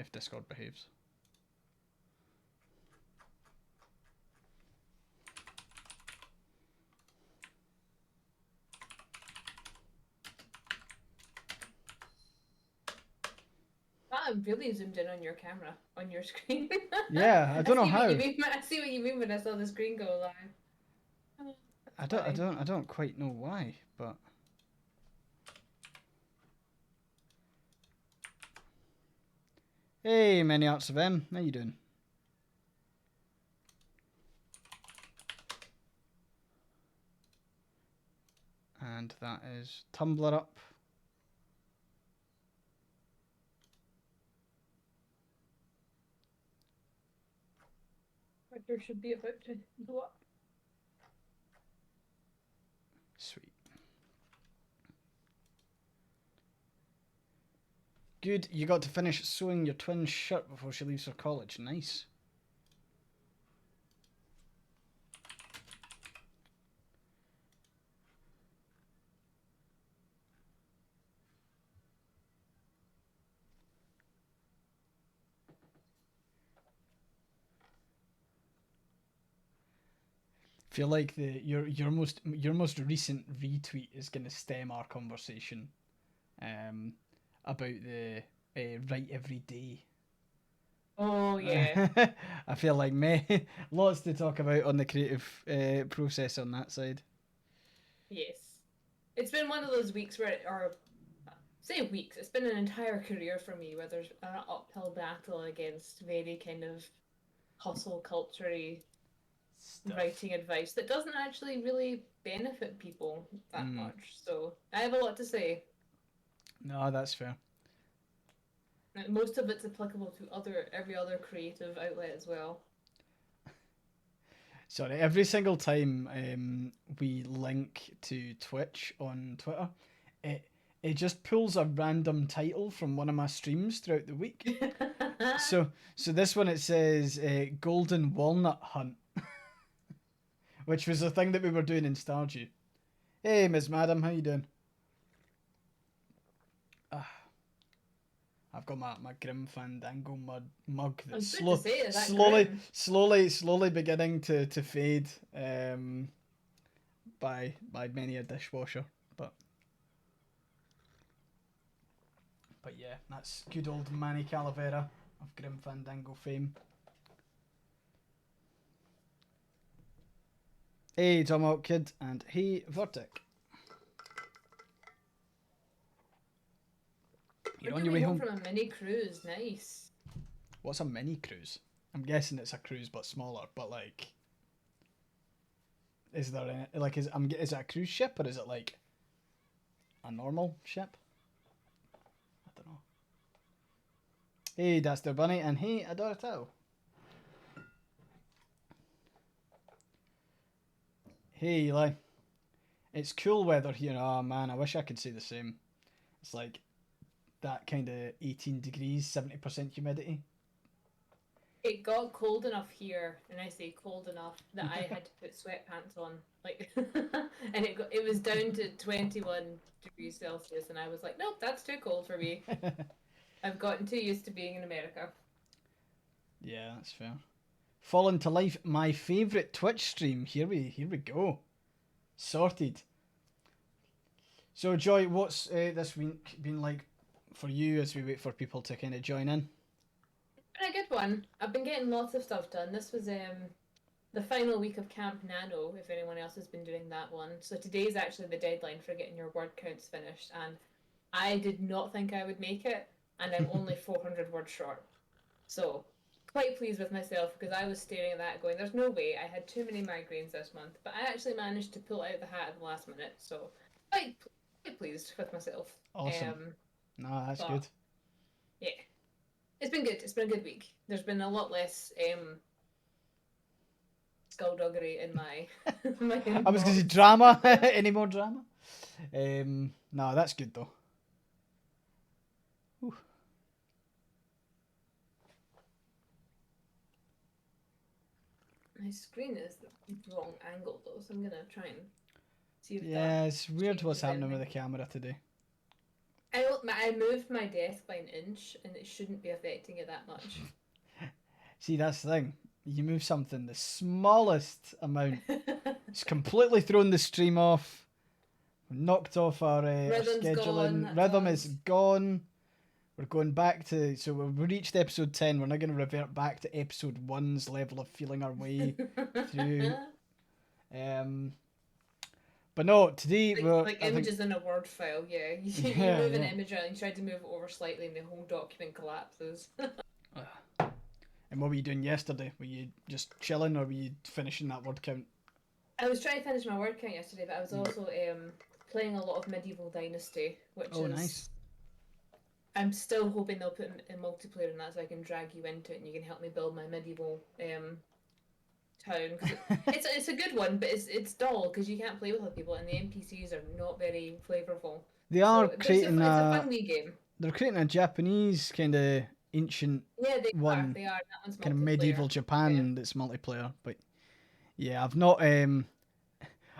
if Discord behaves. I'm really zoomed in on your camera, on your screen. Yeah, I don't know how. I see what you mean when I saw the screen go live. Oh, I don't quite know why, but hey, Many Arts of M, how you doing? And that is Tumblr up. There should be about to go up. Sweet. Good, you got to finish sewing your twin's shirt before she leaves for college. Nice. Feel like your most recent retweet is gonna stem our conversation, about the write every day. Oh yeah. I feel like lots to talk about on the creative process on that side. Yes. It's been one of those weeks where, or say weeks, it's been an entire career for me where there's an uphill battle against very kind of hustle culture writing advice that doesn't actually really benefit people that much. So I have a lot to say. No, that's fair. And most of it's applicable to every other creative outlet as well. Sorry, every single time we link to Twitch on Twitter, it just pulls a random title from one of my streams throughout the week. so this one it says Golden Walnut Hunt, which was the thing that we were doing in Stardew. Hey, Miss Madam, how you doing? I've got my Grim Fandango mug that's slowly beginning to fade by many a dishwasher. But yeah, that's good old Manny Calavera of Grim Fandango fame. Hey, Tomahawk Kid, and hey, Vortic. You're on your way home from a mini cruise. Nice. What's a mini cruise? I'm guessing it's a cruise but smaller. But like, is there any, like is it a cruise ship or is it like a normal ship? I don't know. Hey, Daster Bunny, and hey, Adorito. Hey, Eli. It's cool weather here. Oh man, I wish I could say the same. It's like that kind of 18 degrees, 70% humidity. It got cold enough here, and I say cold enough that I had to put sweatpants on, like, and it was down to 21 degrees Celsius, and I was like, nope, that's too cold for me. I've gotten too used to being in America. Yeah, that's fair. Fallen to Life, my favourite Twitch stream. Here we go. Sorted. So, Joy, what's this week been like for you as we wait for people to kind of join in? Been a good one. I've been getting lots of stuff done. This was the final week of Camp Nano, if anyone else has been doing that one. So today's actually the deadline for getting your word counts finished, and I did not think I would make it, and I'm only 400 words short. So quite pleased with myself because I was staring at that going, there's no way. I had too many migraines this month, but I actually managed to pull it out of the hat at the last minute. So quite pleased with myself. Awesome. No, that's good. Yeah. It's been good. It's been a good week. There's been a lot less skullduggery in my I was going to say drama. Any more drama? No, that's good though. Whew. My screen is the wrong angle though, so I'm gonna try and see if it's weird what's happening with the camera today. I moved my desk by an inch, and it shouldn't be affecting it that much. See, that's the thing. You move something the smallest amount, it's completely thrown the stream off, knocked off our Rhythm's gone. scheduling. That's Rhythm is us. gone. We're going back to, so we've reached episode 10. We're now going to revert back to episode 1's level of feeling our way through. Um, but no, today we're, Like I think, images in a Word file, yeah. You yeah, move an yeah. image around and you try to move it over slightly and the whole document collapses. And what were you doing yesterday? Were you just chilling or were you finishing that word count? I was trying to finish my word count yesterday, but I was also playing a lot of Medieval Dynasty, which Oh, is... nice. I'm still hoping they'll put in multiplayer in that so I can drag you into it and you can help me build my medieval town. It's a good one, but it's dull because you can't play with other people and the NPCs are not very flavourful. They are So creating it's a fun wee game. they're creating a Japanese kind of ancient Yeah, they are. one, They are. That one's kind of multiplayer. medieval Yeah. Japan that's multiplayer. But yeah, I've not.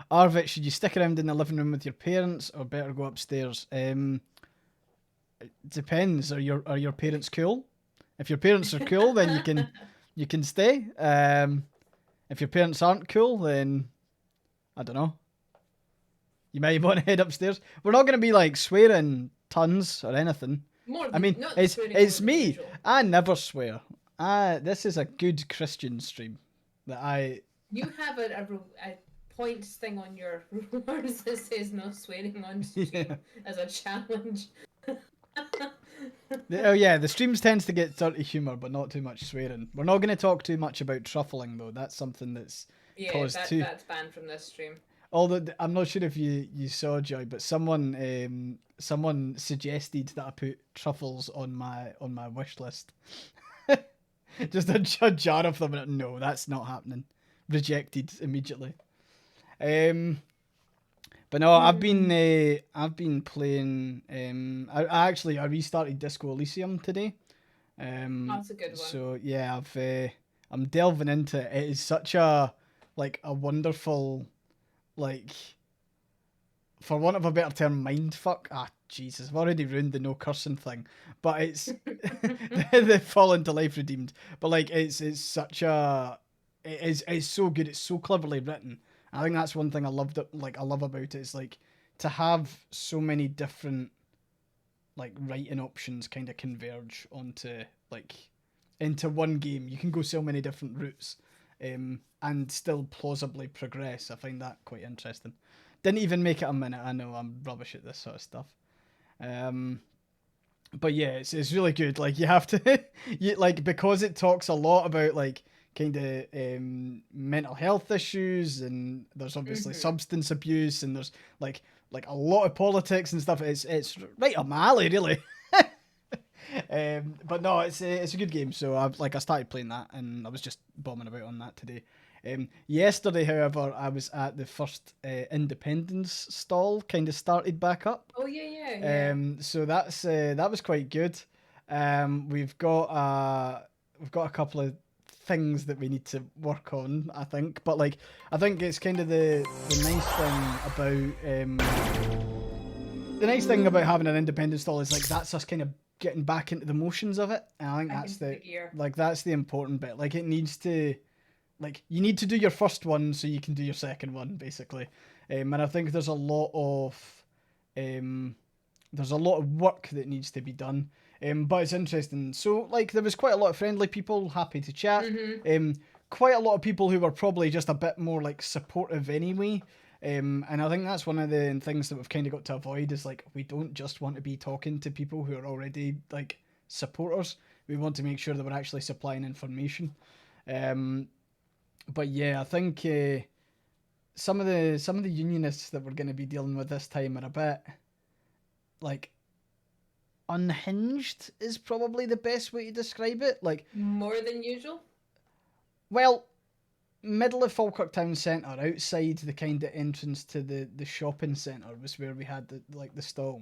Arvit, should you stick around in the living room with your parents or better go upstairs? It depends. Are your parents cool? If your parents are cool, then you can stay. If your parents aren't cool, then I don't know. You might want to head upstairs. We're not going to be like swearing tons or anything. More I than mean, not it's swearing more it's than me. usual. I never swear. This is a good Christian stream that I. You have a points thing on your rules that says no swearing on stream Yeah. as a challenge. Oh yeah, the streams tends to get dirty humour, but not too much swearing. We're not going to talk too much about truffling though. That's something that's Yeah, caused too. that's banned from this stream. Although I'm not sure if you saw, Joy, but someone suggested that I put truffles on my wish list. Just a jar of them. No, that's not happening. Rejected immediately. But no, I've been playing. I restarted Disco Elysium today. That's a good one. So yeah, I'm delving into it. It is such a wonderful, like, for want of a better term, mindfuck. Ah, Jesus, I've already ruined the no cursing thing, but it's they fall into life redeemed. But like, it's such a, it's so good. It's so cleverly written. I think that's one thing I loved. I love about it is like to have so many different like writing options kind of converge onto like into one game. You can go so many different routes, and still plausibly progress. I find that quite interesting. Didn't even make it a minute. I know I'm rubbish at this sort of stuff. But yeah, it's really good. Like you have to, you like because it talks a lot about like kind of mental health issues, and there's obviously substance abuse, and there's like a lot of politics and stuff. It's right up my alley, really. But no, it's a good game. So I started playing that, and I was just bombing about on that today. Yesterday, however, I was at the first Independence stall, kind of started back up. Oh yeah. So that was quite good. We've got a couple of things that we need to work on, I think. But like, I think it's kind of the nice thing about having an independent stall is like that's us kind of getting back into the motions of it. And I think that's the important bit. Like it needs to, like you need to do your first one so you can do your second one, basically. And I think there's a lot of work that needs to be done. But it's interesting. So like there was quite a lot of friendly people, happy to chat. Quite a lot of people who were probably just a bit more like supportive anyway. And I think that's one of the things that we've kind of got to avoid is like we don't just want to be talking to people who are already like supporters. We want to make sure that we're actually supplying information. But yeah, I think some of the unionists that we're going to be dealing with this time are a bit like unhinged is probably the best way to describe it. Like more than usual. Well, middle of Falkirk Town Centre, outside the kind of entrance to the shopping centre, was where we had the stall.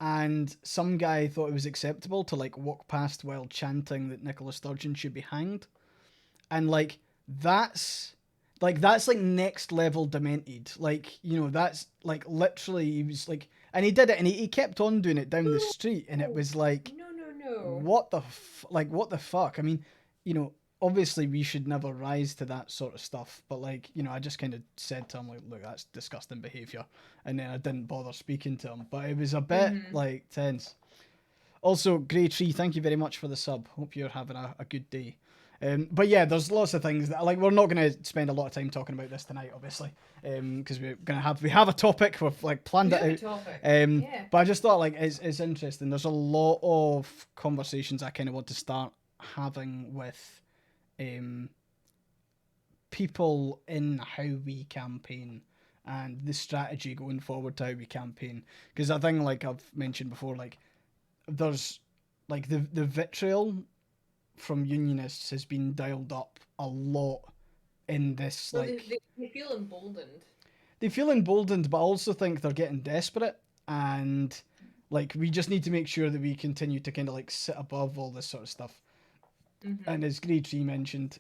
And some guy thought it was acceptable to like walk past while chanting that Nicola Sturgeon should be hanged, and like that's like next level demented. Like that's like literally he was like And he did it, and he kept on doing it down the street, and it No, was like, no, no, no. what the fuck? I mean, you know, obviously we should never rise to that sort of stuff, but like, you know, I just kind of said to him like, look, that's disgusting behavior, and then I didn't bother speaking to him. But it was a bit Mm-hmm. like tense. Also, Grey Tree, thank you very much for the sub. Hope you're having a good day. But yeah, there's lots of things that like we're not going to spend a lot of time talking about this tonight, obviously, because we have a topic, we've like We planned do it have a out. topic. Um, Yeah. but I just thought like it's interesting. There's a lot of conversations I kind of want to start having with um, people in how we campaign and the strategy going forward to how we campaign. Because I think, like I've mentioned before, like there's like the vitriol from unionists has been dialed up a lot in this Well, they, like they, they feel emboldened. they feel emboldened, but I also think they're getting desperate, and like we just need to make sure that we continue to kind of like sit above all this sort of stuff. Mm-hmm. And as Grey Tree mentioned,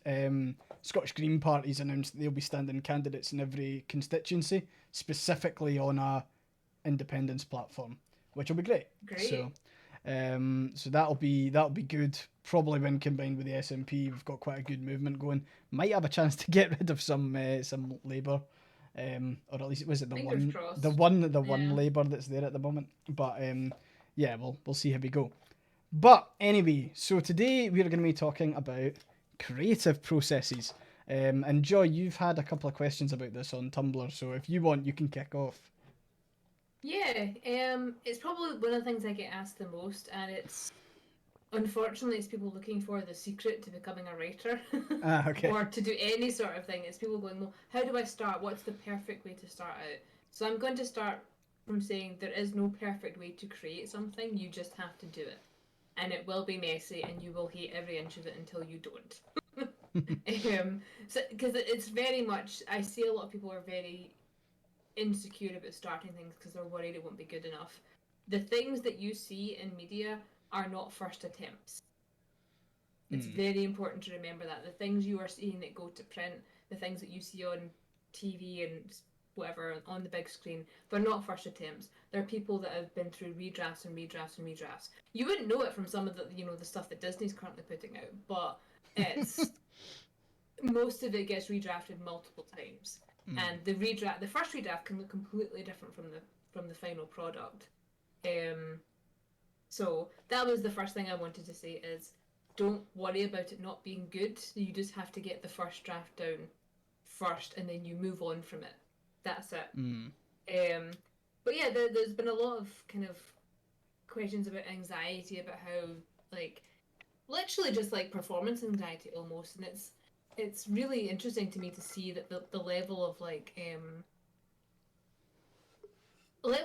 Scottish Green Party's announced that they'll be standing candidates in every constituency, specifically on a independence platform, which will be great. Great. So that'll be good. Probably when combined with the SNP, we've got quite a good movement going. Might have a chance to get rid of some Labour, or at least was it the Fingers one crossed. the one Yeah. Labour that's there at the moment. But yeah, we'll see how we go. But anyway, so today we're going to be talking about creative processes. And Joy, you've had a couple of questions about this on Tumblr, so if you want, you can kick off. Yeah. It's probably one of the things I get asked the most, and it's unfortunately it's people looking for the secret to becoming a writer, Ah, okay. or to do any sort of thing. It's people going, well, how do I start? What's the perfect way to start out? So I'm going to start from saying there is no perfect way to create something. You just have to do it, and it will be messy, and you will hate every inch of it until you don't. So because it's very much, I see a lot of people are very insecure about starting things because they're worried it won't be good enough. The things that you see in media are not first attempts. It's Mm. very important to remember that the things you are seeing that go to print, the things that you see on TV and whatever on the big screen, they're not first attempts. They're people that have been through redrafts and redrafts and redrafts. You wouldn't know it from some of the the stuff that Disney's currently putting out, but it's most of it gets redrafted multiple times, and the first redraft can look completely different from the final product. Um, so that was the first thing I wanted to say is don't worry about it not being good. You just have to get the first draft down first, and then you move on from it. That's it. Mm. But yeah, there's been a lot of kind of questions about anxiety, about how like literally just like performance anxiety almost, and it's really interesting to me to see that the level of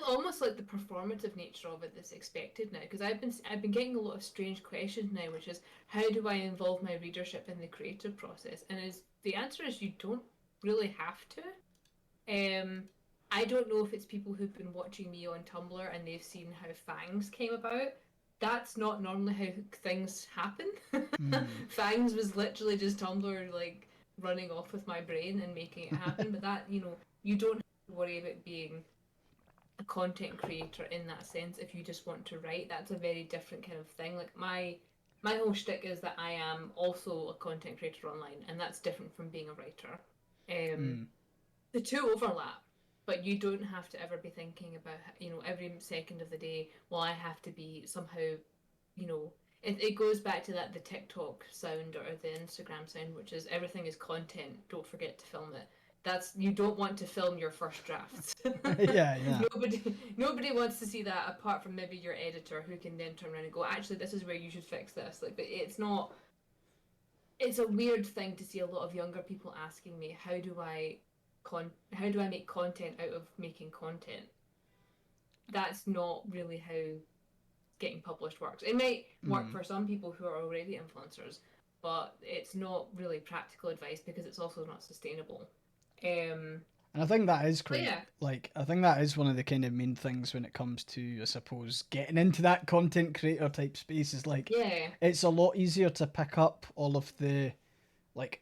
almost like the performative nature of it that's expected now, because I've been getting a lot of strange questions now, which is how do I involve my readership in the creative process, and is the answer is you don't really have to. I don't know if it's people who've been watching me on Tumblr and they've seen how Fangs came about. That's not normally how things happen. Mm. Fangs was literally just Tumblr like running off with my brain and making it happen. But that, you don't have to worry about being a content creator in that sense if you just want to write. That's a very different kind of thing. Like my whole shtick is that I am also a content creator online, and that's different from being a writer. Um, Mm. the two overlap, but you don't have to ever be thinking about every second of the day, well, I have to be somehow, it goes back to that the TikTok sound or the Instagram sound, which is everything is content, don't forget to film it. That's, you don't want to film your first drafts. Yeah, yeah. Nobody wants to see that apart from maybe your editor, who can then turn around and go, actually, this is where you should fix this. Like, but it's a weird thing to see a lot of younger people asking me, how do I make content out of making content? That's not really how getting published works. It might work Mm. for some people who are already influencers, but it's not really practical advice because it's also not sustainable. Um, And I think that is but quite yeah, like I think that is one of the kind of main things when it comes to, I suppose, getting into that content creator type space is like yeah, it's a lot easier to pick up all of the like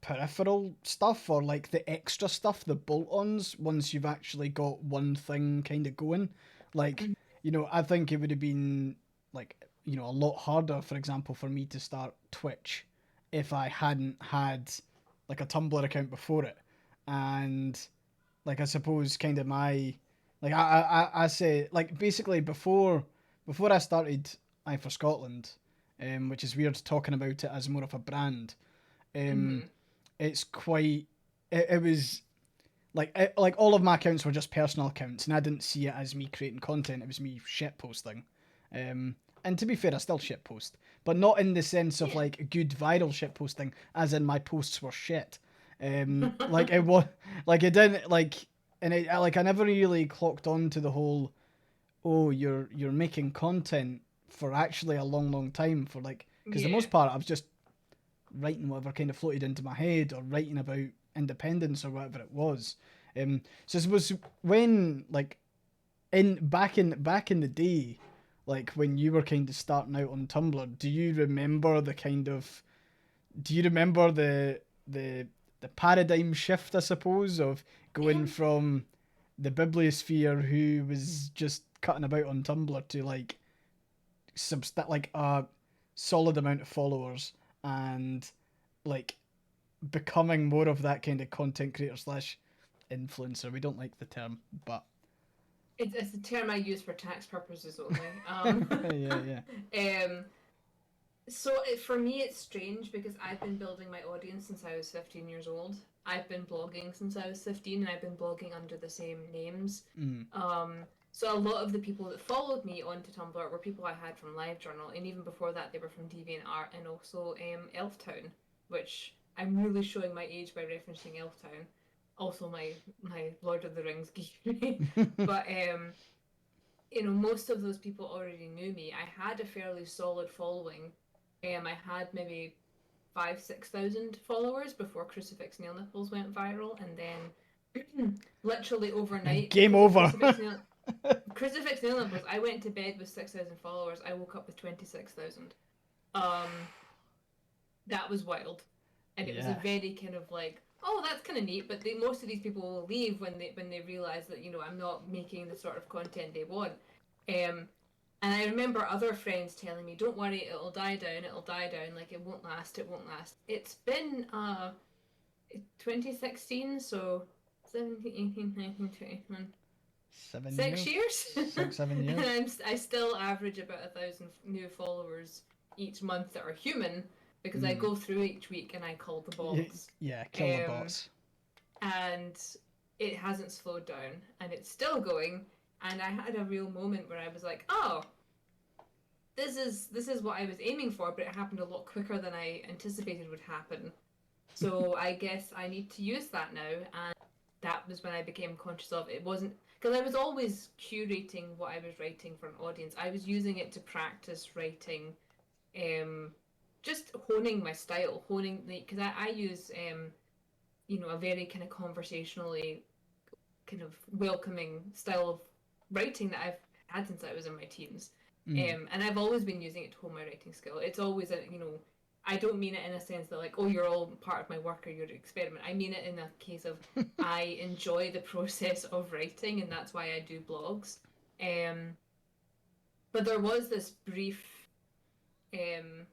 peripheral stuff, or like the extra stuff, the bolt-ons, once you've actually got one thing kind of going. Like, Mhm. I think it would have been like, a lot harder, for example, for me to start Twitch if I hadn't had like a Tumblr account before it. And like, I suppose kind of my, like, I say, like, basically before I started I for Scotland, which is weird talking about it as more of a brand. um, Mhm. it's quite. It was like all of my accounts were just personal accounts, and I didn't see it as me creating content. It was me shit posting. Um, and to be fair, I still shit post, but not in the sense of Yeah. like good viral shit posting, as in my posts were shit. Like it was, like it didn't like, and I never really clocked on to the whole, oh, you're making content for actually a long, long time, for like, because the Yeah. most part I was just writing whatever kind of floated into my head, or writing about independence or whatever it was. So I suppose when like in the day, like when you were kind of starting out on Tumblr, do you remember the paradigm shift, I suppose, of going Um, from the bibliosphere who was just cutting about on Tumblr to like like a solid amount of followers, and like becoming more of that kind of content creator slash influencer. We don't like the term, but it's a term I use for tax purposes only. yeah, yeah. um, for me, it's strange because I've been building my audience since I was 15 years old. I've been blogging since I was 15, and I've been blogging under the same names. Mm. Um, so a lot of the people that followed me onto Tumblr were people I had from LiveJournal, and even before that, they were from DeviantArt and also Elftown, which I'm really showing my age by referencing Elftown. Also, my Lord of the Rings geekery, but most of those people already knew me. I had a fairly solid following. I had maybe 5,000-6,000 followers before Crucifix Nail Nipples went viral, and then literally overnight, Game because of over. Crucifix Nail Nipples, I went to bed with 6,000 followers. I woke up with 26,000. Um, that was wild, and it was a Yeah. very kind of like, oh, that's kind of neat. But most of these people will leave when they realize that I'm not making the sort of content they want. Um, and I remember other friends telling me, "Don't worry, it'll die down. It'll die down. Like it won't last. It won't last." It's been 2016, so 17, 18, 19, 20, 6 7 years, years, 6, 7 years. and I still average about 1,000 new followers each month that are human because I Mm. go through each week and I call the bots, Yeah, kill the um, bots. and it hasn't slowed down and it's still going. And I had a real moment where I was like, oh, this is what I was aiming for, but it happened a lot quicker than I anticipated would happen. So I guess I need to use that now. And that was when I became conscious of it. Wasn't because I was always curating what I was writing for an audience. I was using it to practice writing, um, just honing my style, honing the because I use a very kind of conversationally kind of welcoming style of writing that I've had since I was in my teens. Mm. And I've always been using it to hone my writing skill. It's always I don't mean it in a sense that like, oh, you're all part of my work or you're an experiment. I mean it in a case of I enjoy the process of writing, and that's why I do blogs. Um, but there was this brief um,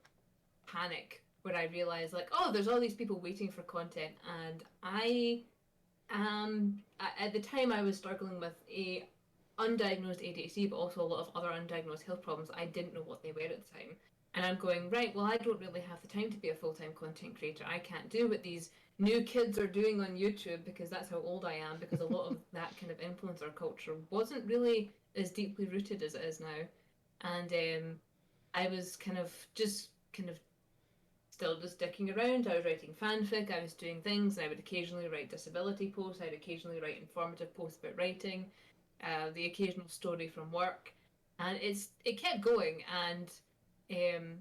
panic where I realized like, oh, there's all these people waiting for content, and at the time I was struggling with a undiagnosed ADHD, but also a lot of other undiagnosed health problems. I didn't know what they were at the time. And I'm going, right, well, I don't really have the time to be a full time content creator. I can't do what these new kids are doing on YouTube because that's how old I am, because a lot of that kind of influencer culture wasn't really as deeply rooted as it is now. And I was kind of still just dicking around. I was writing fanfic, I was doing things, and I would occasionally write disability posts, I'd occasionally write informative posts about writing, the occasional story from work, and it kept going. And um,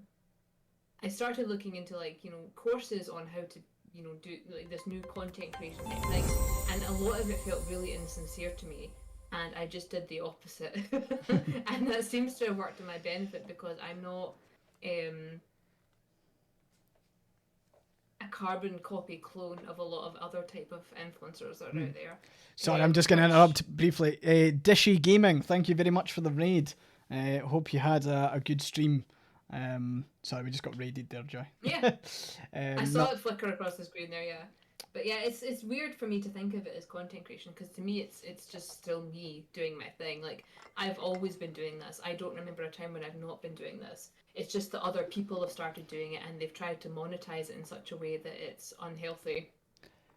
I started looking into like courses on how to do like this new content creation type thing, and a lot of it felt really insincere to me. And I just did the opposite, and that seems to have worked to my benefit because I'm not. Um, carbon copy clone of a lot of other type of influencers that are out there. Sorry, I'm just going to interrupt briefly. Dishy Gaming, thank you very much for the raid. Hope you had a good stream. Sorry, we just got raided there, Joy. Yeah. I saw it flicker across the screen there, yeah. But yeah, it's weird for me to think of it as content creation, because to me it's just still me doing my thing. Like, I've always been doing this. I don't remember a time when I've not been doing this. It's just that other people have started doing it and they've tried to monetize it in such a way that it's unhealthy.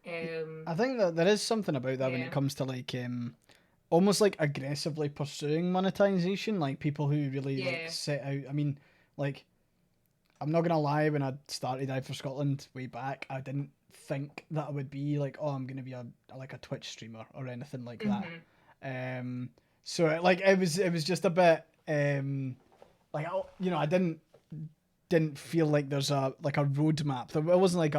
I think that there is something about that when it comes to like almost like aggressively pursuing monetization, like people who really like set out. I mean, like, I'm not gonna lie, when I started Eye for Scotland way back, I didn't think that I would be like, oh, I'm gonna be a Twitch streamer or anything like that. So like it was just a bit like, you know, I didn't feel like there's a roadmap. It wasn't like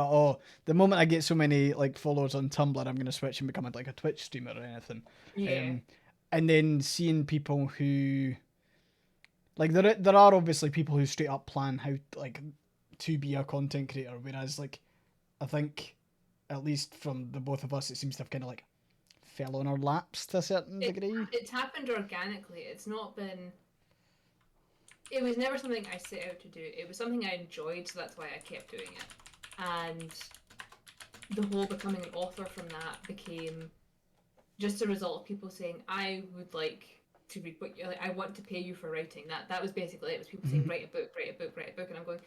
the moment I get so many like followers on Tumblr, I'm gonna switch and become like a Twitch streamer or anything. Yeah. And then seeing people who like there are obviously people who straight up plan how like to be a content creator, whereas like I think at least from the both of us, it seems to have kind of like fell on our laps to a certain degree. It's happened organically. It's not been. It was never something I set out to do. It was something I enjoyed, so that's why I kept doing it. And the whole becoming an author from that became just a result of people saying, I would like to read what I want to pay you for writing. That was basically it. It was people saying, write a book, and I'm going,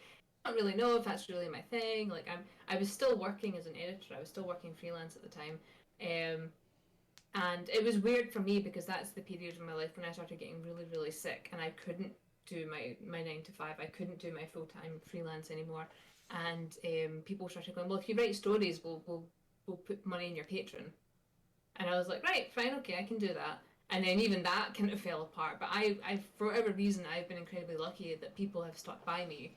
I don't really know if that's really my thing. Like, I was still working as an editor. I was still working freelance at the time. And it was weird for me because that's the period of my life when I started getting really, really sick, and I couldn't do my 9 to 5. I couldn't do my full-time freelance anymore. And people started going, well, if you write stories, we'll put money in your Patreon. And I was like, right, fine, okay, I can do that. And then even that kind of fell apart. But I for whatever reason, I've been incredibly lucky that people have stuck by me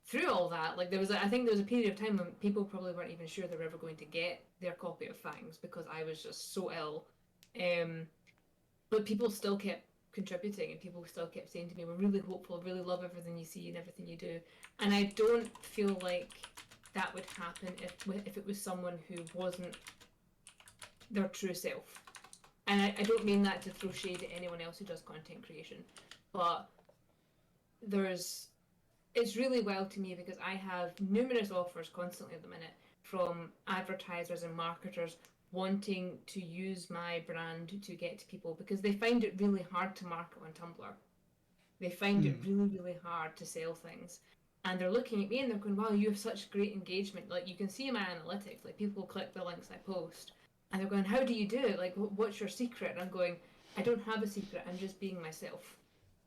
through all that. Like, I think there was a period of time when people probably weren't even sure they were ever going to get their copy of Fangs because I was just so ill. But people still kept contributing, and people still kept saying to me, we're really hopeful, really love everything you see and everything you do. And I don't feel like that would happen if it was someone who wasn't their true self. And I don't mean that to throw shade at anyone else who does content creation, but it's really wild to me because I have numerous offers constantly at the minute from advertisers and marketers wanting to use my brand to get to people because they find it really hard to market on Tumblr. They find it really, really hard to sell things. And they're looking at me and they're going, wow, you have such great engagement. Like, you can see my analytics. Like, people click the links I post. And they're going, how do you do it? Like, what's your secret? And I'm going, I don't have a secret. I'm just being myself.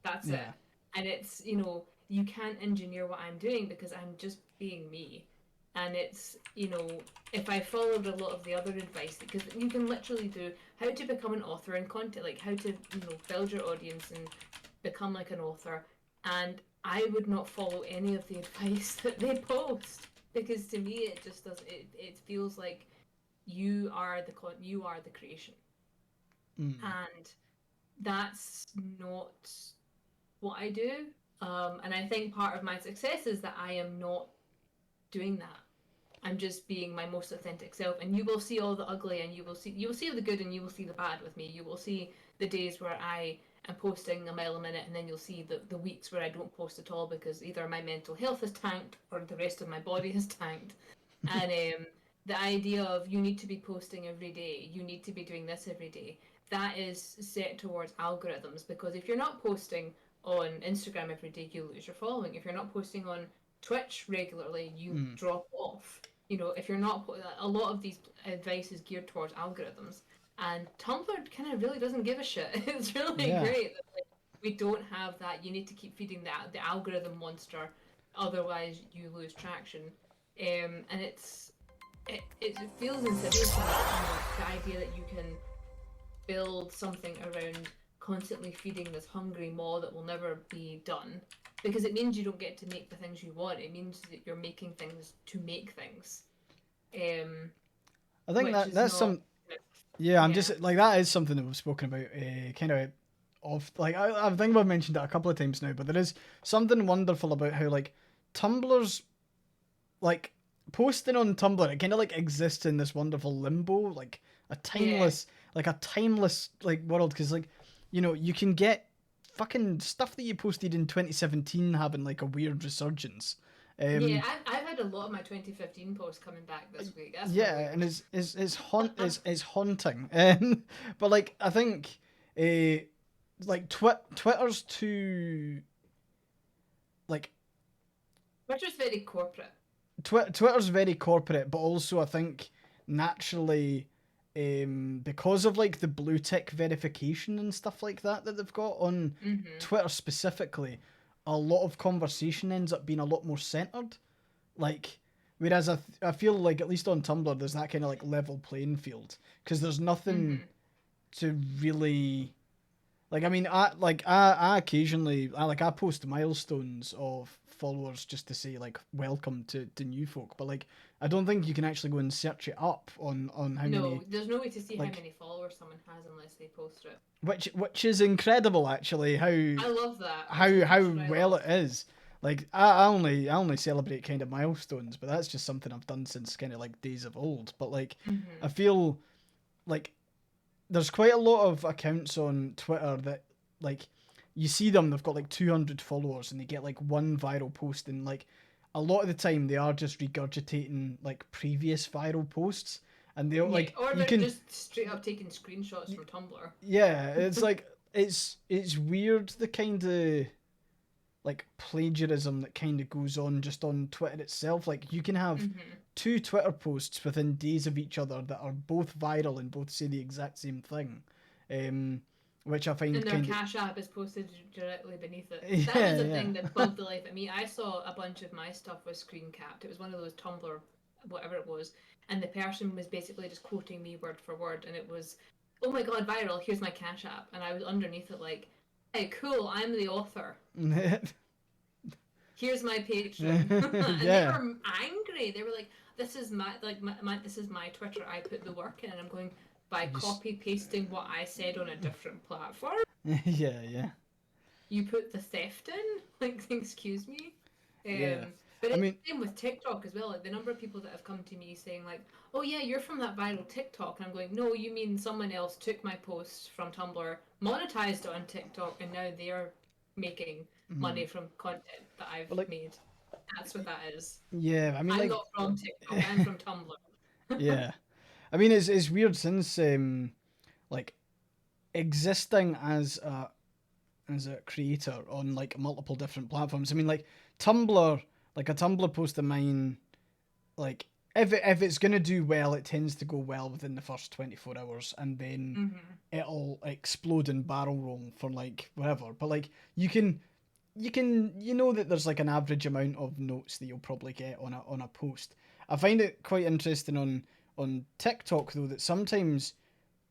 That's it. And it's, you know, you can't engineer what I'm doing because I'm just being me. And it's, you know, if I followed a lot of the other advice, because you can literally do how to become an author and content, like how to, you know, build your audience and become like an author. And I would not follow any of the advice that they post because to me it just does it feels like you are the creation. And that's not what I do. And I think part of my success is that I am not doing that. I'm just being my most authentic self, and you will see all the ugly, and you will see the good, and you will see the bad with me. You will see the days where I am posting a mile a minute, and then you'll see the weeks where I don't post at all because either my mental health has tanked or the rest of my body has tanked. And the idea of you need to be posting every day, you need to be doing this every day, that is set towards algorithms, because if you're not posting on Instagram every day, you lose your following. If you're not posting on Twitch regularly, you drop off. You know, if you're not, a lot of these advice is geared towards algorithms, and Tumblr kind of really doesn't give a shit. It's really great that, like, we don't have that. You need to keep feeding the algorithm monster, otherwise you lose traction. And it feels insidious to me, you know, the idea that you can build something around constantly feeding this hungry maw that will never be done, because it means you don't get to make the things you want. It means that you're making things to make things. I think that's some. Yeah, I'm just like, that is something that we've spoken about. Kind of like, I think we've mentioned it a couple of times now, but there is something wonderful about how, like, Tumblr's like posting on Tumblr, it kind of like exists in this wonderful limbo, like a Yeah. timeless, like world, because like, you know, you can get fucking stuff that you posted in 2017 having like a weird resurgence. Yeah, Um, I've had a lot of my 2015 posts coming back this week. That's been yeah, and weird. it's haunting. But like I think, uh, like Twitter's too like Twitter's very corporate. Twitter's very corporate, but also I think naturally, because of like the blue tick verification and stuff like that they've got on Mm-hmm. Twitter specifically, a lot of conversation ends up being a lot more centered. Like, whereas I feel like at least on Tumblr there's that kind of like level playing field because there's nothing Mm-hmm. to really like. I mean, I occasionally I post milestones of followers just to say like welcome to new folk, but like I don't think you can actually go and search it up on how No, many there's no way to see how like many followers someone has unless they post it. which is incredible actually I love that. I'm how subscribed right well off. it is. Like I only celebrate kind of milestones, but that's just something I've done since kind of like days of old. But like I Mm-hmm. feel like there's quite a lot of accounts on Twitter that like you see them, they've got like 200 followers and they get like one viral post, and like a lot of the time they are just regurgitating like previous viral posts, and they'll Yeah, like or you they're can just straight up taking screenshots from Tumblr. yeah, it's like it's weird the kind of like plagiarism that kind of goes on just on Twitter itself. Like you can have Mm-hmm. two Twitter posts within days of each other that are both viral and both say the exact same thing, um, which I find And their kind of Cash App is posted directly beneath it. That was yeah, the thing that yeah. bugged the life at me. I saw a bunch of my stuff was screen capped. It was one of those Tumblr, whatever it was, and the person was basically just quoting me word for word, and it was, "Oh my god, viral! Here's my Cash App," and I was underneath it like, "Hey, cool! I'm the author. Here's my Patreon," and they Yeah. were angry. They were like, "This is my this is my Twitter. I put the work in," and I'm going by You s- copy pasting what I said on a different platform. yeah, yeah, You put the theft in? Like, excuse me? yeah. But I it's mean, the same with TikTok as well. Like, the number of people that have come to me saying, like, oh, yeah, you're from that viral TikTok. And I'm going, no, you mean someone else took my post from Tumblr, monetized it on TikTok, and now they're making money from content that I've but like, made. That's what that is. yeah. I mean, I'm like, not from TikTok, I'm from Tumblr. yeah. I mean, it's weird since like existing as a creator on like multiple different platforms. I mean, like Tumblr, like a Tumblr post of mine, like if it's gonna do well, it tends to go well within the first 24 hours, and then Mm-hmm. it'll explode and barrel roll for like whatever. But like you know that there's like an average amount of notes that you'll probably get on a post. I find it quite interesting on TikTok though that sometimes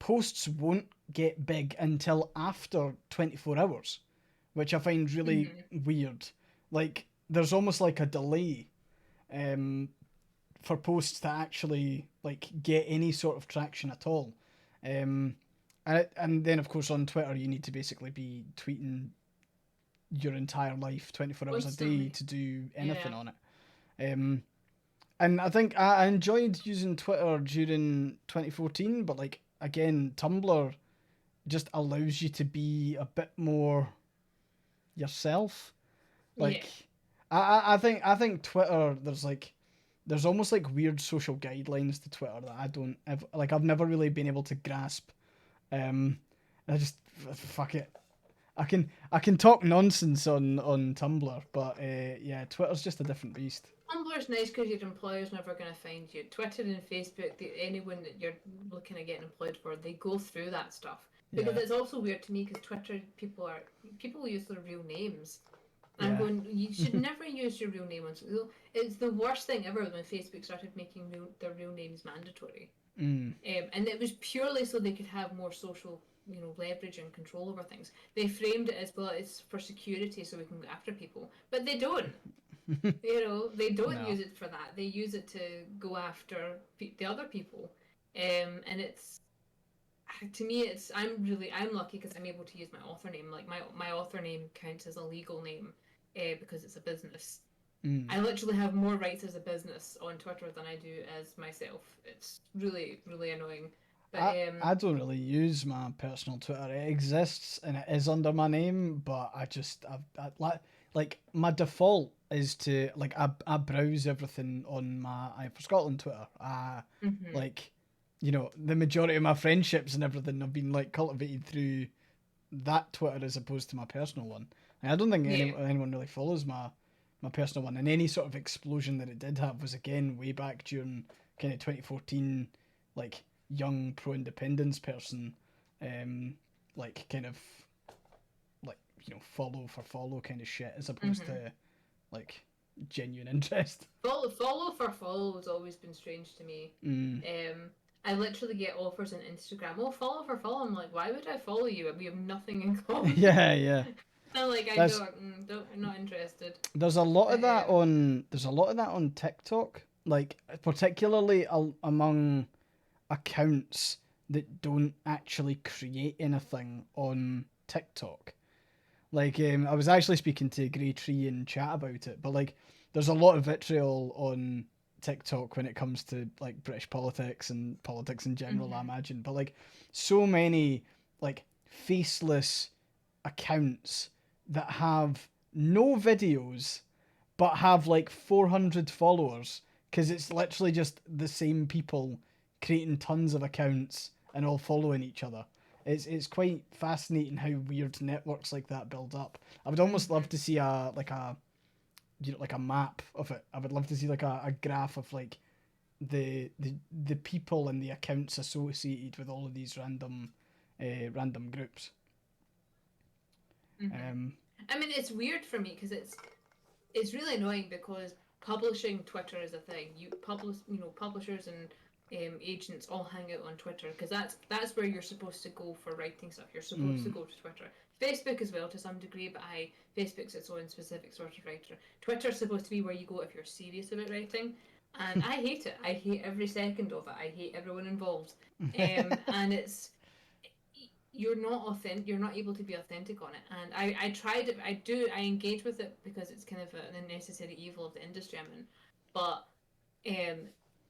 posts won't get big until after 24 hours, which I find really Mm-hmm. weird. Like there's almost like a delay um, for posts to actually like get any sort of traction at all. Um, and then of course on Twitter you need to basically be tweeting your entire life 24 hours a day Constantly. to do anything Yeah. on it. And I think I enjoyed using Twitter during 2014, but like again, Tumblr just allows you to be a bit more yourself. Yeah. Like I think Twitter there's almost like weird social guidelines to Twitter that I don't ever like I've never really been able to grasp. Um I just fuck it. I can talk nonsense on Tumblr, but yeah, Twitter's just a different beast. Tumblr's nice because your employer's never going to find you. Twitter and Facebook, anyone that you're looking at getting employed for, they go through that stuff. Because Yeah. it's also weird to me because Twitter people use their real names. And I'm Yeah. going, you should never use your real name on. It's the worst thing ever when Facebook started making their real names mandatory. Mm. And it was purely so they could have more social, leverage and control over things. They framed it as, well, it's for security so we can go after people, but they don't. They don't No. use it for that. They use it to go after the other people, and it's to me, I'm lucky because I'm able to use my author name. Like my author name counts as a legal name, because it's a business. Mm. I literally have more rights as a business on Twitter than I do as myself. It's really, really annoying. But I don't really use my personal Twitter. It exists and it is under my name, but like my default is to like I browse everything on my I for Scotland Twitter. mhm. Like the majority of my friendships and everything have been like cultivated through that Twitter as opposed to my personal one. And I don't think Yeah. anyone really follows my personal one. And any sort of explosion that it did have was again way back during kind of 2014, like young pro independence person, um, like kind of like follow for follow kind of shit as opposed Mhm. to like genuine interest. Follow for follow has always been strange to me. Mm. Um, I literally get offers on Instagram. Oh, follow for follow. I'm like, why would I follow you? We have nothing in common. Yeah, yeah. I'm like, I There's don't, I'm not interested. there's a lot But of that on TikTok, like particularly among accounts that don't actually create anything on TikTok. Like, I was actually speaking to Grey Tree in chat about it, but like, there's a lot of vitriol on TikTok when it comes to like British politics and politics in general, I mhm, imagine. But like, so many like faceless accounts that have no videos but have like 400 followers because it's literally just the same people creating tons of accounts and all following each other. It's quite fascinating how weird networks like that build up. I would almost love mhm. to see like a map of it. I would love to see like a graph of like the people and the accounts associated with all of these random groups. Mhm. Um, I mean, it's weird for me because it's really annoying because publishing Twitter is a thing. Publishers and agents all hang out on Twitter because that's where you're supposed to go for writing stuff. You're supposed to mm, go to Twitter, Facebook as well to some degree, but Facebook's its own specific sort of writer. Twitter's supposed to be where you go if you're serious about writing, and I hate it. I hate every second of it. I hate everyone involved, and it's you're not authentic. You're not able to be authentic on it. And I tried it. I engage with it because it's kind of a necessary evil of the industry I'm in. But um,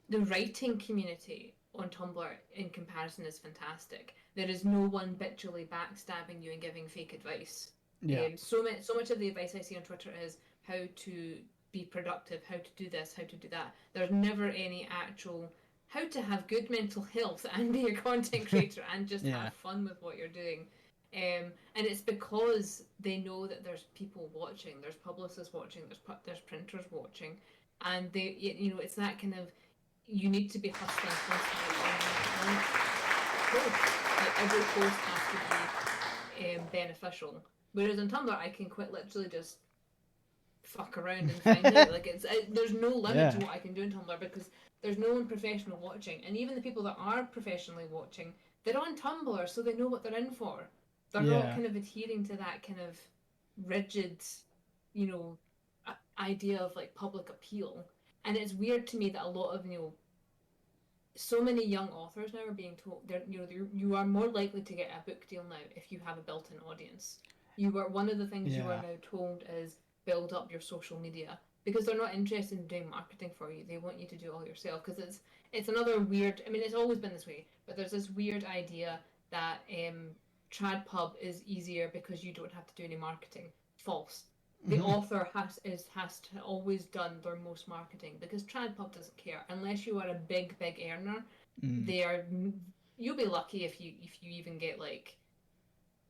the writing community on Tumblr in comparison is fantastic. There is no one bitchily backstabbing you and giving fake advice. yeah, So much of the advice I see on Twitter is how to be productive, how to do this, how to do that. There's never any actual how to have good mental health and be a content creator and just yeah, have fun with what you're doing. And it's because they know that there's people watching, there's publicists watching, there's printers watching, and it's that kind of you need to be hustling constantly on posts. Like every post has to be beneficial. Whereas on Tumblr, I can quite literally just fuck around and find out. Like there's no limit to yeah, what I can do in Tumblr because there's no one professional watching, and even the people that are professionally watching, they're on Tumblr, so they know what they're in for. They're not yeah, kind of adhering to that kind of rigid, you know, idea of like public appeal. And it's weird to me that a lot of so many young authors now are being told you are more likely to get a book deal now if you have a built-in audience. You are one of the things you are yeah. now told is build up your social media because they're not interested in doing marketing for you. They want you to do it all yourself because it's another weird. I mean, it's always been this way, but there's this weird idea that TradPub is easier because you don't have to do any marketing. False. The author has to always done their most marketing because TradPub doesn't care unless you are a big earner. Mm, They are you'll be lucky if you even get like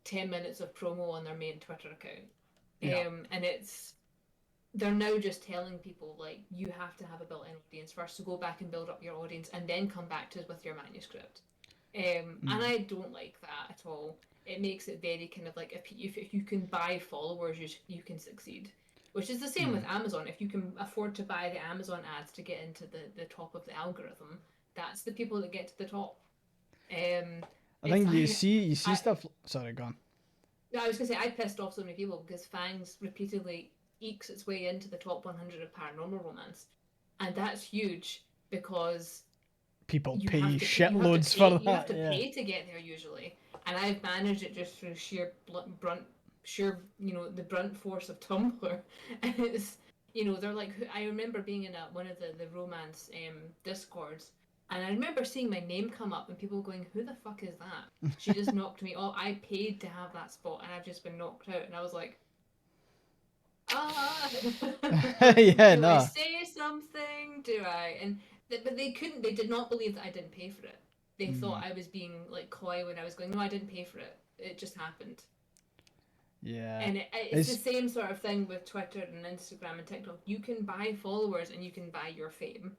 10 minutes of promo on their main Twitter account. yeah. And they're now just telling people like you have to have a built-in audience first, so go back and build up your audience and then come back to us with your manuscript. And Mm, I don't like that at all. It makes it very kind of like if you can buy followers, you can succeed. Which is the same mm. with Amazon. If you can afford to buy the Amazon ads to get into the top of the algorithm, that's the people that get to the top. Um, I it's think like you see I, stuff. Sorry, gone. I was gonna say I pissed off so many people because Fangs repeatedly ekes its way into the top 100 of paranormal romance, and that's huge because People you pay have to pay, you have to shitloads pay for you have that. to Yeah, pay to get there usually, and I've managed it just through sheer brunt sheer the brunt force of Tumblr, and it's they're like, I remember being in one of the romance discords, and I remember seeing my name come up and people going, "Who the fuck is that? She just knocked me off. I paid to have that spot, and I've just been knocked out." And I was like, ah, Yeah, do I no. say something? Do I? But they couldn't. They did not believe that I didn't pay for it. They Mm, thought I was being like coy when I was going, "No, I didn't pay for it. It just happened." yeah. And it's the It's same sort of thing with Twitter and Instagram and TikTok. You can buy followers and you can buy your fame.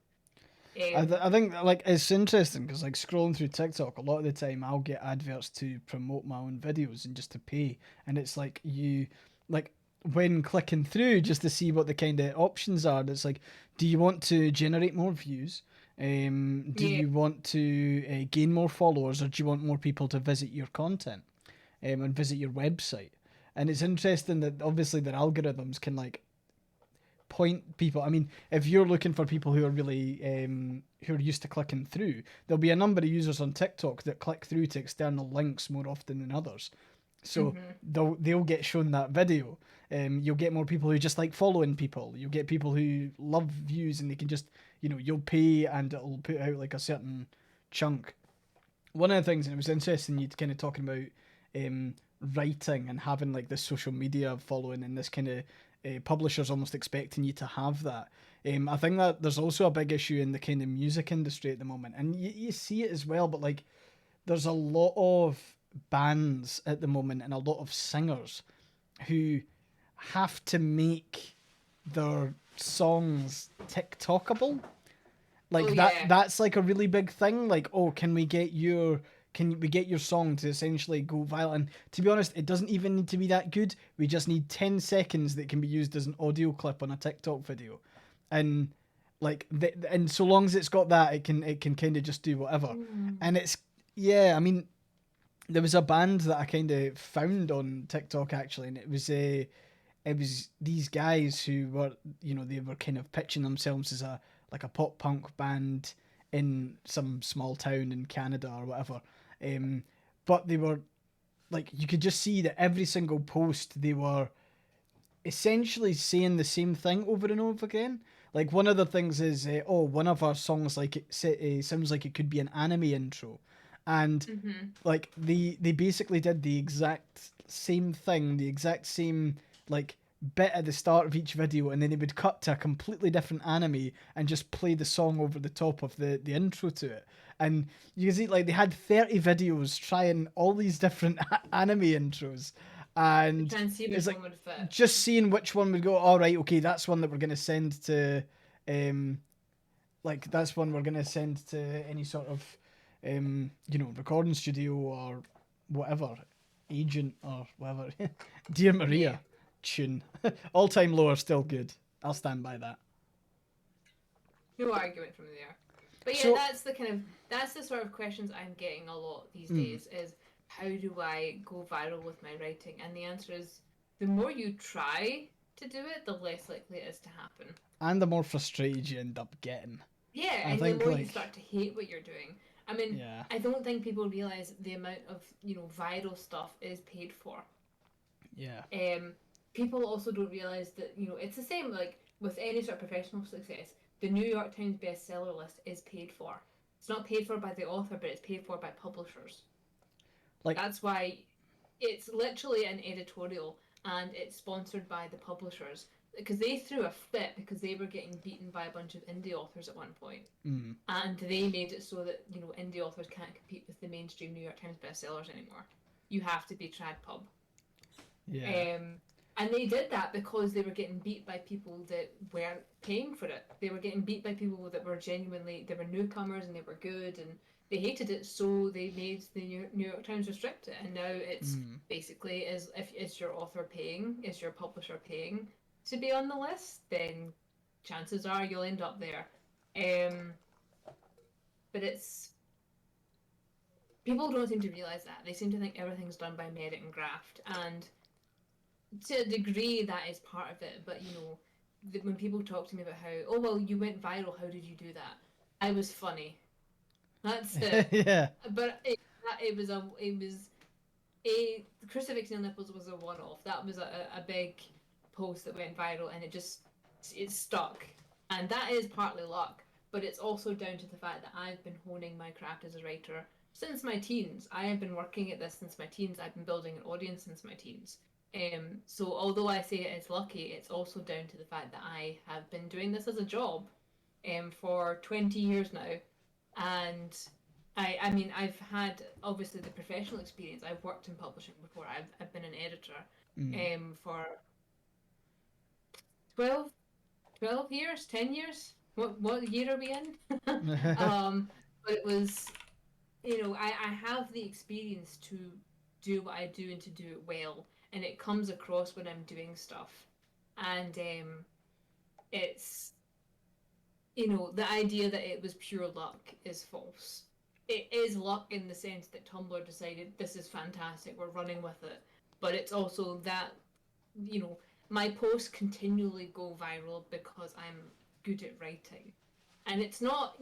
I think like it's interesting because like scrolling through TikTok a lot of the time I'll get adverts to promote my own videos and just to pay, and it's like you like when clicking through just to see what the kind of options are. It's like, do you want to generate more views? Do Yeah, you want to gain more followers, or do you want more people to visit your content and visit your website? And it's interesting that obviously their algorithms can like point people. I mean, if you're looking for people who are really who are used to clicking through, there'll be a number of users on TikTok that click through to external links more often than others. So mm-hmm. they'll get shown that video. You'll get more people who just like following people. You'll get people who love views and they can just you'll pay and it'll put out like a certain chunk. One of the things, and it was interesting you kind of talking about um, writing and having like this social media following and this kind of publishers almost expecting you to have that. I think that there's also a big issue in the kind of music industry at the moment, and you see it as well. But like, there's a lot of bands at the moment and a lot of singers who have to make their songs TikTokable. Oh Like yeah. that's like a really big thing. Like, oh, can we get your song to essentially go viral? And to be honest, it doesn't even need to be that good. We just need 10 seconds that can be used as an audio clip on a TikTok video. And and so long as it's got that, it can kind of just do whatever. Mm. And it's yeah, I mean, there was a band that I kind of found on TikTok actually, and it was these guys who were they were kind of pitching themselves as a like a pop punk band in some small town in Canada or whatever. But they were like you could just see that every single post they were essentially saying the same thing over and over again. Like one of the things is, oh, one of our songs like sounds like it could be an anime intro, and Mm-hmm. like they basically did the exact same thing, the exact same like bit at the start of each video, and then they would cut to a completely different anime and just play the song over the top of the intro to it. And you can see like they had 30 videos trying all these different anime intros, To and try and see it's which like one would fit. just seeing which one would go. All right, okay, that's one that we're gonna send to um like that's one we're gonna send to any sort of recording studio or whatever agent or whatever. Dear Yeah. Maria tune. All time low are still good. I'll stand by that. No argument from there. But yeah, So that's the sort of questions I'm getting a lot these mm, days is how do I go viral with my writing? And the answer is the more you try to do it, the less likely it is to happen. and the more frustrated you end up getting. Yeah, I and the think more you like start to hate what you're doing. I mean, yeah, I don't think people realize the amount of, viral stuff is paid for. yeah, Um, People also don't realize that, it's the same like with any sort of professional success. The New York Times bestseller list is paid for. It's not paid for by the author, but it's paid for by publishers. like That's why it's literally an editorial and it's sponsored by the publishers because they threw a fit because they were getting beaten by a bunch of indie authors at one point, mm, and they made it so that indie authors can't compete with the mainstream New York Times bestsellers anymore. You have to be trad pub. yeah, Um, and they did that because they were getting beat by people that weren't paying for it. They were getting beat by people that were genuinely, they were newcomers and they were good and they hated it, so they made the New York Times restrict it. And now it's mm, basically if is your author paying, is your publisher paying to be on the list, then chances are you'll end up there. Um, but it's people don't seem to realize that. They seem to think everything's done by merit and graft, and to a degree that is part of it. But when people talk to me about how, oh well, you went viral, how did you do that? I was funny. That's it. yeah. But it was a crucifix nail nipples was a one off. That was a big post that went viral, and it just it's stuck, and that is partly luck, but it's also down to the fact that I've been honing my craft as a writer since my teens. I have been working at this since my teens. I've been building an audience since my teens. So although I say it is lucky, it's also down to the fact that I have been doing this as a job for 20 years now. And I mean, I've had obviously the professional experience. I've worked in publishing before. I've been an editor Mm. for 12, 12 years, 10 years. What year are we in? But it was, I have the experience to do what I do and to do it well. And it comes across when I'm doing stuff. And it's the idea that it was pure luck is false. It is luck in the sense that Tumblr decided this is fantastic, we're running with it. But it's also that, you know, my posts continually go viral because I'm good at writing. And it's not,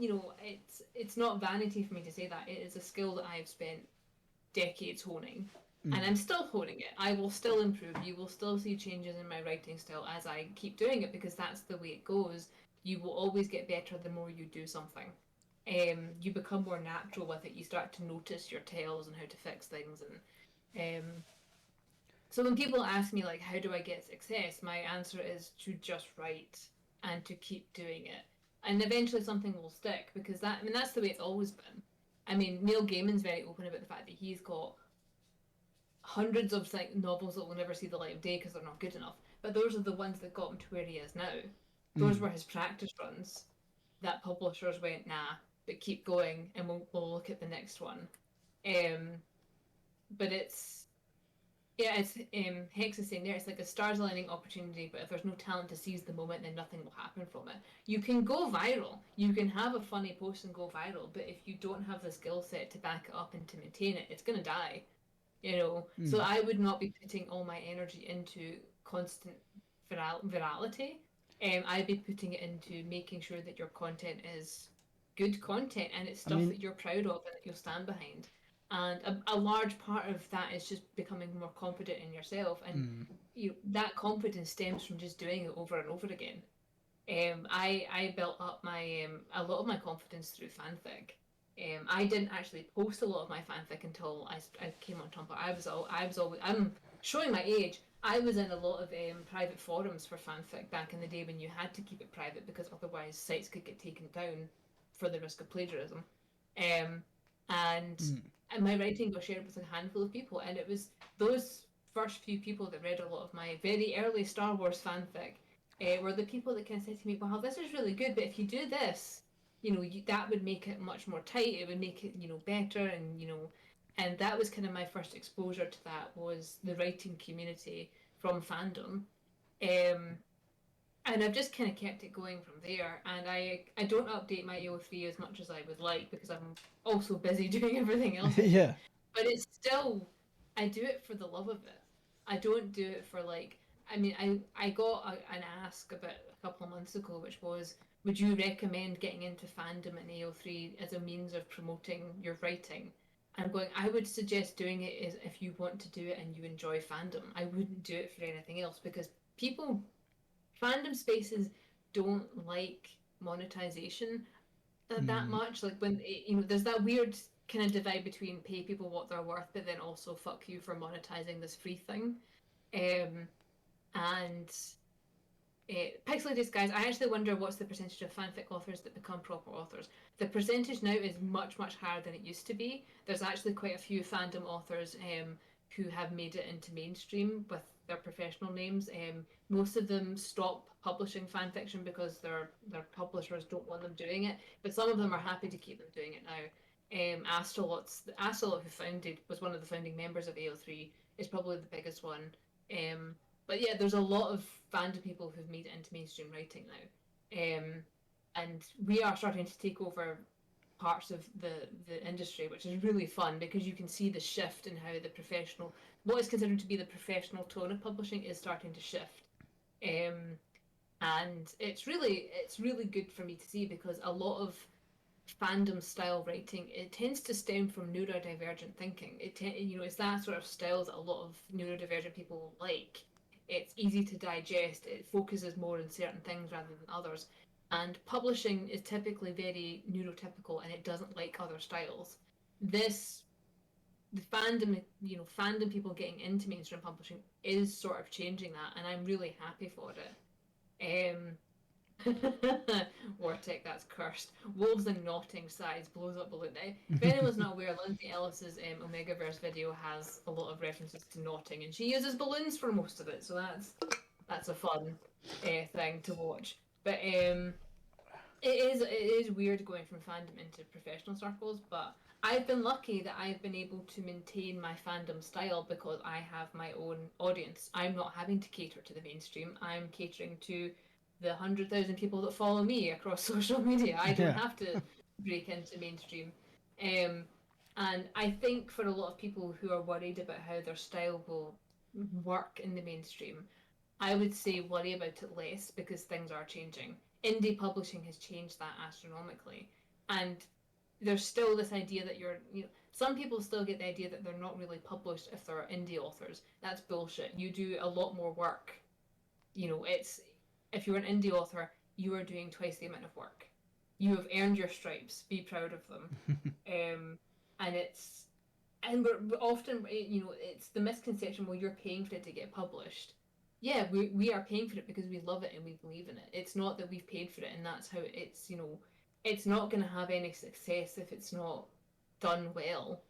it's not vanity for me to say that. It is a skill that I've spent decades honing. And Mm. I'm still honing it. I will still improve. You will still see changes in my writing style as I keep doing it because that's the way it goes. You will always get better the more you do something. You become more natural with it. You start to notice your tells and how to fix things. And so when people ask me like, how do I get success? My answer is to just write and to keep doing it. And eventually something will stick because that's the way it's always been. I mean, Neil Gaiman's very open about the fact that he's got hundreds of like novels that will never see the light of day because they're not good enough. But those are the ones that got him to where he is now. Those Mm. were his practice runs. That publishers went, nah, but keep going, and we'll look at the next one. Um, but it's Hex is saying there, it's like a stars aligning opportunity, but if there's no talent to seize the moment, then nothing will happen from it. You can go viral, you can have a funny post and go viral, but if you don't have the skill set to back it up and to maintain it, it's gonna die. So Mm. I would not be putting all my energy into constant virality. I'd be putting it into making sure that your content is good content and it's I stuff mean, that you're proud of and that you'll stand behind. And a large part of that is just becoming more confident in yourself, and mm. that confidence stems from just doing it over and over again. I built up my a lot of my confidence through fanfic. I didn't actually post a lot of my fanfic until I came on Tumblr. I was always I'm showing my age. I was in a lot of private forums for fanfic back in the day when you had to keep it private because otherwise sites could get taken down for the risk of plagiarism. Um, and Mm. and my writing got shared with a handful of people, and it was those first few people that read a lot of my very early Star Wars fanfic were the people that kind of said to me, "Wow, this is really good, but if you do this, that would make it much more tight. It would make it, better, and that was kind of my first exposure to that was the writing community from fandom, um, and I've just kind of kept it going from there. And I don't update my AO3 as much as I would like because I'm also busy doing everything else I do. Yeah. But it's still, I do it for the love of it. I don't do it for like. I mean, I got an ask about a couple of months ago, which was, would you recommend getting into fandom in AO3 as a means of promoting your writing? I'm going, I would suggest doing it is if you want to do it and you enjoy fandom. I wouldn't do it for anything else because people fandom spaces don't like monetization that Mm. much. Like when there's that weird kind of divide between pay people what they're worth, but then also fuck you for monetizing this free thing. Um, and Pixelated guys, I actually wonder what's the percentage of fanfic authors that become proper authors. The percentage now is much, much higher than it used to be. There's actually quite a few fandom authors who have made it into mainstream with their professional names. Most of them stop publishing fan fiction because their publishers don't want them doing it, but some of them are happy to keep them doing it now. Astrolot, who founded was one of the founding members of AO3, is probably the biggest one. Um, but yeah, there's a lot of fandom people who've made it into mainstream writing now, and we are starting to take over parts of the industry, which is really fun because you can see the shift in how what is considered to be the professional tone of publishing is starting to shift. Um, and it's really good for me to see because a lot of fandom style writing it tends to stem from neurodivergent thinking. It's that sort of style that a lot of neurodivergent people like. it's easy to digest, it focuses more on certain things rather than others. And publishing is typically very neurotypical and it doesn't like other styles. This the fandom, fandom people getting into mainstream publishing is sort of changing that, and I'm really happy for it. Wartech, that's cursed. Wolves and knotting size blows up balloon. If anyone's not aware, Lindsay Ellis's Omegaverse video has a lot of references to knotting, and she uses balloons for most of it, so that's a fun thing to watch. But it is weird going from fandom into professional circles, but I've been lucky that I've been able to maintain my fandom style because I have my own audience. I'm not having to cater to the mainstream. I'm catering to the 100,000 people that follow me across social media. I don't have to break into mainstream. Um, and I think for a lot of people who are worried about how their style will work in the mainstream, I would say worry about it less because things are changing. Indie publishing has changed that astronomically. And there's still this idea that some people still get the idea that they're not really published if they're indie authors. That's bullshit. You do a lot more work. It's if you're an indie author, you are doing twice the amount of work. You have earned your stripes. Be proud of them. And we're often, it's the misconception, well, you're paying for it to get published. Yeah, we are paying for it because we love it and we believe in it. It's not that we've paid for it and that's how it's not going to have any success if it's not done well.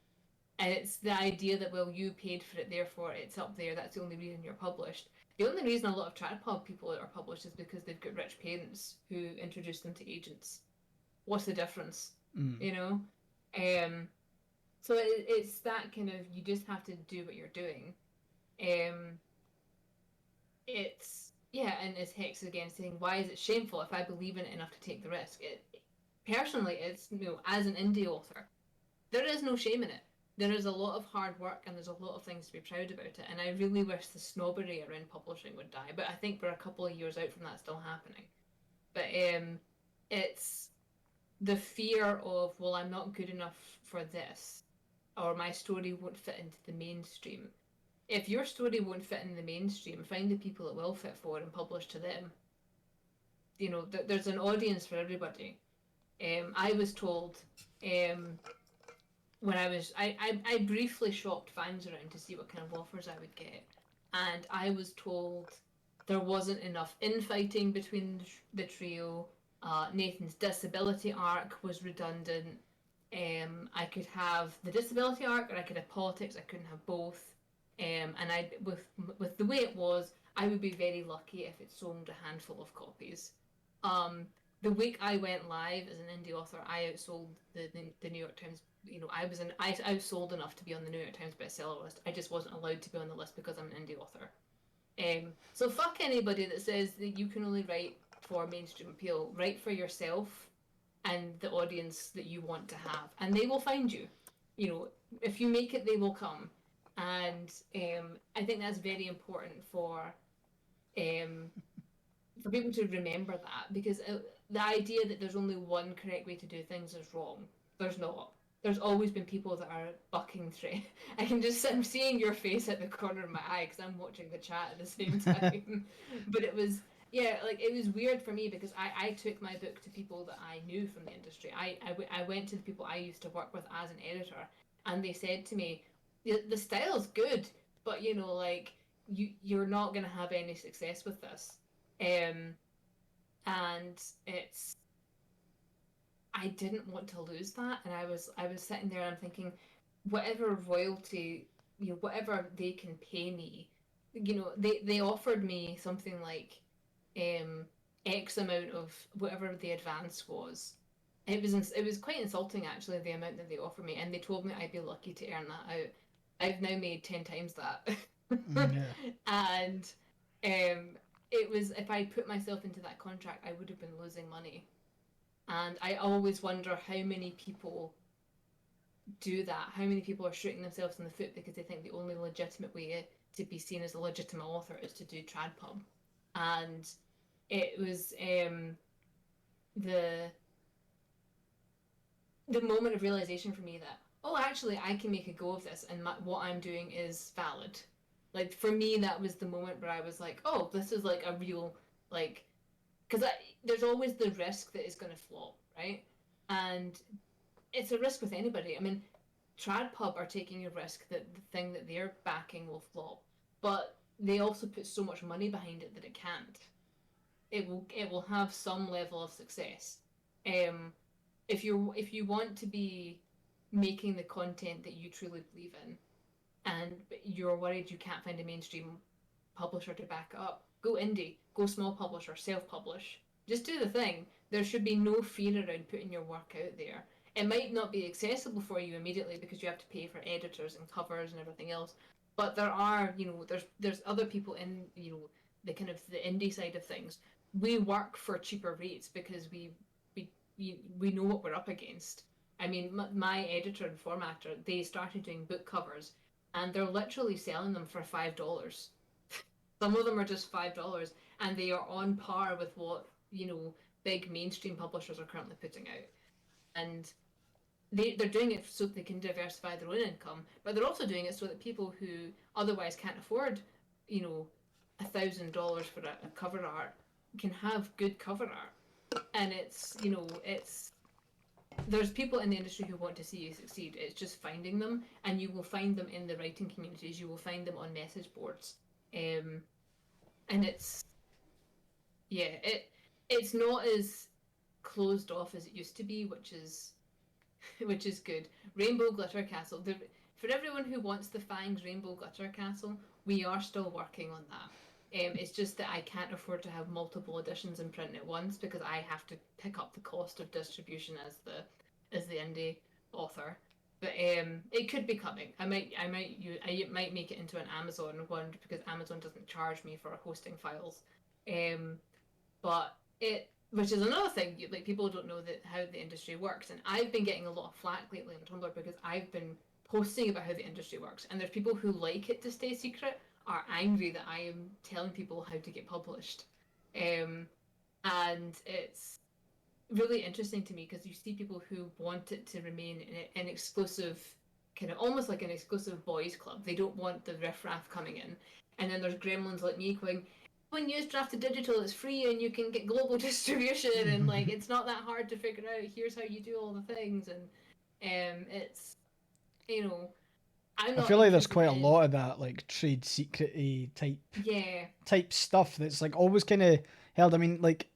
And it's the idea that, well, you paid for it, therefore it's up there. That's the only reason you're published. The only reason a lot of trad people are published is because they've got rich parents who introduce them to agents. What's the difference? You know? So it's that kind of, you just have to do what you're doing. And as Hex again saying, why is it shameful if I believe in it enough to take the risk? Personally, it's, as an indie author, there is no shame in it. There is a lot of hard work and there's a lot of things to be proud about it. And I really wish the snobbery around publishing would die. But I think we're a couple of years out from that still happening. But it's the fear of, well, I'm not good enough for this, or my story won't fit into the mainstream. If your story won't fit in the mainstream, find the people it will fit for and publish to them. There's an audience for everybody. I was told when I briefly shopped fans around to see what kind of offers I would get, and I was told there wasn't enough infighting between the trio. Nathan's disability arc was redundant. I could have the disability arc, or I could have politics. I couldn't have both. And with the way it was, I would be very lucky if it sold a handful of copies. The week I went live as an indie author, I outsold the New York Times. I outsold enough to be on the New York Times bestseller list. I just wasn't allowed to be on the list because I'm an indie author. So fuck anybody that says that you can only write for mainstream appeal. Write for yourself and the audience that you want to have, and they will find you. If you make it, they will come. And I think that's very important for people to remember that, because the idea that there's only one correct way to do things is wrong. There's not. There's always been people that are bucking through. I'm seeing your face at the corner of my eye because I'm watching the chat at the same time. But it was weird for me because I took my book to people that I knew from the industry. I went to the people I used to work with as an editor, and they said to me, the style's good, but you're not going to have any success with this. And I didn't want to lose that, and I was sitting there and I'm thinking, whatever royalty, whatever they can pay me, they offered me something like X amount of whatever the advance was. It was quite insulting actually, the amount that they offered me, and they told me I'd be lucky to earn that out. I've now made 10 times that. And it was, if I put myself into that contract, I would have been losing money. And I always wonder how many people do that. How many people are shooting themselves in the foot because they think the only legitimate way to be seen as a legitimate author is to do trad pub. And it was the moment of realization for me that, oh, actually, I can make a go of this, and what I'm doing is valid. Like for me, that was the moment where I was like, oh, this is like a real like, because there's always the risk that it's going to flop, right? And it's a risk with anybody. I mean, TradPub are taking a risk that the thing that they're backing will flop, but they also put so much money behind it that it can't. It will have some level of success. Um, if you want to be making the content that you truly believe in, and you're worried you can't find a mainstream publisher to back it up, go indie, go small publisher, self-publish. Just do the thing. There should be no fear around putting your work out there. It might not be accessible for you immediately because you have to pay for editors and covers and everything else. But there are, there's other people in, the kind of the indie side of things. We work for cheaper rates because we know what we're up against. I mean, my editor and formatter, they started doing book covers, and they're literally selling them for $5. Some of them are just $5, and they are on par with what big mainstream publishers are currently putting out. And they're doing it so that they can diversify their own income, but they're also doing it so that people who otherwise can't afford, $1,000 for a cover art can have good cover art. And it's there's people in the industry who want to see you succeed. It's just finding them, and you will find them in the writing communities. You will find them on message boards, and it's not as closed off as it used to be, which is good. Rainbow Glitter Castle. For everyone who wants the Fangs Rainbow Glitter Castle, we are still working on that. It's just that I can't afford to have multiple editions in print at once because I have to pick up the cost of distribution as the indie author. But it could be coming. I might make it into an Amazon one because Amazon doesn't charge me for hosting files. But which is another thing. Like people don't know that how the industry works, and I've been getting a lot of flack lately on Tumblr because I've been posting about how the industry works, and there's people who like it to stay secret are angry that I am telling people how to get published, and it's really interesting to me because you see people who want it to remain an exclusive, kind of almost like an exclusive boys club. They don't want the riffraff coming in, and then there's gremlins like me going, when you use Drafted Digital, it's free and you can get global distribution, and like it's not that hard to figure out. Here's how you do all the things, and it's you know I'm I not feel like there's interested quite a in lot of that like trade secret yeah. type stuff that's like always kind of held. I mean, like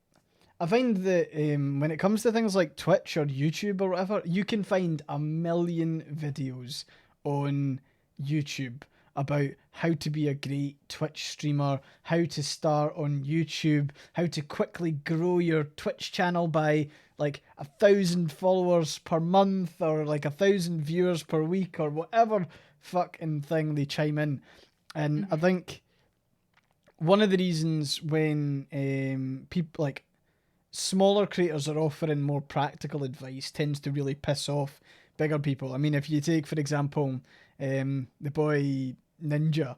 I find that when it comes to things like Twitch or YouTube or whatever, you can find a million videos on YouTube about how to be a great Twitch streamer, how to start on YouTube, how to quickly grow your Twitch channel by like 1,000 followers per month or like 1,000 viewers per week or whatever fucking thing they chime in. And I Mm-hmm. think one of the reasons when people like smaller creators are offering more practical advice tends to really piss off bigger people. I mean, if you take, for example, the boy Ninja.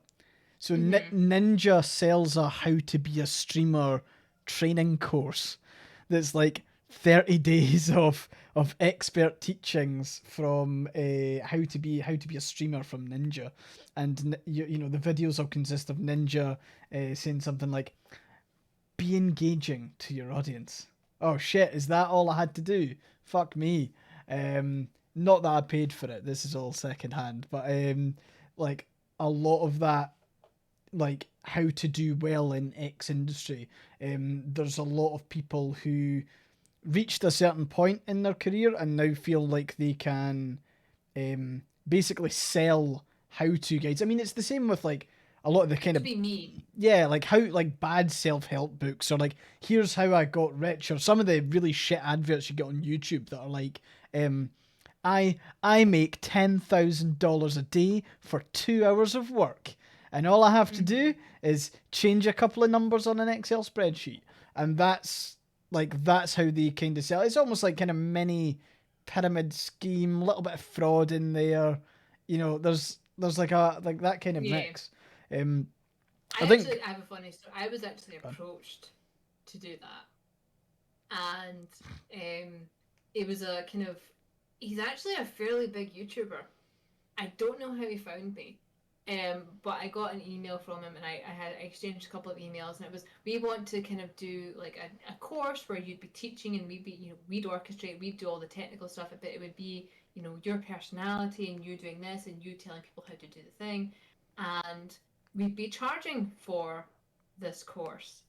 So Mm-hmm. Ninja sells a how to be a streamer training course that's like 30 days of expert teachings from how to be a streamer from Ninja, and you know the videos will consist of Ninja saying something like be engaging to your audience. Oh shit, is that all I had to do? Fuck me. Not that I paid for it. This is all secondhand, but like a lot of that, like how to do well in X industry. There's a lot of people who reached a certain point in their career and now feel like they can basically sell how to guides. I mean, it's the same with like a lot of the kind To of be me. yeah, like how like bad self-help books or like here's how I got rich or some of the really shit adverts you get on YouTube that are like um I make $10,000 a day for 2 hours of work and all I have to Mm-hmm. do is change a couple of numbers on an Excel spreadsheet and that's how they kind of sell. It's almost like kind of mini pyramid scheme, a little bit of fraud in there. You know, there's like a like that kind of Yeah. mix. I think I have a funny story. I was actually approached to do that, and it was a he's actually a fairly big YouTuber. I don't know how he found me. But I got an email from him, and I exchanged a couple of emails, and it was, we want to kind of do like a course where you'd be teaching, and we'd orchestrate, we'd do all the technical stuff, but it would be, your personality and you doing this and you telling people how to do the thing, and we'd be charging for this course.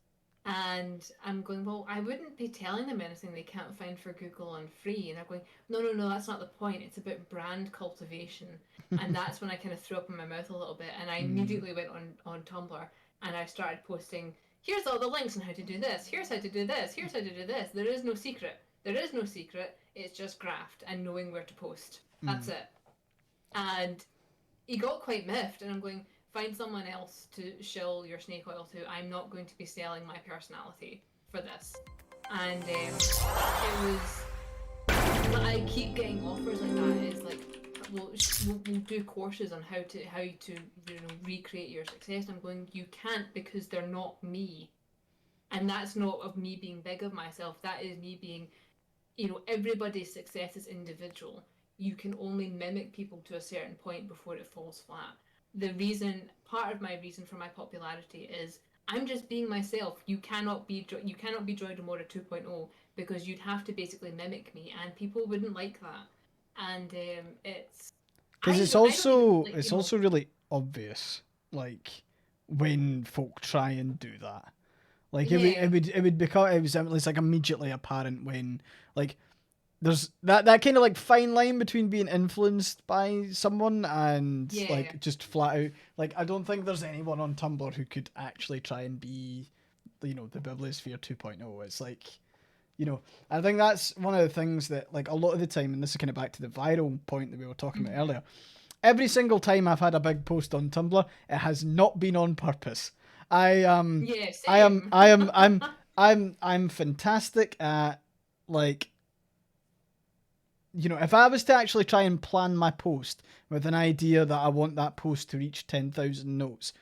And I'm going, well, I wouldn't be telling them anything they can't find for Google on free. And they're going, no, no, no, that's not the point. It's about brand cultivation. And that's when I kind of threw up in my mouth a little bit. And I immediately went on Tumblr and I started posting, here's all the links on how to do this. Here's how to do this. Here's how to do this. There is no secret. There is no secret. It's just graft and knowing where to post. That's it. And he got quite miffed. And I'm going, find someone else to shill your snake oil to. I'm not going to be selling my personality for this. And it was. I keep getting offers like that. It's like, we'll do courses on how to recreate your success. I'm going, you can't, because they're not me, and that's not of me being big of myself. That is me being, everybody's success is individual. You can only mimic people to a certain point before it falls flat. Part of my reason for my popularity is I'm just being myself. You cannot be Joy Demora 2.0, because you'd have to basically mimic me, and people wouldn't like that. And it's because it's also really obvious, like, when folk try and do that. Like it would become, it's like immediately apparent when, like, there's that kind of like fine line between being influenced by someone and like just flat out, like, I don't think there's anyone on Tumblr who could actually try and be, the Bibliosphere 2.0. It's like, I think that's one of the things that, like, a lot of the time, and this is kind of back to the viral point that we were talking about earlier, every single time I've had a big post on Tumblr, it has not been on purpose. I'm fantastic at, like, if I was to actually try and plan my post with an idea that I want that post to reach 10,000 notes,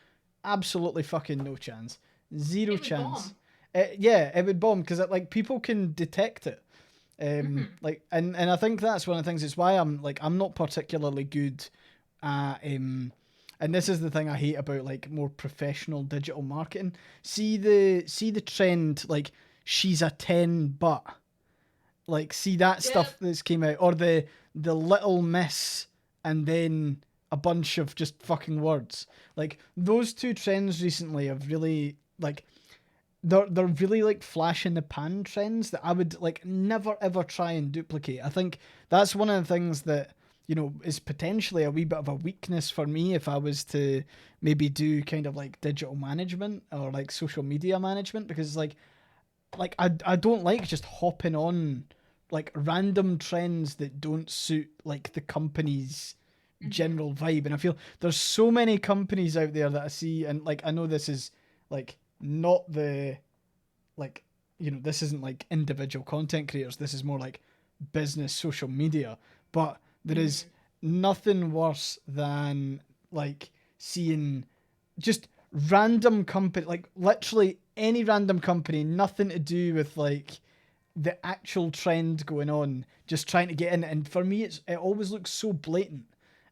absolutely fucking no chance. Zero chance. It would bomb, because like, people can detect it. Like, and I think that's one of the things. It's why I'm not particularly good at, and this is the thing I hate about, like, more professional digital marketing. See the trend, like, she's a 10 but. Like, see that stuff that's came out, or the little miss and then a bunch of just fucking words. Like, those two trends recently have really, like, they're really like flash in the pan trends that I would, like, never ever try and duplicate. I think that's one of the things that, is potentially a wee bit of a weakness for me if I was to maybe do kind of like digital management or like social media management, because like I don't like just hopping on like random trends that don't suit like the company's general vibe. And I feel there's so many companies out there that I see, and like, I know this is like not the, like, this isn't like individual content creators, this is more like business social media, but there is nothing worse than like seeing just random company, like literally any random company, nothing to do with like the actual trend going on, just trying to get in. And for me, it always looks so blatant,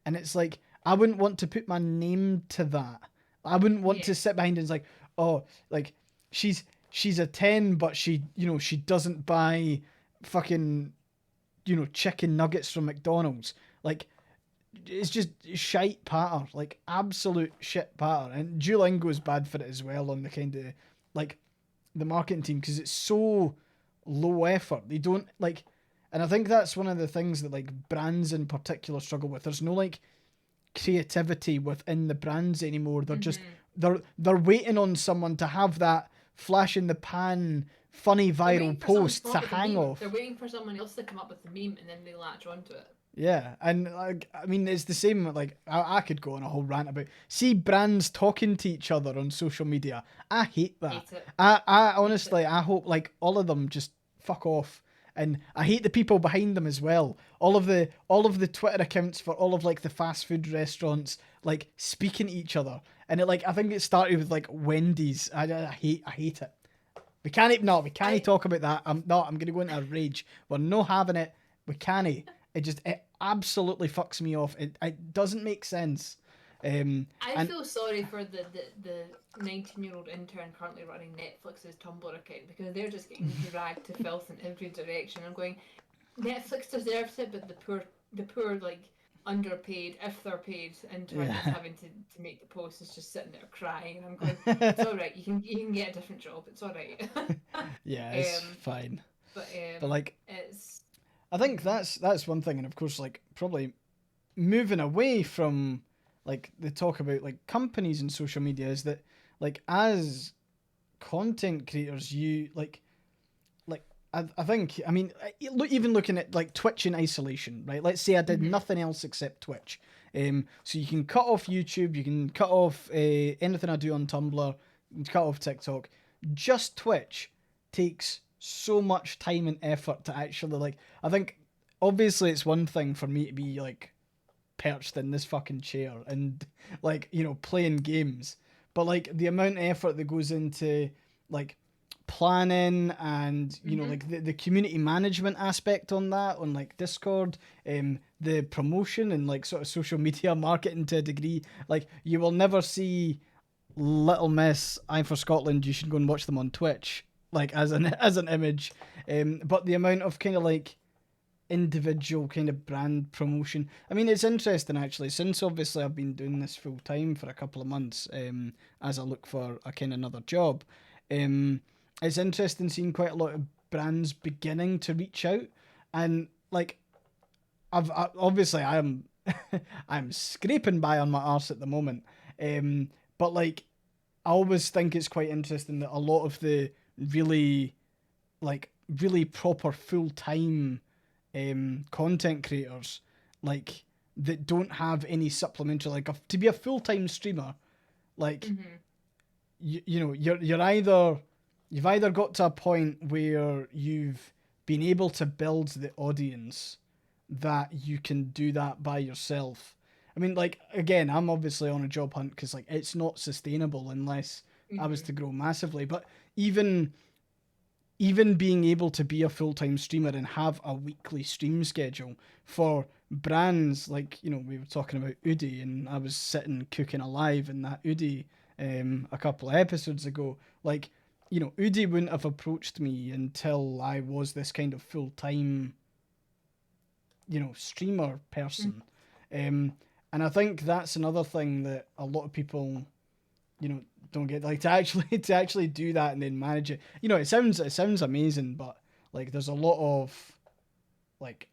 and it's like, I wouldn't want to put my name to that. I wouldn't want to sit behind it and it's like, oh, like, she's a 10 but she she doesn't buy fucking chicken nuggets from McDonald's. Like, it's just shite patter, like absolute shit patter. And Duolingo is bad for it as well, on the kind of like the marketing team, because it's so low effort. They don't like, and I think that's one of the things that like brands in particular struggle with. There's no like creativity within the brands anymore. They're just they're waiting on someone to have that flash in the pan funny viral post to hang off. They're waiting for someone else to come up with the meme, and then they latch onto it. Yeah, and like, I mean, it's the same. Like, I could go on a whole rant about, see brands talking to each other on social media. I hate that. Hate it. I honestly, I hope like all of them just fuck off. And I hate the people behind them as well. All of the Twitter accounts for all of like the fast food restaurants, like speaking to each other. And it, like, I think it started with like Wendy's. I hate it. We can't talk about that. I'm gonna go into a rage. We're not having it. We can't. It absolutely fucks me off. It doesn't make sense. I And feel sorry for the 19-year-old intern currently running Netflix's Tumblr account because they're just getting dragged to filth in every direction. I'm going, Netflix deserves it, but the poor like underpaid, if they're paid, intern that's yeah, having to make the post is just sitting there crying, and I'm going, it's all right. You can get a different job. It's all right. yeah, it's um, fine. but But like, it's I think mm, that's one thing, and of course, like probably moving away from like the talk about like companies and social media is that like as content creators, you like I think I mean even looking at like Twitch in isolation, right? Let's say I did mm-hmm, nothing else except Twitch. So you can cut off YouTube, you can cut off anything I do on Tumblr, cut off TikTok. Just Twitch takes so much time and effort to actually like. I think obviously it's one thing for me to be like perched in this fucking chair and like playing games, but like the amount of effort that goes into like planning and mm-hmm. like the community management aspect on that on like Discord, the promotion and like sort of social media marketing to a degree, like you will never see Little Miss I'm for Scotland, you should go and watch them on Twitch like as an image. But the amount of kind of like individual kind of brand promotion. I mean, it's interesting actually, since obviously I've been doing this full time for a couple of months, as I look for a kind of another job. Um, it's interesting seeing quite a lot of brands beginning to reach out, and like obviously I'm I'm scraping by on my arse at the moment. But like I always think it's quite interesting that a lot of the really like really proper full time content creators like that don't have any supplementary like to be a full time streamer like Mm-hmm. you're either you've either got to a point where you've been able to build the audience that you can do that by yourself. I mean, like again, I'm obviously on a job hunt because like it's not sustainable unless I was Mm-hmm. to grow massively. But even being able to be a full-time streamer and have a weekly stream schedule for brands like we were talking about Udi, and I was sitting cooking alive in that Udi a couple of episodes ago. Like Udi wouldn't have approached me until I was this kind of full-time streamer person. um and I think that's another thing that a lot of people don't get, like, to actually to actually do that and then manage it. It sounds amazing, but like there's a lot of like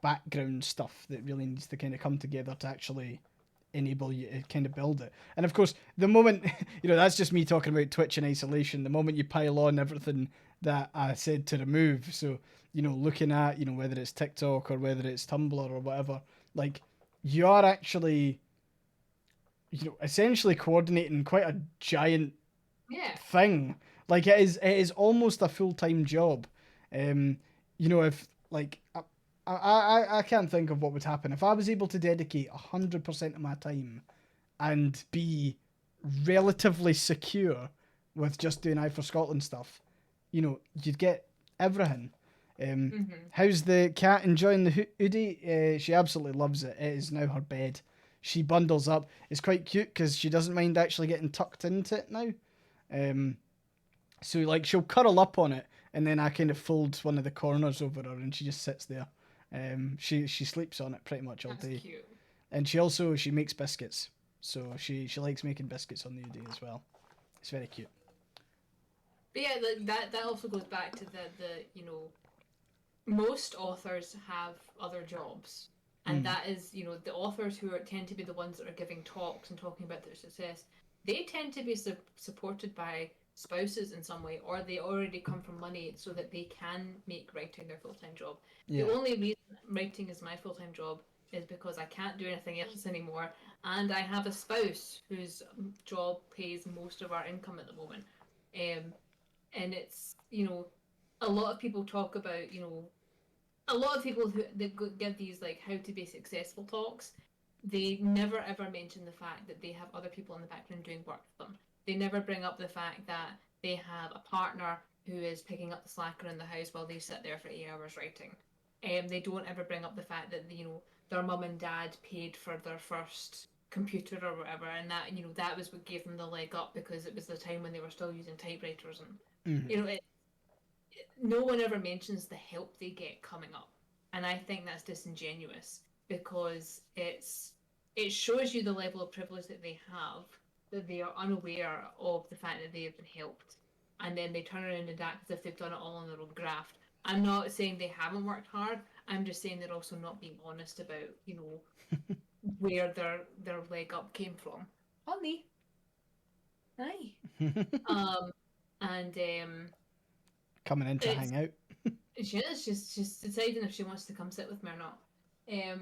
background stuff that really needs to kind of come together to actually enable you to kind of build it. And of course, the moment that's just me talking about Twitch in isolation. The moment you pile on everything that I said to remove, so looking at whether it's TikTok or whether it's Tumblr or whatever, like you are actually essentially coordinating quite a giant Yeah. thing. Like it is almost a full time job. Um, if like I can't think of what would happen if I was able to dedicate 100% of my time and be relatively secure with just doing Eye for Scotland stuff. You'd get everything. Mm-hmm. How's the cat enjoying the hoodie? She absolutely loves it. It is now her bed. She bundles up. It's quite cute because she doesn't mind actually getting tucked into it now. Um, so like she'll curl up on it, and then I kind of fold one of the corners over her, and she just sits there. She sleeps on it pretty much all That's day, cute. and she makes biscuits. So she likes making biscuits on the day as well. It's very cute. But yeah, that also goes back to the most authors have other jobs, and Mm. that is the authors who tend to be the ones that are giving talks and talking about their success. They tend to be supported by spouses in some way, or they already come from money so that they can make writing their full-time job. The Yeah. only reason writing is my full-time job is because I can't do anything else anymore, and I have a spouse whose job pays most of our income at the moment. um, and it's a lot of people talk about a lot of people who give these like how to be successful talks, they never ever mention the fact that they have other people in the background doing work for them. They never bring up the fact that they have a partner who is picking up the slack around the house while they sit there for 8 hours writing. They don't ever bring up the fact that their mum and dad paid for their first computer or whatever, and that that was what gave them the leg up because it was the time when they were still using typewriters, and Mm-hmm. no one ever mentions the help they get coming up, and I think that's disingenuous because it shows you the level of privilege that they have, that they are unaware of the fact that they have been helped, and then they turn around and act as if they've done it all on their own graft. I'm not saying they haven't worked hard. I'm just saying they're also not being honest about where their leg up came from. Holly, hi. Um, and Coming in to it's hang out. she's deciding if she wants to come sit with me or not. Um,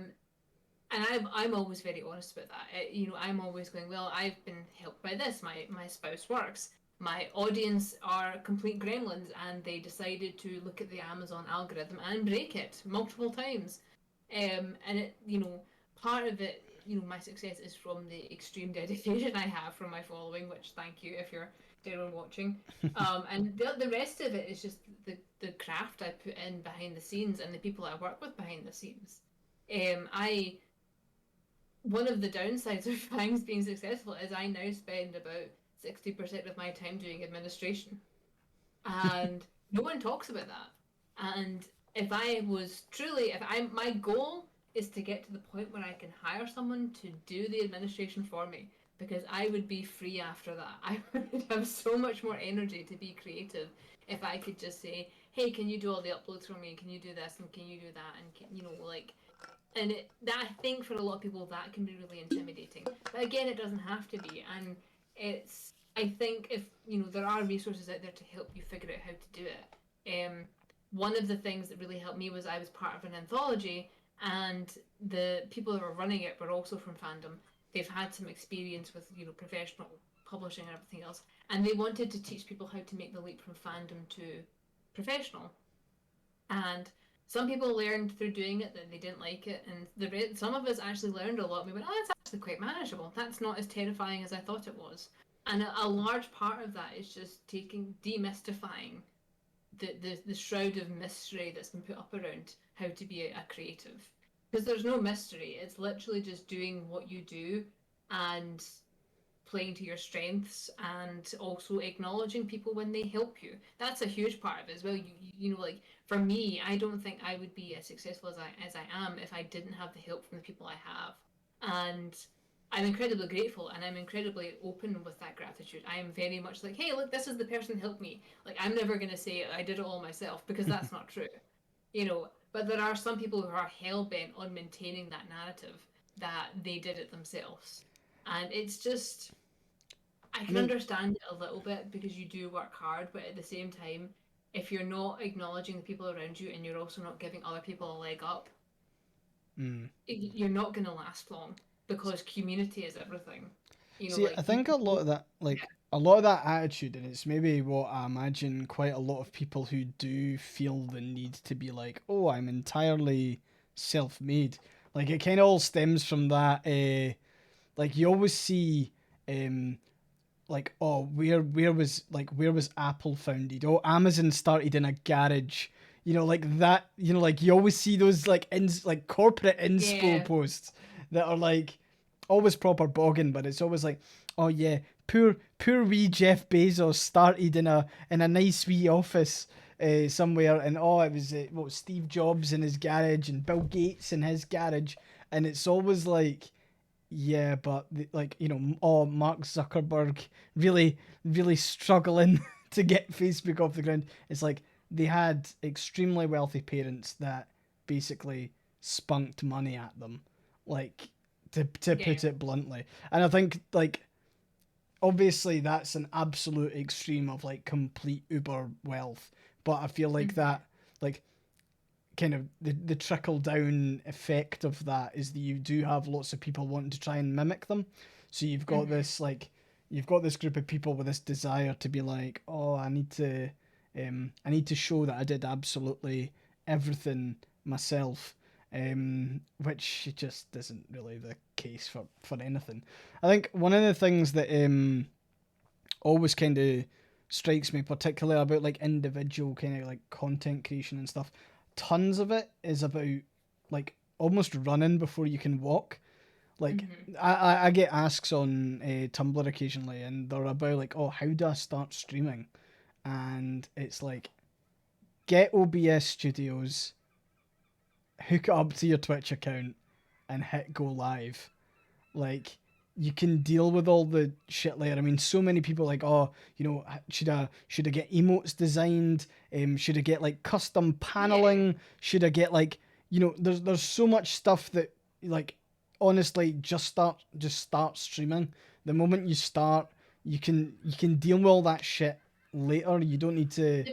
and I'm always very honest about that. I'm always going, well, I've been helped by this. My spouse works. My audience are complete gremlins, and they decided to look at the Amazon algorithm and break it multiple times. And part of it, my success is from the extreme dedication I have from my following, which thank you if you're there and watching. And the rest of it is just the craft I put in behind the scenes and the people I work with behind the scenes. I One of the downsides of things being successful is I now spend about 60% of my time doing administration, and no one talks about that. And if I was truly, if I my goal is to get to the point where I can hire someone to do the administration for me, because I would be free after that. I would have so much more energy to be creative if I could just say, hey, can you do all the uploads for me, can you do this and can you do that, and and that, I think for a lot of people that can be really intimidating. But again, it doesn't have to be, and it's, I think if there are resources out there to help you figure out how to do it. One of the things that really helped me was I was part of an anthology, and the people that were running it were also from fandom. They've had some experience with professional publishing and everything else, and they wanted to teach people how to make the leap from fandom to professional. And some people learned through doing it that they didn't like it, and some of us actually learned a lot. We went, oh, that's actually quite manageable. That's not as terrifying as I thought it was. And a large part of that is just demystifying the shroud of mystery that's been put up around how to be a creative. Because there's no mystery. It's literally just doing what you do and playing to your strengths, and also acknowledging people when they help you. That's a huge part of it as well. Like for me, I don't think I would be as successful as I am if I didn't have the help from the people I have. And I'm incredibly grateful, and I'm incredibly open with that gratitude. I am very much like, hey, look, this is the person who helped me. Like, I'm never going to say I did it all myself, because that's not true. But there are some people who are hell-bent on maintaining that narrative that they did it themselves. And it's just, I I can mean, understand it a little bit because you do work hard, but at the same time, if you're not acknowledging the people around you and you're also not giving other people a leg up, mm. you're not going to last long, because community is everything. See, Like I think a lot of that, yeah, a lot of that attitude, and it's maybe what I imagine quite a lot of people who do feel the need to be like, oh, I'm entirely self-made. Like it kind of all stems from that. Like you always see, um, like oh, where was Apple founded? Oh, Amazon started in a garage. Like that. Like you always see those like corporate inspo yeah, posts that are like always proper bogging, but it's always like, oh yeah, poor wee Jeff Bezos started in a nice wee office somewhere, and oh, it was what Steve Jobs in his garage and Bill Gates in his garage, and it's always like, yeah, but oh, Mark Zuckerberg really really struggling to get Facebook off the ground. It's like they had extremely wealthy parents that basically spunked money at them, like to yeah. put it bluntly. And I think like obviously that's an absolute extreme of like complete uber wealth, but I feel like Mm-hmm. that like kind of the trickle down effect of that is that you do have lots of people wanting to try and mimic them. So Mm-hmm. you've got this group of people with this desire to be like, oh, I need to show that I did absolutely everything myself, which just isn't really the case for anything. I think one of the things that always kind of strikes me, particularly about like individual kind of like content creation and stuff, tons of it is about like almost running before you can walk. Like Mm-hmm. I get asks on Tumblr occasionally, and they're about like, oh, how do I start streaming? And it's like, get OBS Studios, hook it up to your Twitch account, and hit go live. Like, you can deal with all the shit later. I mean, so many people like, oh, should I get emotes designed? Should I get like custom Yeah. paneling? Should I get like, there's so much stuff that like, honestly, just start streaming. The moment you start, you can deal with all that shit later. You don't need to.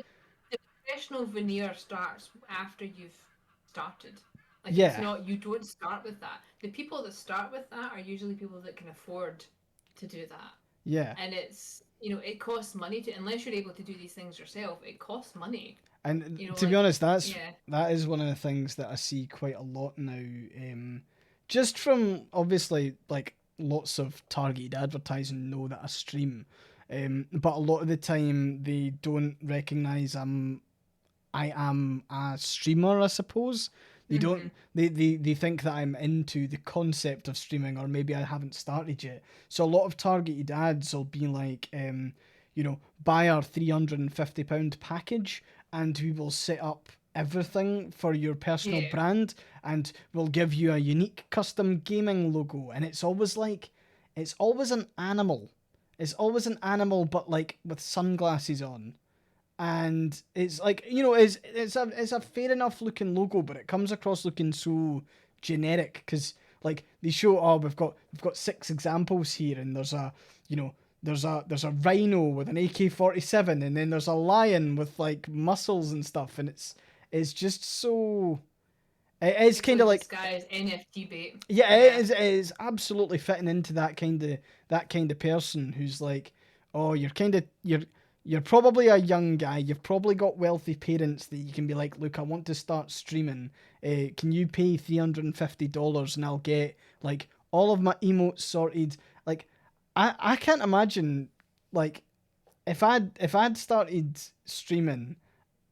The professional veneer starts after you've started. Like it's Yeah, not, you don't start with that. The people that start with that are usually people that can afford to do that. yeah. And it's, it costs money to, unless you're able to do these things yourself, it costs money. And to be Like, honest, yeah, that is one of the things that I see quite a lot now. Just from obviously like lots of targeted advertising know that I stream, but a lot of the time they don't recognize I am a streamer, I suppose. They mm-hmm. don't they think that I'm into the concept of streaming, or maybe I haven't started yet. So a lot of targeted ads will be like buy our £350 package and we will set up everything for your personal Yeah. brand, and we'll give you a unique custom gaming logo. And it's always an animal. It's always an animal, but like with sunglasses on, and it's like it's a fair enough looking logo, but it comes across looking so generic because like they show, oh, we've got 6 examples here, and there's a rhino with an AK-47, and then there's a lion with like muscles and stuff, and it's just so it's kind Easily of like, disguised NFT bait. yeah, it Yeah. is. It is absolutely fitting into that kind of person who's like, oh, you're probably a young guy. You've probably got wealthy parents that you can be like, look, I want to start streaming. Can you pay $350 and I'll get like all of my emotes sorted? Like, I can't imagine like if I'd started streaming,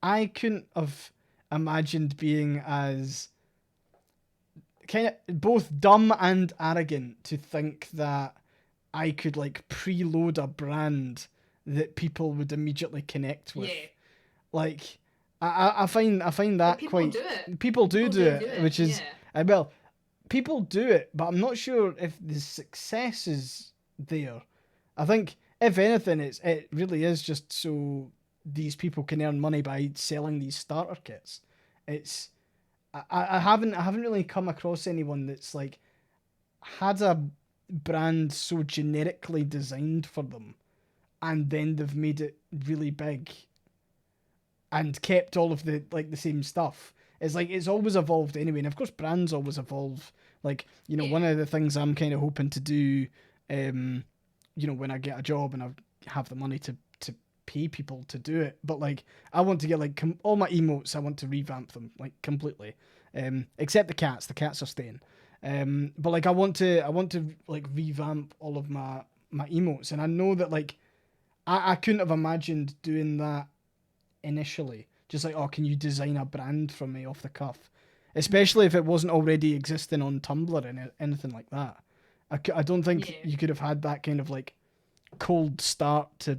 I couldn't have imagined being as kind of both dumb and arrogant to think that I could like preload a brand that people would immediately connect with. Yeah. Like, I find But that people quite. do it. People do People do do do it, it. which is, Yeah. well, people do it, but I'm not sure if the success is there. I think if anything, it really is just so these people can earn money by selling these starter kits. It's I haven't really come across anyone that's like had a brand so generically designed for them, and then they've made it really big and kept all of the same stuff. It's like it's always evolved anyway, and of course brands always evolve. Like, one Yeah. of the things I'm kind of hoping to do, um, when I get a job and I have the money to pay people to do it, but like I want to get like all my emotes, I want to revamp them like completely, except the cats. The cats are staying. But like I want to like revamp all of my emotes, and I know that like I couldn't have imagined doing that initially. Just like, oh, can you design a brand for me off the cuff? Especially if it wasn't already existing on Tumblr and anything like that. I don't think Yeah. you could have had that kind of like cold start to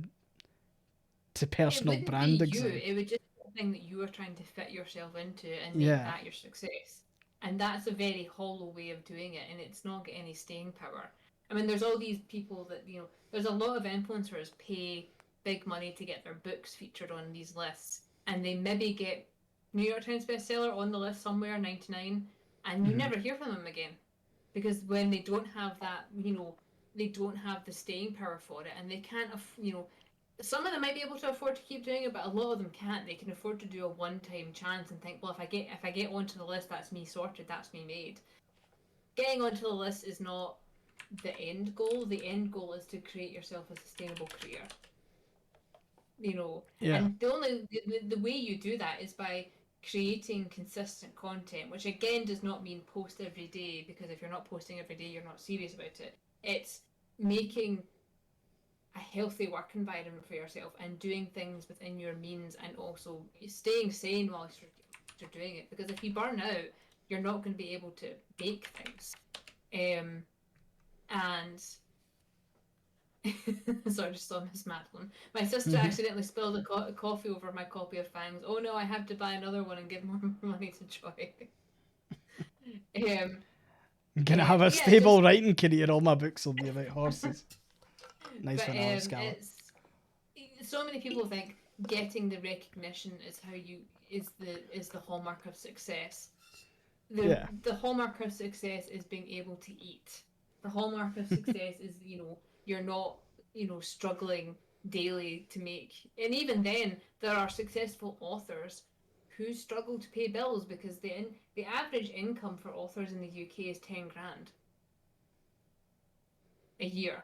It personal wouldn't be you. branding. It would just be something that you were trying to fit yourself into and make Yeah. that your success. And that's a very hollow way of doing it, and it's not got any staying power. I mean, there's all these people that, there's a lot of influencers pay big money to get their books featured on these lists, and they maybe get New York Times bestseller on the list somewhere, 99, and you Hmm. never hear from them again. Because when they don't have that, they don't have the staying power for it, and they can't, some of them might be able to afford to keep doing it, but a lot of them can't. They can afford to do a one-time chance and think, well, if I get onto the list, that's me sorted, that's me made. Getting onto the list is not the end goal. The end goal is to create yourself a sustainable career. Yeah. And the way you do that is by creating consistent content, which again does not mean post every day, because if you're not posting every day, you're not serious about it. It's making a healthy work environment for yourself and doing things within your means, and also staying sane while you're doing it, because if you burn out, you're not going to be able to make things. And sorry, I just saw Miss Madeline. My sister Mhm. accidentally spilled a coffee over my copy of Fangs. Oh no, I have to buy another one and give more money to Joy. um, I'm gonna have a yeah, just stable writing career. All my books will be about horses. Nice but one, Alice Scala. it's so many people think getting the recognition is how you is the hallmark of success. Yeah. The hallmark of success is being able to eat. The hallmark of success is you're not struggling daily to make. And even then, there are successful authors who struggle to pay bills because the average income for authors in the UK is 10 grand a year,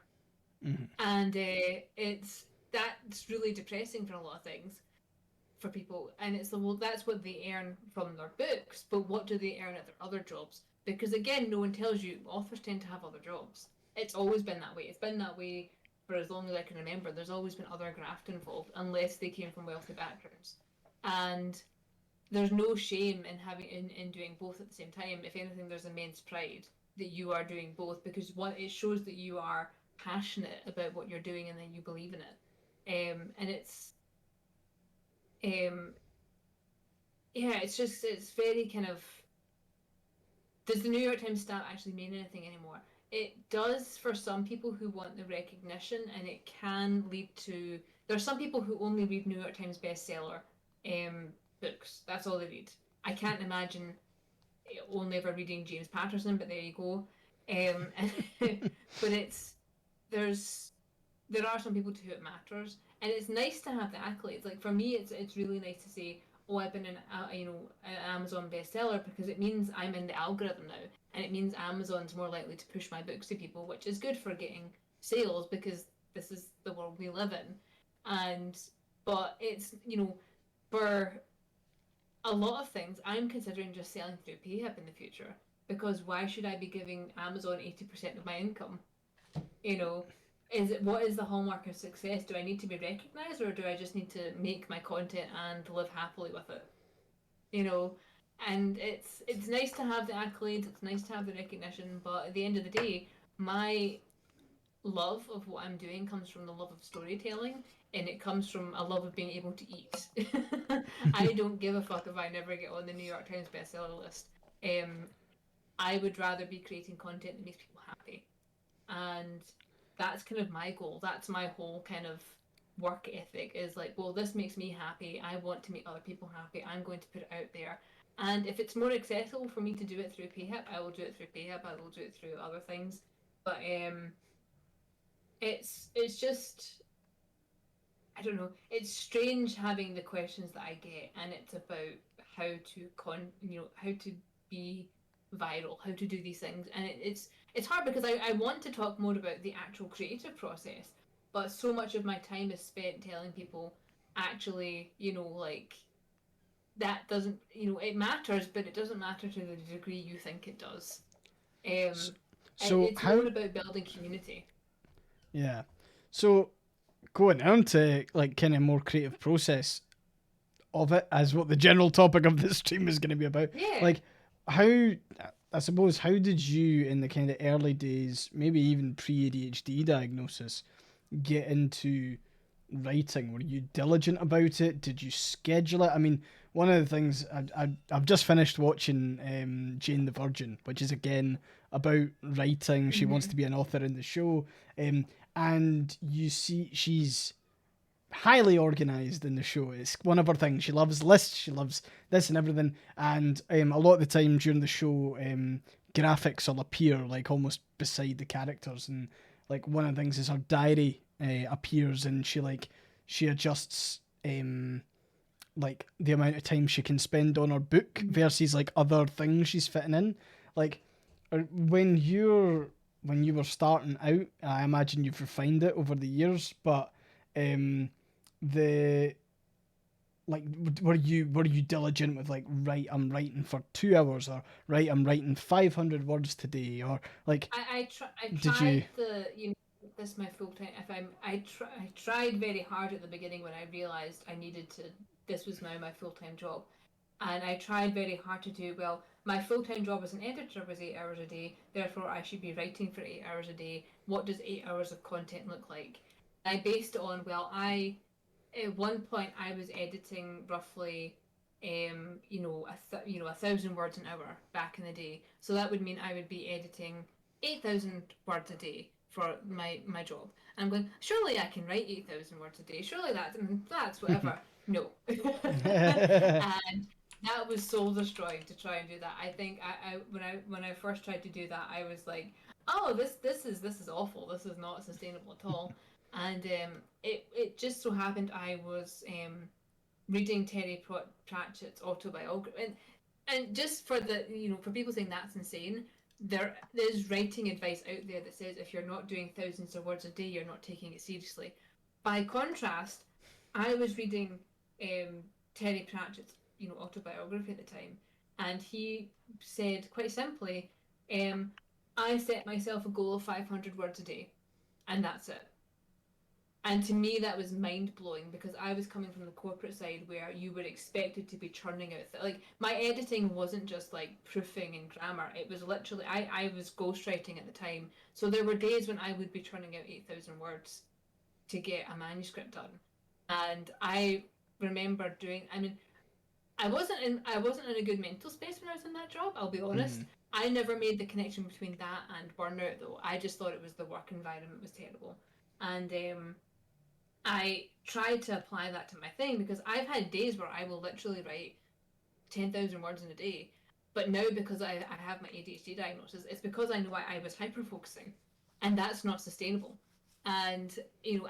Mhm. and that's really depressing for a lot of things for people. And it's well, that's what they earn from their books, but what do they earn at their other jobs? Because again, no one tells you authors tend to have other jobs. It's always been that way. It's been that way for as long as I can remember. There's always been other graft involved, unless they came from wealthy backgrounds. And there's no shame in in doing both at the same time. If anything, there's immense pride that you are doing both, because one, it shows that you are passionate about what you're doing and that you believe in it. And it's um, yeah, it's very kind of, does the New York Times stamp actually mean anything anymore? It does for some people who want the recognition, and it can lead to. There are some people who only read New York Times bestseller um, books. That's all they read. I can't imagine only ever reading James Patterson, but there you go. But it's there's there are some people to who it matters, and it's nice to have the accolades. Like for me, it's really nice to say, "Oh, I've been an Amazon bestseller," because it means I'm in the algorithm now, and it means Amazon's more likely to push my books to people, which is good for getting sales because this is the world we live in. And but it's for a lot of things, I'm considering just selling through PayHip in the future, because why should I be giving Amazon 80% of my income? You know, is it what is the hallmark of success? Do I need to be recognized, or do I just need to make my content and live happily with it? You know, and it's nice to have the accolades, it's nice to have the recognition, but at the end of the day, my love of what I'm doing comes from the love of storytelling, and it comes from a love of being able to eat. I don't give a fuck if I never get on the New York Times bestseller list. Um, I would rather be creating content that makes people happy, and that's kind of my goal. That's my whole kind of work ethic, is like, well, this makes me happy. I want to make other people happy. I'm going to put it out there. And if it's more accessible for me to do it through PayHip, I will do it through PayHip. I will do it through other things. But it's just, I don't know. It's strange having the questions that I get, and it's about how to how to be viral, how to do these things, and it's hard because I want to talk more about the actual creative process, but so much of my time is spent telling people, actually, like, that doesn't, it matters, but it doesn't matter to the degree you think it does. So, Um, so it's how? more about building community. Yeah. So going on to like kind of more creative process of it as what the general topic of this stream is going to be about. Yeah. Like, how, I suppose, how did you in the kind of early days, maybe even pre ADHD diagnosis, get into writing? Were you diligent about it? Did you schedule it? I mean, one of the things I've just finished watching Jane the Virgin, which is again about writing. She wants to Mm-hmm. be an author in the show, um, and you see she's highly organized in the show. It's one of her things. She loves lists. She loves this and everything. And a lot of the time during the show, graphics will appear like almost beside the characters. And like one of the things is her diary appears, and she adjusts like the amount of time she can spend on her book versus like other things she's fitting in. Like when you were starting out, I imagine you've refined it over the years, but um the like were you diligent with like, right, I'm writing for 2 hours, or right, I'm writing 500 words today, or like I did you? tried the this is my full time. If I'm I tried very hard at the beginning when I realized I needed to. This was now my full time job. And I tried very hard to do well. My full-time job as an editor was 8 hours a day, therefore I should be writing for 8 hours a day. What does 8 hours of content look like? I based it on, well, I at one point I was editing roughly you know 1,000 words an hour back in the day. So that would mean I would be editing 8,000 words a day for my job. And I'm going, surely I can write 8,000 words a day. Surely that's whatever. No. And that was soul destroying to try and do that. I think when I first tried to do that, I was like, oh, this is awful. This is not sustainable at all. And it just so happened I was reading Terry Pratchett's autobiography, and just for the for people saying that's insane, there's writing advice out there that says if you're not doing thousands of words a day, you're not taking it seriously. By contrast, I was reading um, Terry Pratchett's autobiography at the time, and he said quite simply, um, I set myself a goal of 500 words a day, and that's it. And to me, that was mind blowing because I was coming from the corporate side where you were expected to be churning out like my editing wasn't just like proofing and grammar. It was literally I was ghostwriting at the time, so there were days when I would be churning out 8,000 words to get a manuscript done, and I remember doing. I mean, I wasn't in a good mental space when I was in that job. I'll be honest. Mm. I never made the connection between that and burnout though. I just thought it was the work environment was terrible, and I tried to apply that to my thing because I've had days where I will literally write 10,000 words in a day. But now, because I have my ADHD diagnosis, it's because I know I was hyperfocusing, and that's not sustainable. And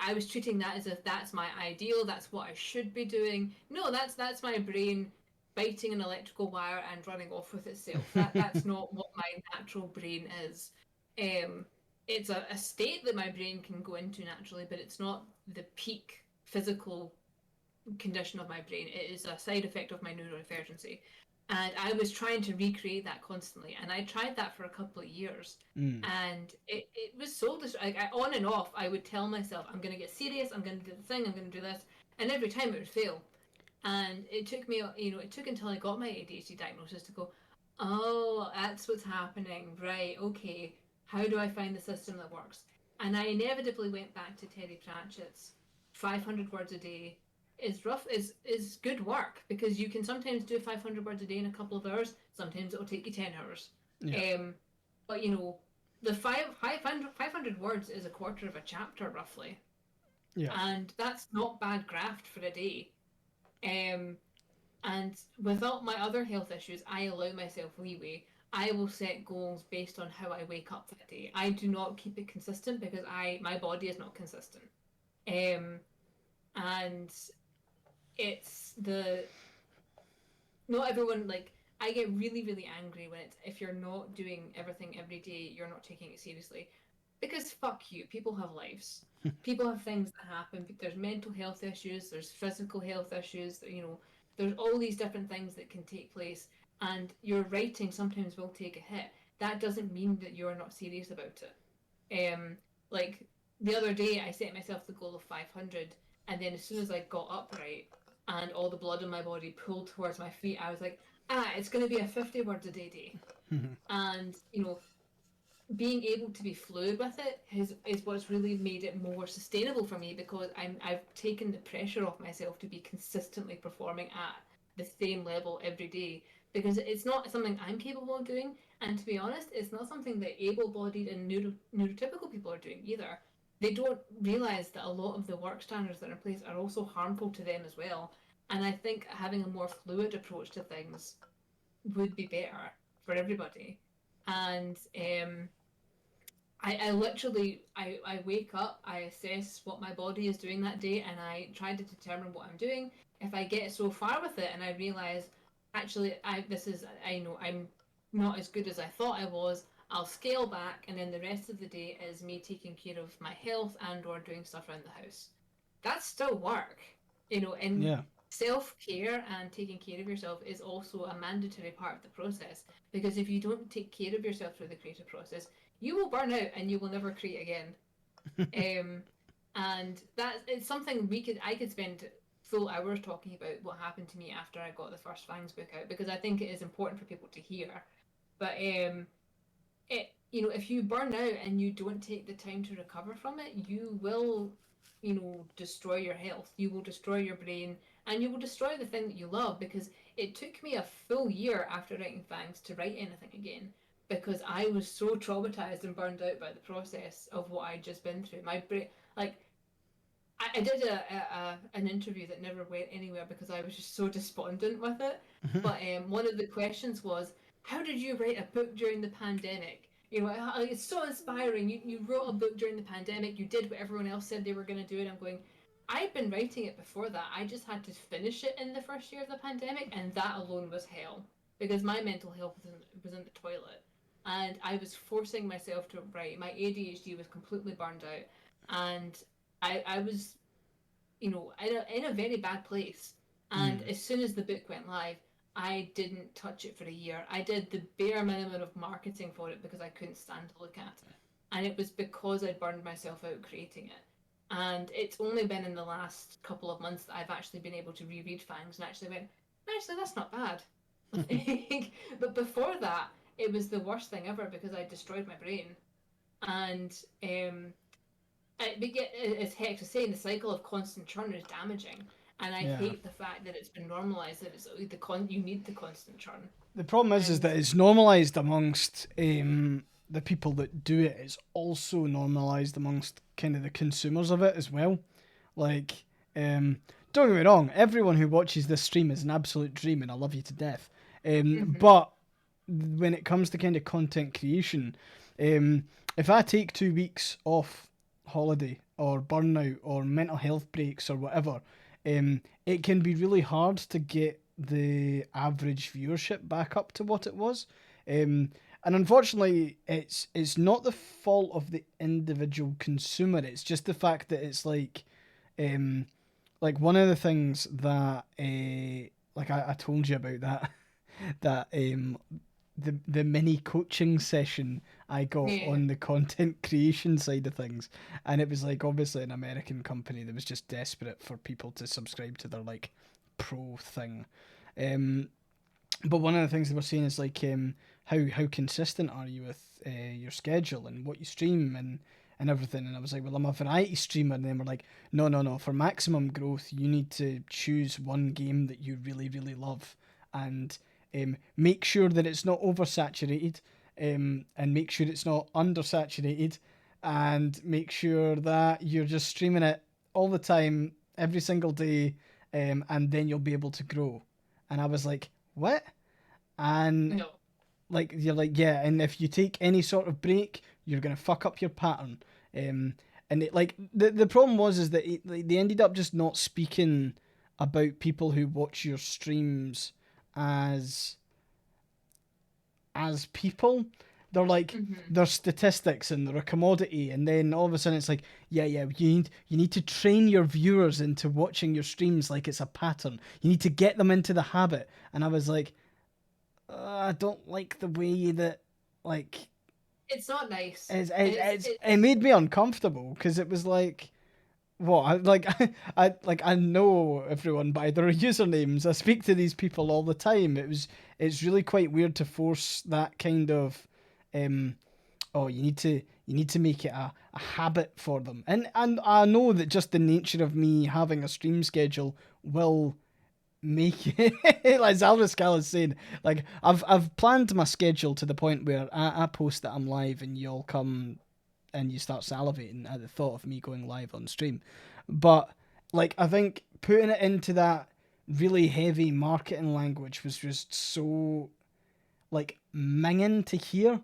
I was treating that as if that's my ideal, that's what I should be doing. No, that's my brain biting an electrical wire and running off with itself. That's not what my natural brain is. Um, it's a state that my brain can go into naturally, but it's not the peak physical condition of my brain. It is a side effect of my neurodivergency. And I was trying to recreate that constantly. And I tried that for a couple of years. Mm. And it was so on and off, I would tell myself, I'm going to get serious, I'm going to do the thing, I'm going to do this. And every time it would fail. And it took me, it took until I got my ADHD diagnosis to go, oh, that's what's happening. Right, okay. How do I find the system that works? And I inevitably went back to Terry Pratchett's 500 words a day is good work because you can sometimes do 500 words a day in a couple of hours. Sometimes it will take you 10 hours. Yeah. But the 500 words is a quarter of a chapter roughly, Yeah. and that's not bad graft for a day. Um, and without my other health issues, I allow myself leeway. I will set goals based on how I wake up that day. I do not keep it consistent because my body is not consistent. Um, and it's the not everyone like I get really really angry when it's if you're not doing everything every day, you're not taking it seriously. Because fuck you, people have lives. People have things that happen. There's mental health issues, there's physical health issues, there's all these different things that can take place, and your writing sometimes will take a hit. That doesn't mean that you're not serious about it. Like the other day I set myself the goal of 500, and then as soon as I got upright and all the blood in my body pulled towards my feet, I was like, it's going to be a 50 words a day day. And being able to be fluid with it is what's really made it more sustainable for me because I've taken the pressure off myself to be consistently performing at the same level every day because it's not something I'm capable of doing, and to be honest, it's not something that able-bodied and neurotypical people are doing either. They don't realize that a lot of the work standards that are in place are also harmful to them as well, and I think having a more fluid approach to things would be better for everybody. And I literally I wake up, I assess what my body is doing that day, and I try to determine what I'm doing. If I get so far with it and I realize actually I know I'm not as good as I thought I was, I'll scale back, and then the rest of the day is me taking care of my health and or doing stuff around the house. That's still work, and Yeah. self-care and taking care of yourself is also a mandatory part of the process because if you don't take care of yourself through the creative process, you will burn out and you will never create again. um, and that it's something I could spend full hours talking about what happened to me after I got the first Fangs book out, because I think it is important for people to hear. But if you burn out and you don't take the time to recover from it, you will, destroy your health. You will destroy your brain, and you will destroy the thing that you love. Because it took me a full year after writing Fangs to write anything again, because I was so traumatized and burned out by the process of what I'd just been through. My brain, like, I did an interview that never went anywhere because I was just so despondent with it. But one of the questions was, "How did you write a book during the pandemic?" It's so inspiring. You wrote a book during the pandemic. You did what everyone else said they were going to do, and I'm going. I'd been writing it before that. I just had to finish it in the first year of the pandemic, and that alone was hell because my mental health was in the toilet, and I was forcing myself to write. My ADHD was completely burned out, and I was, in a very bad place. And Mm. as soon as the book went live, I didn't touch it for a year. I did the bare minimum of marketing for it because I couldn't stand to look at it. And it was because I'd burned myself out creating it. And it's only been in the last couple of months that I've actually been able to reread Fangs and actually went, actually, that's not bad. But before that, it was the worst thing ever because I destroyed my brain. And it's heck to say the cycle of constant churn is damaging, and I Yeah. hate the fact that it's been normalized that it's you need the constant churn. The problem is And that it's normalized amongst the people that do it. It's also normalized amongst kind of the consumers of it as well. Like, don't get me wrong, everyone who watches this stream is an absolute dream, and I love you to death. mm-hmm. But when it comes to kind of content creation, um, if I take 2 weeks off holiday or burnout or mental health breaks or whatever, it can be really hard to get the average viewership back up to what it was. And unfortunately, it's not the fault of the individual consumer. It's just the fact that it's um, like one of the things that like I told you about that that the mini coaching session I got Yeah. on the content creation side of things, and it was like obviously an American company that was just desperate for people to subscribe to their like pro thing. Um, but one of the things they were saying is like how consistent are you with your schedule and what you stream and everything. And I was like, well, I'm a variety streamer. And then we're like, no. For maximum growth, you need to choose one game that you really, really love and make sure that it's not oversaturated, and make sure it's not undersaturated, and make sure that you're just streaming it all the time, every single day, and then you'll be able to grow. And I was like, what? And No. like you're like, yeah, and if you take any sort of break, you're gonna fuck up your pattern. And it like the problem was is that like, they ended up just not speaking about people who watch your streams as people. They're like Mm-hmm. they're statistics and they're a commodity, and then all of a sudden it's like, yeah, you need to train your viewers into watching your streams like it's a pattern. You need to get them into the habit. And I was like, I don't like the way that like It's not nice. it's It. it made me uncomfortable because it was like what I like I know everyone by their usernames. I speak to these people all the time. It's really quite weird to force that kind of um oh you need to make it a habit for them. And I know that just the nature of me having a stream schedule will make it like Zalvascal is saying, like I've planned my schedule to the point where I post that I'm live and you'll come and you start salivating at the thought of me going live on stream. But like I think putting it into that really heavy marketing language was just so like minging to hear.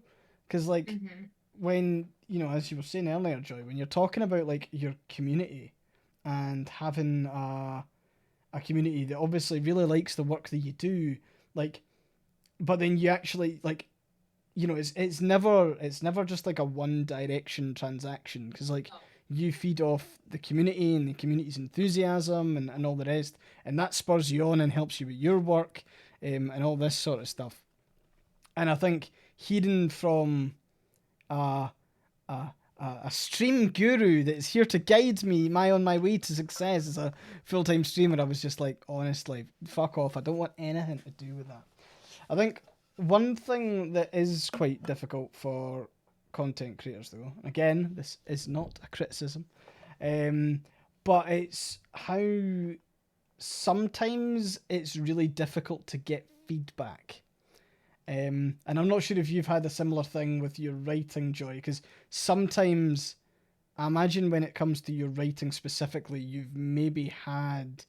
Because like Mm-hmm. when as you were saying earlier, Joy, when you're talking about like your community and having a community that obviously really likes the work that you do, like, but then you actually like, it's never just like a one direction transaction because like Oh. you feed off the community and the community's enthusiasm and all the rest, and that spurs you on and helps you with your work, and all this sort of stuff. And I think hearing from uh, a a stream guru that's here to guide me on my way to success as a full-time streamer. I was just like, honestly, fuck off. I don't want anything to do with that. I think one thing that is quite difficult for content creators, though, again, this is not a criticism, um, but it's how sometimes it's really difficult to get feedback. And I'm not sure if you've had a similar thing with your writing, Joy, because sometimes I imagine when it comes to your writing specifically, you've maybe had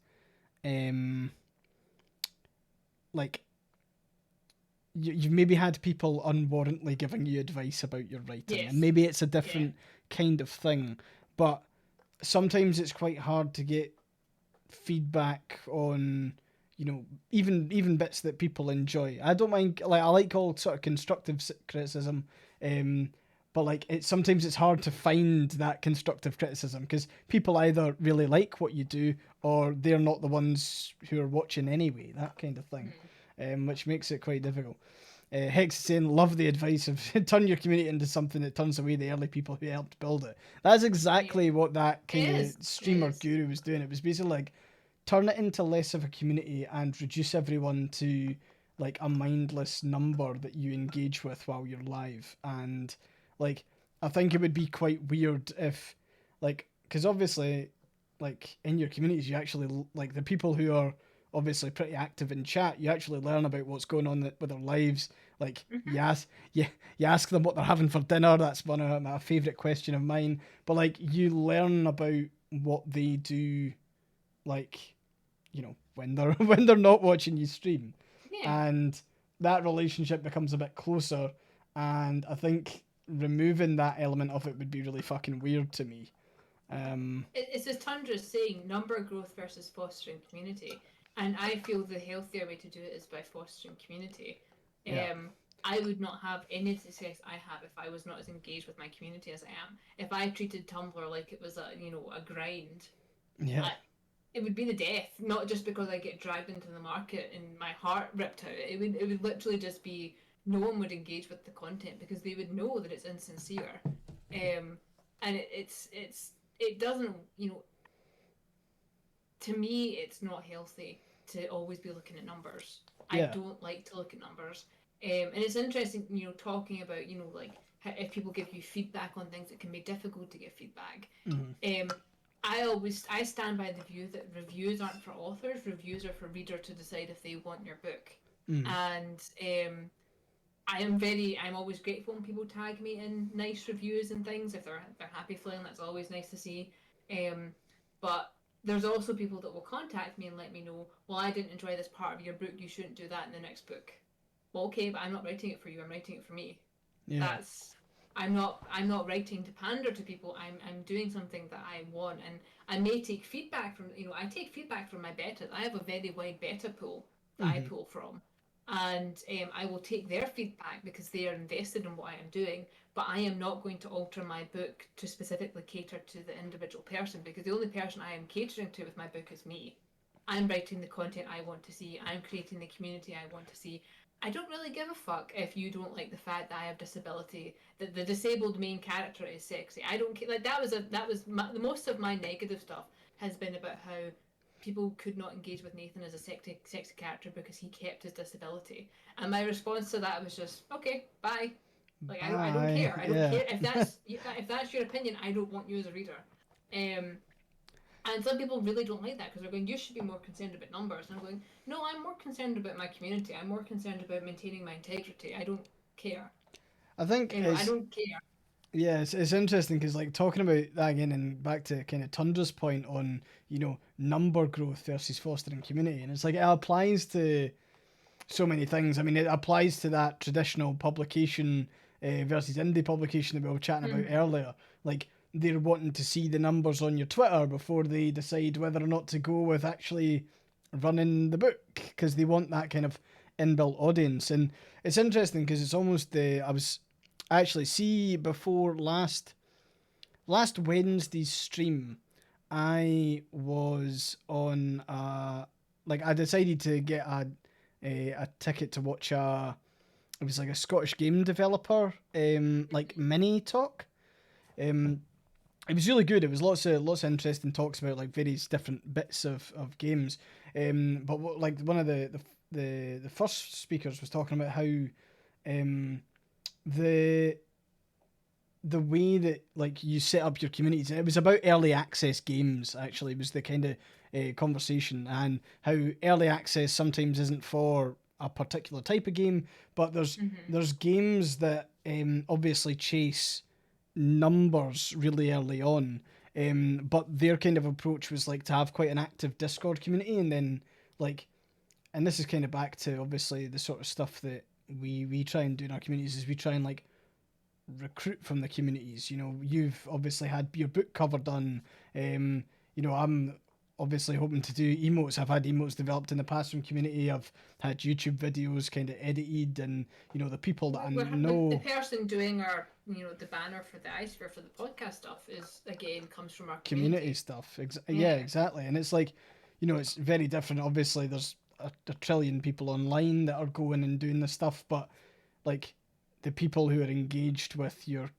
like you've maybe had people unwarrantedly giving you advice about your writing, and Yes. maybe it's a Yeah. different kind of thing, but sometimes it's quite hard to get feedback on, even bits that people enjoy. I don't mind, like, I like all sort of constructive criticism, but like sometimes it's hard to find that constructive criticism because people either really like what you do or they're not the ones who are watching anyway, that kind of thing, Mhm. which makes it quite difficult. Hex is saying, love the advice of turn your community into something that turns away the early people who helped build it. That's Yeah. exactly what that It kind of is. It streamer is. guru was doing. It was basically like, turn it into less of a community and reduce everyone to like a mindless number that you engage with while you're live. And like, I think it would be quite weird if, like, because obviously, like in your communities, you actually like the people who are obviously pretty active in chat. You actually learn about what's going on with their lives. Like, Mhm. you ask them what they're having for dinner. That's one of my favorite question of mine. But like, you learn about what they do, like, when they're when they're not watching you stream, Yeah. and that relationship becomes a bit closer. And I think removing that element of it would be really fucking weird to me. It's this Tundra saying number growth versus fostering community, and I feel the healthier way to do it is by fostering community. Yeah, I would not have any success I have if I was not as engaged with my community as I am. If I treated Tumblr like it was a grind, yeah, I, it would be the death. Not just because I get dragged into the market and my heart ripped out. It would literally just be no one would engage with the content because they would know that it's insincere. And it doesn't to me it's not healthy to always be looking at numbers. I yeah. don't like to look at numbers. And it's interesting, talking about, like if people give you feedback on things, it can be difficult to get feedback. Mm-hmm. Um, I stand by the view that reviews aren't for authors. Reviews are for reader to decide if they want your book. Mm-hmm. And I'm always grateful when people tag me in nice reviews and things. If they're happy feeling, that's always nice to see. Um, but there's also people that will contact me and let me know, well, I didn't enjoy this part of your book. You shouldn't do that in the next book. Well, okay, but I'm not writing it for you. I'm writing it for me. Yeah. That's I'm not writing to pander to people. I'm doing something that I want, and I may take feedback from I take feedback from my betas. I have a very wide beta pool that I Mm-hmm. pull from, and I will take their feedback because they are invested in what I am doing. But I am not going to alter my book to specifically cater to the individual person because the only person I am catering to with my book is me. I'm writing the content I want to see. I'm creating the community I want to see. I don't really give a fuck if you don't like the fact that I have disability, that the disabled main character is sexy. I don't care. Like the most of my negative stuff has been about how people could not engage with Nathan as a sexy character because he kept his disability. And my response to that was just, okay, bye. Like I don't Bye. care. I don't Yeah. care if that's your opinion. I don't want you as a reader. Um, and some people really don't like that because they're going, you should be more concerned about numbers. And I'm going, no, I'm more concerned about my community. I'm more concerned about maintaining my integrity. I don't care. I think I it's don't care. Yeah, it's interesting because like talking about that again and back to kind of Tundra's point on number growth versus fostering community, and it's like it applies to so many things. I mean, it applies to that traditional publication versus indie publication that we were chatting about Mm-hmm. earlier. Like they're wanting to see the numbers on your Twitter before they decide whether or not to go with actually running the book because they want that kind of inbuilt audience. And it's interesting because it's almost the I was actually see before last Wednesday's stream, I was on like I decided to get a ticket to watch it was like a Scottish game developer like mini talk. It was really good. It was lots of interesting talks about like various different bits of games. But like one of the first speakers was talking about how um, the the way that like you set up your communities. It was about early access games. Actually, was the kind of conversation, and how early access sometimes isn't for a particular type of game, but there's games that obviously chase numbers really early on. But their kind of approach was like to have quite an active Discord community, and then like, and this is kind of back to obviously the sort of stuff that we try and do in our communities is we try and like recruit from the communities. You know, you've obviously had your book cover done. You know, I'm obviously hoping to do emotes. I've had emotes developed in the past from community. I've had YouTube videos kind of edited, and you know, the people that I The know. person doing our, the banner for the AyeSphere for the podcast stuff is again comes from our Community stuff. Yeah, exactly. And it's like, you know, it's very different. Obviously, there's a trillion people online that are going and doing this stuff, but like the people who are engaged with your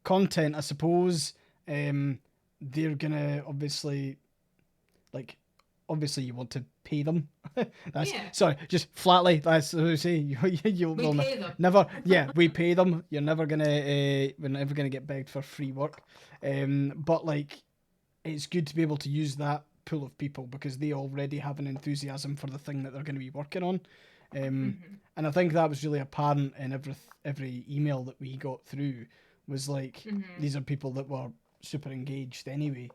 content, I suppose, they're gonna obviously like obviously you want to pay them. That's sorry, just flatly. That's what I say. You we will pay them. never. Yeah, we pay them. You're never gonna. We're never gonna get begged for free work. But like, it's good to be able to use that pool of people because they already have an enthusiasm for the thing that they're going to be working on. And I think that was really apparent in every email that we got through. Was like these are people that were super engaged anyway.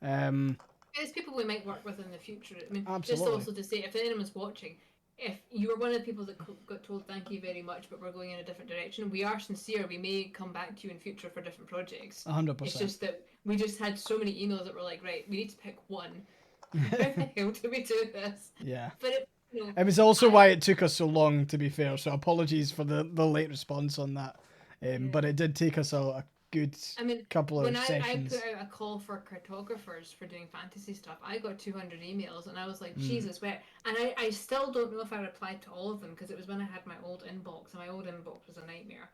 It's people we might work with in the future. I mean, Absolutely. just also to say, if anyone's watching, if you were one of the people that got told thank you very much, but we're going in a different direction, we are sincere. We may come back to you in future for different projects. 100%. It's just that we just had so many emails that were like, right, we need to pick one. How the hell do we do this? Yeah. But it was also why it took us so long, to be fair. So apologies for the late response on that. But it did take us a good couple of sessions. When I put out a call for cartographers for doing fantasy stuff, I got 200 emails, and I was like, Jesus, where? And I still don't know if I replied to all of them because it was when I had my old inbox, and my old inbox was a nightmare.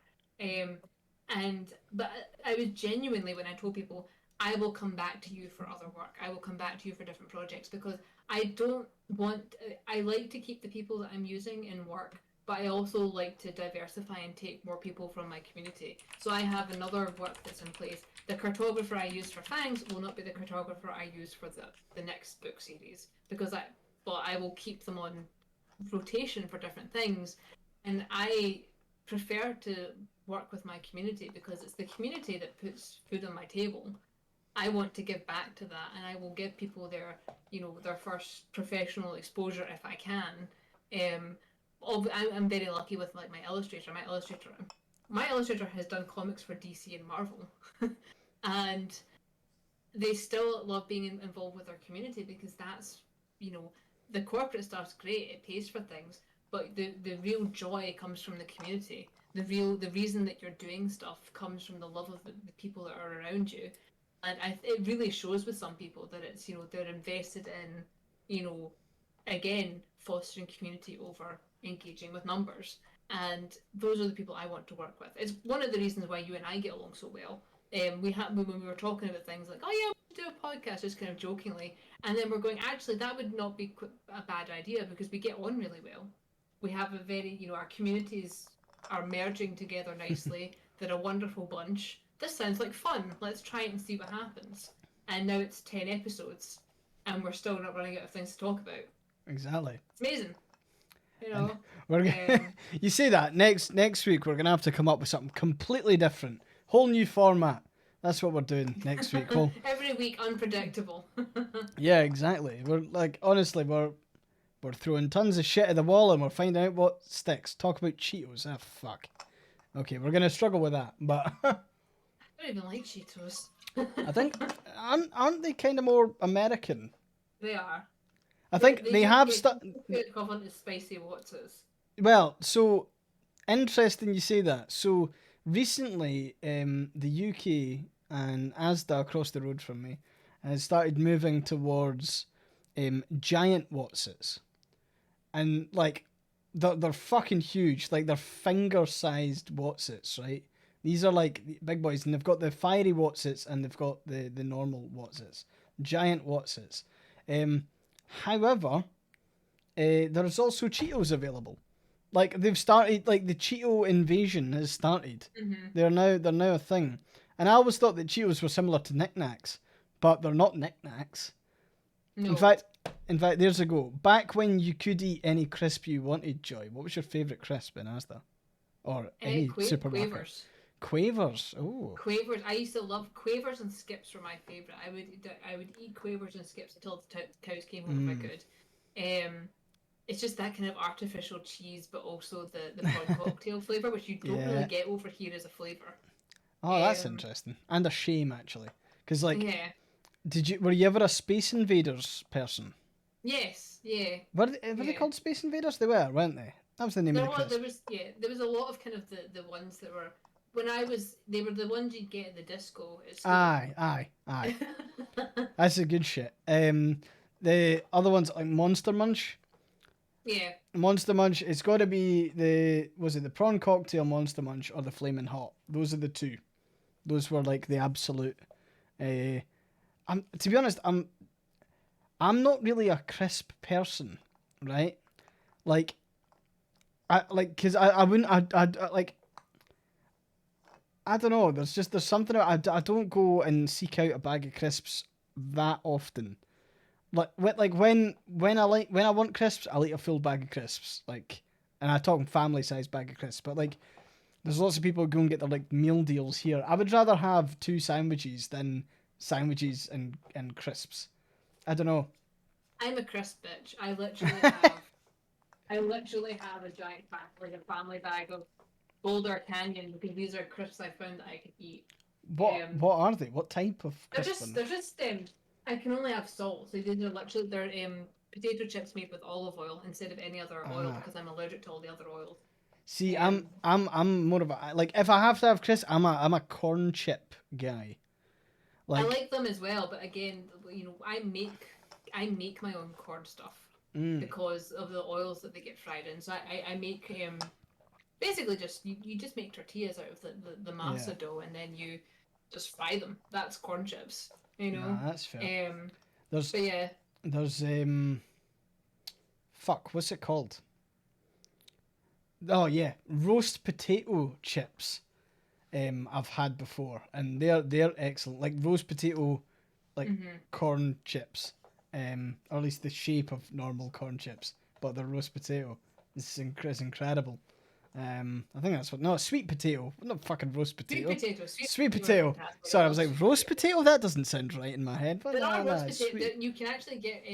But I was genuinely, when I told people, I will come back to you for other work. I will come back to you for different projects because I don't want. I like to keep the people that I'm using in work, but I also like to diversify and take more people from my community. So I have another work that's in place. The cartographer I use for Fangs will not be the cartographer I use for the next book series because I will keep them on rotation for different things, and I prefer to work with my community because it's the community that puts food on my table. I want to give back to that, and I will give people their first professional exposure if I can. I'm very lucky with like my illustrator. My illustrator has done comics for DC and Marvel, and they still love being involved with their community because that's the corporate stuff's great. It pays for things, but the real joy comes from the community. The reason that you're doing stuff comes from the love of the people that are around you. And it really shows with some people that it's they're invested in again fostering community over engaging with numbers, and those are the people I want to work with. It's one of the reasons why you and I get along so well. When we were talking about things like, oh yeah, we do a podcast, just kind of jokingly, and then we're going, actually that would not be a bad idea because we get on really well. We have a very our communities are merging together nicely. They're a wonderful bunch. This sounds like fun. Let's try it and see what happens. And now it's 10 episodes, and we're still not running out of things to talk about. Exactly. It's amazing. You say that next week we're gonna have to come up with something completely different, whole new format. That's what we're doing next week. Every week, unpredictable. Yeah, exactly. We're like honestly, we're throwing tons of shit at the wall, and we're finding out what sticks. Talk about Cheetos. Ah, fuck. Okay, we're gonna struggle with that, but. I don't even like Cheetos. I think aren't they kind of more American? They are. I think they have equivalent to spicy Wotsers. Well, so interesting you say that. So recently, the UK and Asda across the road from me has started moving towards giant Wotsers, and like they're fucking huge. Like they're finger-sized Wotsers, right? These are like the big boys, and they've got the fiery Wotsits and they've got the normal Wotsits, giant Wotsits. However, there's also Cheetos available. Like they've started, like the Cheeto invasion has started. Mm-hmm. They're now a thing, and I always thought that Cheetos were similar to Knick Knacks, but they're not Knick Knacks. No. In fact, there's a go. Back when you could eat any crisp you wanted, Joy, what was your favourite crisp in Asda? Or any supermarket? Quavers. Quavers. Oh. Quavers. I used to love Quavers and Skips were my favourite. I would eat Quavers and Skips until the cows came home if I could. It's just that kind of artificial cheese, but also the prawn cocktail flavour, which you don't really get over here as a flavour. Oh, that's interesting. And a shame, actually. Because, like, yeah. Were you ever a Space Invaders person? Yes, yeah. Were they called Space Invaders? They were, weren't they? That was the name of the crisp. There was a lot of kind of the ones that were they were the ones you'd get at the disco at school. Aye. That's a good shit. The other ones like Monster Munch. Yeah. Monster Munch, it's got to be the prawn cocktail Monster Munch or the Flamin' Hot. Those are the two. Those were like the absolute. To be honest, I'm not really a crisp person, right? Like, because I wouldn't, like, I don't know. There's something I don't go and seek out a bag of crisps that often. Like when I want crisps, I'll eat a full bag of crisps. Like, and I talk family size bag of crisps. But like, there's lots of people who go and get their like meal deals here. I would rather have 2 sandwiches than sandwiches and crisps. I don't know. I'm a crisp bitch. I literally have a giant pack, like a family bag of Boulder Canyon, because these are crisps I found that I could eat. What are they? What type of crisp? They're just I can only have salt, so they're potato chips made with olive oil instead of any other oil because I'm allergic to all the other oils. See, I'm more of a, like, if I have to have crisps, I'm a corn chip guy. Like, I like them as well, but again, you know, I make my own corn stuff because of the oils that they get fried in. So I make basically just you just make tortillas out of the masa dough and then you just fry them. That's corn chips. You know, that's fair. There's fuck, what's it called? Oh yeah, roast potato chips. I've had before, and they're excellent. Like roast potato, like corn chips. Or at least the shape of normal corn chips, but they're roast potato. It's incredible. I think that's what. No, sweet potato. Not fucking roast potato. Sweet potato. Sorry, I was like roast potato. That doesn't sound right in my head. But roast potato. You can actually get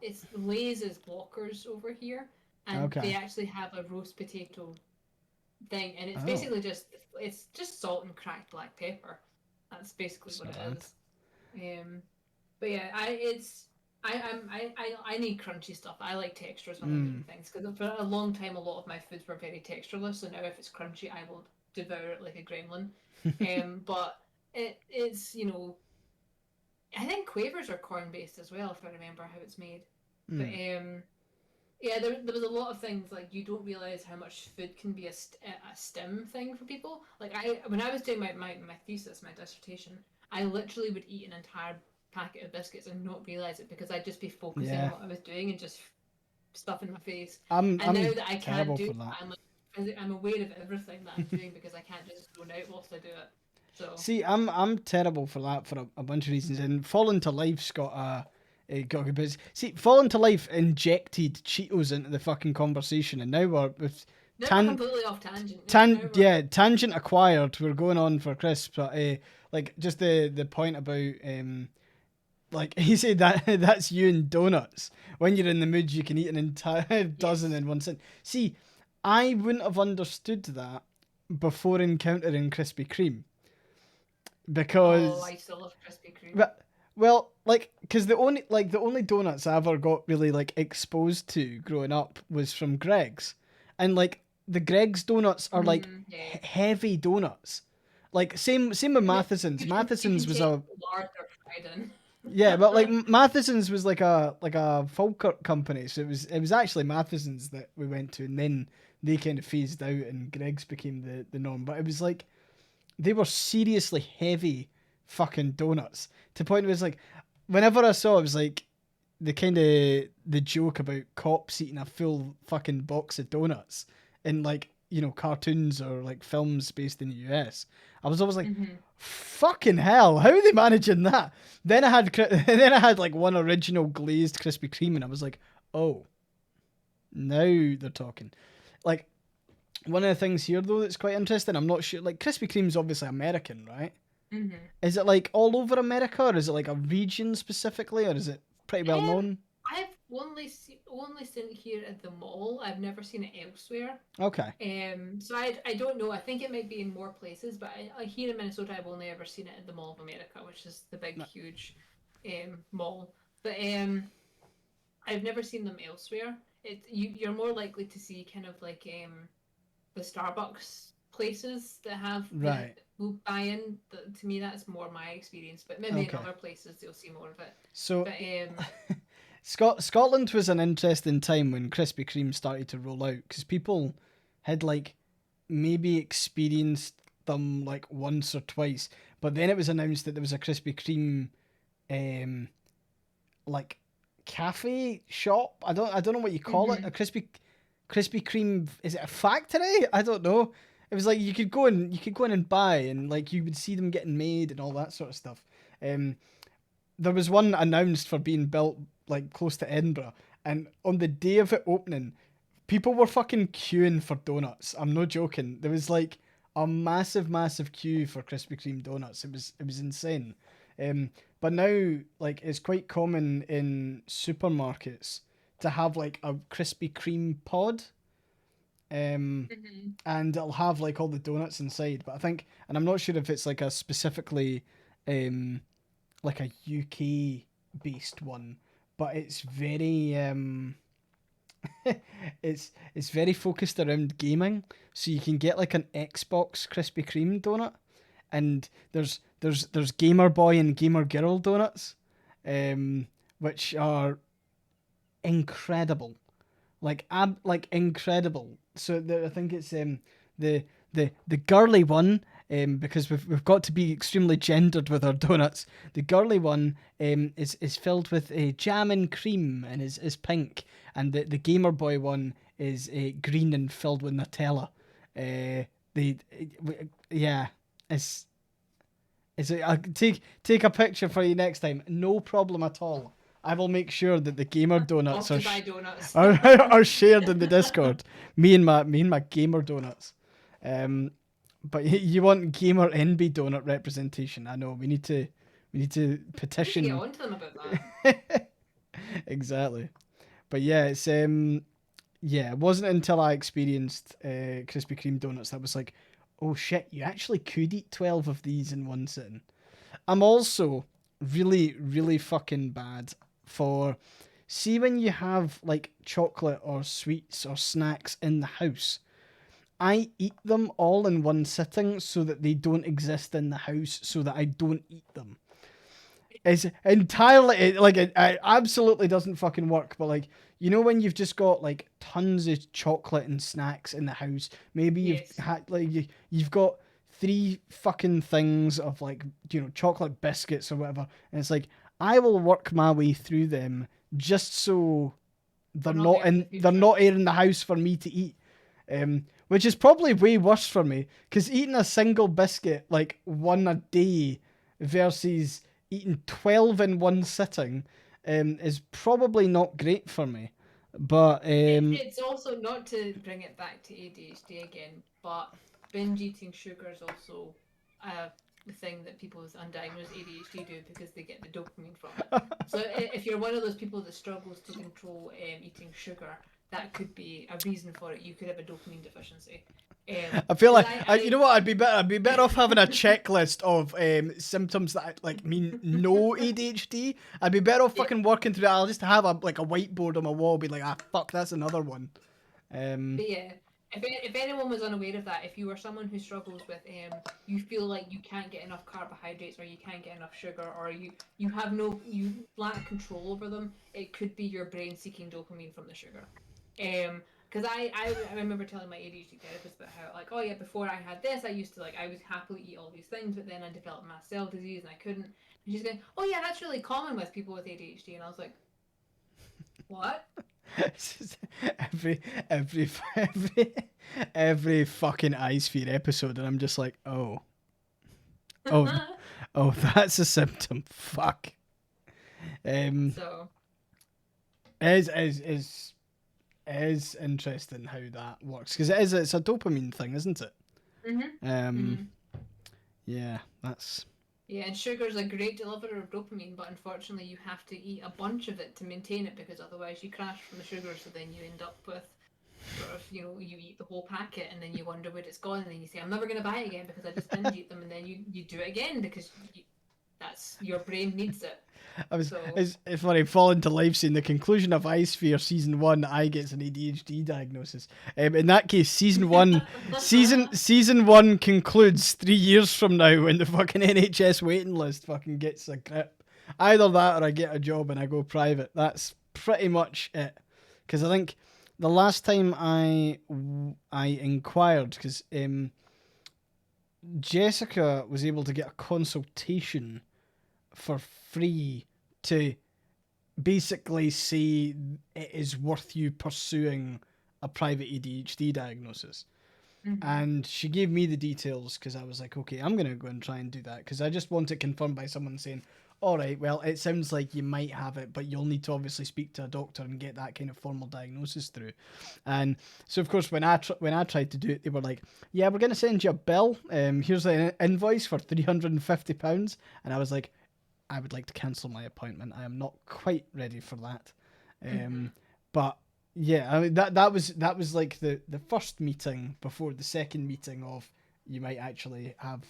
it's Lay's as Blockers over here, and they actually have a roast potato thing, and it's basically just salt and cracked black pepper. That's basically what it is. But yeah, I need crunchy stuff. I like textures when I'm eating things because for a long time a lot of my foods were very textureless. So now if it's crunchy, I will devour it like a gremlin. But it's you know, I think Quavers are corn based as well if I remember how it's made. But yeah, there was a lot of things like you don't realize how much food can be a STEM thing for people. Like when I was doing my thesis, my dissertation, I literally would eat an entire packet of biscuits and not realize it because I'd just be focusing on what I was doing and just stuff in my face. And now that I can't do that, I'm aware of everything that I'm doing because I can't just zone out whilst I do it. So see, I'm terrible for that for a bunch of reasons. And Fallen to Life's got a good business. See, Fallen to Life injected Cheetos into the fucking conversation, and now we're with completely off tangent. Tangent acquired. We're going on for crisps, but like just the point about like he said that's you and donuts. When you're in the mood, you can eat an entire dozen in one sitting. See, I wouldn't have understood that before encountering Krispy Kreme. Because I still love Krispy Kreme. Well, like, because the only donuts I ever got really like exposed to growing up was from Greg's, and like the Greg's donuts are like heavy donuts. Like same with Matheson's. Matheson's was a yeah, but like Matheson's was like a Falkirk company, so it was actually Matheson's that we went to, and then they kind of phased out, and Greg's became the norm. But it was like they were seriously heavy fucking donuts. To the point where it was like, whenever I saw it, it was like the kind of the joke about cops eating a full fucking box of donuts in like, you know, cartoons or like films based in the US. I was always like, Mm-hmm. fucking hell, how are they managing that? Then I had then I had like one original glazed Krispy Kreme, and I was like, oh, now they're talking. Like, one of the things here though that's quite interesting, I'm not sure. Like, Krispy Kreme's obviously American, right? Mm-hmm. Is it like all over America, or is it like a region specifically, or is it pretty well Um, known? I've only seen it here at the mall. I've never seen it elsewhere. Okay. So I don't know. I think it might be in more places, but here in Minnesota, I've only ever seen it at the Mall of America, which is the big, huge mall. But I've never seen them elsewhere. You're more likely to see kind of like the Starbucks places that have that Right. will buy in. To me, that's more my experience. But maybe in Okay. other places, you'll see more of it. So But Scotland was an interesting time when Krispy Kreme started to roll out, because people had like maybe experienced them like once or twice, but then it was announced that there was a Krispy Kreme um like cafe shop. I don't know what you call it. mm-hmm, A Krispy Kreme, is it a factory? I don't know. It was like you could go in and buy, and like you would see them getting made and all that sort of stuff. Um, there was one announced for being built like close to Edinburgh, and on the day of it opening, people were fucking queuing for donuts. I'm no joking. There was like a massive, massive queue for Krispy Kreme donuts. It was insane. But now, like, it's quite common in supermarkets to have like a Krispy Kreme pod. Um, mm-hmm. and it'll have like all the donuts inside. But I think, and I'm not sure if it's like a specifically, like a UK based one, but it's very it's very focused around gaming. So you can get like an Xbox Krispy Kreme donut, and there's Gamer Boy and Gamer Girl donuts, which are incredible, like incredible. So I think it's the the girly one, because we've got to be extremely gendered with our donuts. The girly one is filled with jam and cream and is pink, and the Gamer Boy one is green and filled with Nutella. The yeah, it's I'll take a picture for you next time. No problem at all. I will make sure that the gamer donuts Off to buy donuts. are shared in the Discord. Me and my gamer donuts. Um, but you want gamer NB donut representation? I know we need to We need to get petition. on to them about that. Exactly. But yeah, it wasn't until I experienced Krispy Kreme donuts that was like, oh shit, you actually could eat 12 of these in one sitting. I'm also really, really fucking bad for. See, when you have like chocolate or sweets or snacks in the house, I eat them all in one sitting so that they don't exist in the house, so that I don't eat them. It's entirely like it absolutely doesn't fucking work. But like, you know, when you've just got like tons of chocolate and snacks in the house, maybe you've Yes. had like you've got three fucking things of like, you know, chocolate biscuits or whatever, and it's like I will work my way through them just so We're not there for the they're future. not in the house for me to eat. Which is probably way worse for me, because eating a single biscuit like one a day versus eating 12 in one sitting is probably not great for me. But It's also not to bring it back to ADHD again, but binge eating sugar is also the thing that people with undiagnosed ADHD do because they get the dopamine from it. So if you're one of those people that struggles to control eating sugar, that could be a reason for it. You could have a dopamine deficiency. I feel Because like you know what, I'd be better off having a checklist of symptoms that like mean no ADHD. I'd be better off yeah, fucking working through that. I'll just have a whiteboard on my wall, be like, ah, fuck, that's another one. but yeah, if anyone was unaware of that, if you are someone who struggles with you feel like you can't get enough carbohydrates or you can't get enough sugar or you lack control over them, it could be your brain seeking dopamine from the sugar. Because Because I remember telling my ADHD therapist about how, like, oh yeah, before I had this, I used to, like, I would happily eat all these things, but then I developed mast cell disease and I couldn't. And she's going, oh yeah, that's really common with people with ADHD. And I was like, what? every every every fucking AyeSphere episode, and I'm just like, oh, oh, that's a symptom. Fuck. Um, So, is is interesting how that works because it's a dopamine thing, isn't it? mhm, Um, mhm. yeah, that's Yeah, and sugar's a great deliverer of dopamine, but unfortunately, you have to eat a bunch of it to maintain it because otherwise, you crash from the sugar. So then you end up with sort of, you eat the whole packet and then you wonder where it's gone, and then you say, I'm never going to buy it again because I just binge eat them, and then you do it again because that's your brain needs it. I was So, it's funny falling to life saying the conclusion of AyeSphere season one. I gets an ADHD diagnosis. In that case, season one concludes 3 years from now when the fucking NHS waiting list fucking gets a grip. Either that or I get a job and I go private. That's pretty much it. Because I think the last time I inquired, because Jessica was able to get a consultation for free to basically say it is worth you pursuing a private ADHD diagnosis. mhm. And she gave me the details because I was like, okay, I'm going to go and try and do that because I just want it confirmed by someone saying, all right, well, it sounds like you might have it, but you'll need to obviously speak to a doctor and get that kind of formal diagnosis through. And so, of course, when I tried to do it, they were like, yeah, we're going to send you a bill. Here's an invoice for £350. And I was like, I would like to cancel my appointment. I am not quite ready for that. Mhm. But yeah, I mean that was like the first meeting before the second meeting of you might actually have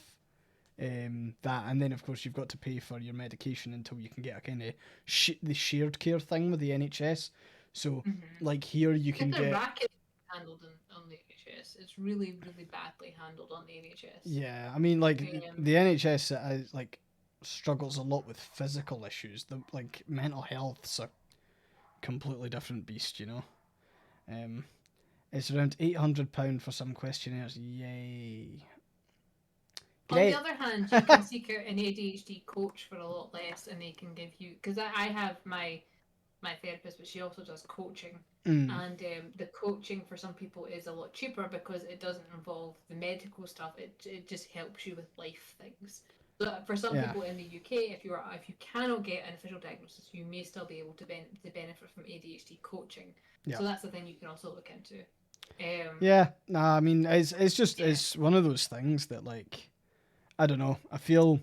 that, and then of course you've got to pay for your medication until you can get a kind of the shared care thing with the NHS. So Mhm. like here you Get can the get racket handled on the NHS. It's really, really badly handled on the NHS. yeah. I mean like Um, the NHS like struggles a lot with physical issues. The like mental health's a completely different beast, you know. Um, it's around £800 for some questionnaires. Yay! On the Great. other hand, you can seek out an ADHD coach for a lot less, and they can give you, because I have my therapist, but she also does coaching, Mm, and the coaching for some people is a lot cheaper because it doesn't involve the medical stuff. It just helps you with life things. So for some yeah. people in the UK, if you cannot get an official diagnosis, you may still be able to benefit from ADHD coaching. Yeah. So that's the thing you can also look into. Yeah. Nah. I mean, it's just Yeah. it's one of those things that like I don't know. I feel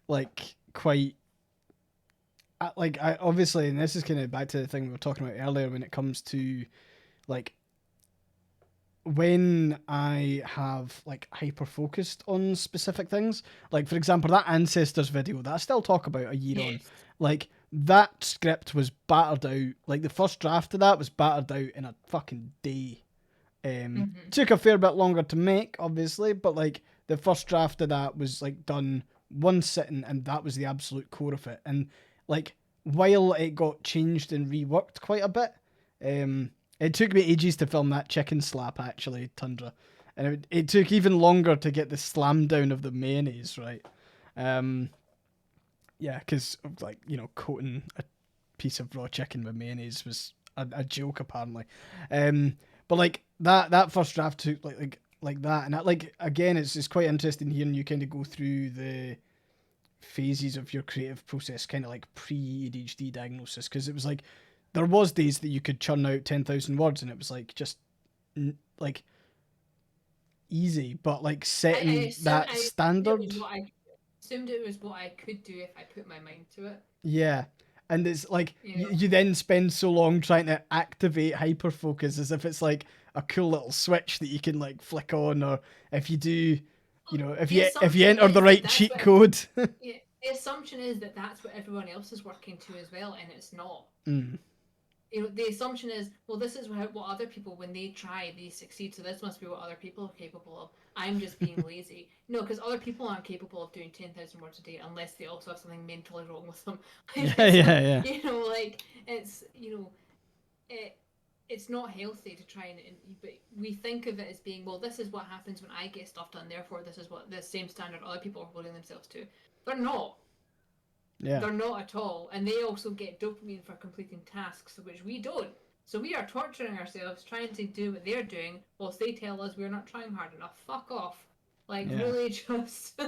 like quite like I obviously, and this is kind of back to the thing we were talking about earlier when it comes to like when I have like hyper focused on specific things, like for example, that ancestors video that I still talk about a year on, Yes. like that script was battered out. Like the first draft of that was battered out in a fucking day. Hmm. Took a fair bit longer to make, obviously, but like the first draft of that was like done one sitting, and that was the absolute core of it. And like while it got changed and reworked quite a bit, it took me ages to film that chicken slap actually, Tundra, and it took even longer to get the slam down of the mayonnaise right. Um, yeah, because like coating a piece of raw chicken with mayonnaise was a joke apparently. But like that first draft took like that, and that, like again, it's quite interesting hearing you kind of go through the phases of your creative process, kind of like pre ADHD diagnosis, because it was like there was days that you could churn out 10,000 words, and it was like just like easy, but like I setting assume that I assumed it standard. was what I assumed it was what I could do if I put my mind to it. Yeah. And it's like You you then spend so long trying to activate hyperfocus as if it's like a cool little switch that you can like flick on, or if you do, The if you assumption enter the is that right that's cheat what code. yeah, the assumption is that that's what everyone else is working to as well, and it's not. Mm, The assumption is, well, this is what other people, when they try, they succeed, so this must be what other people are capable of. I'm just being lazy. No, because other people aren't capable of doing 10,000 words a day unless they also have something mentally wrong with them. yeah, It's like, yeah, yeah. like, it's, it, it's not healthy to try and, but we think of it as being, well, this is what happens when I get stuff done, therefore this is what the same standard other people are holding themselves to. They're not. Yeah. They're not at all. And they also get dopamine for completing tasks, which we don't. So we are torturing ourselves trying to do what they're doing whilst they tell us we're not trying hard enough. Fuck off. Like, Yeah. really, just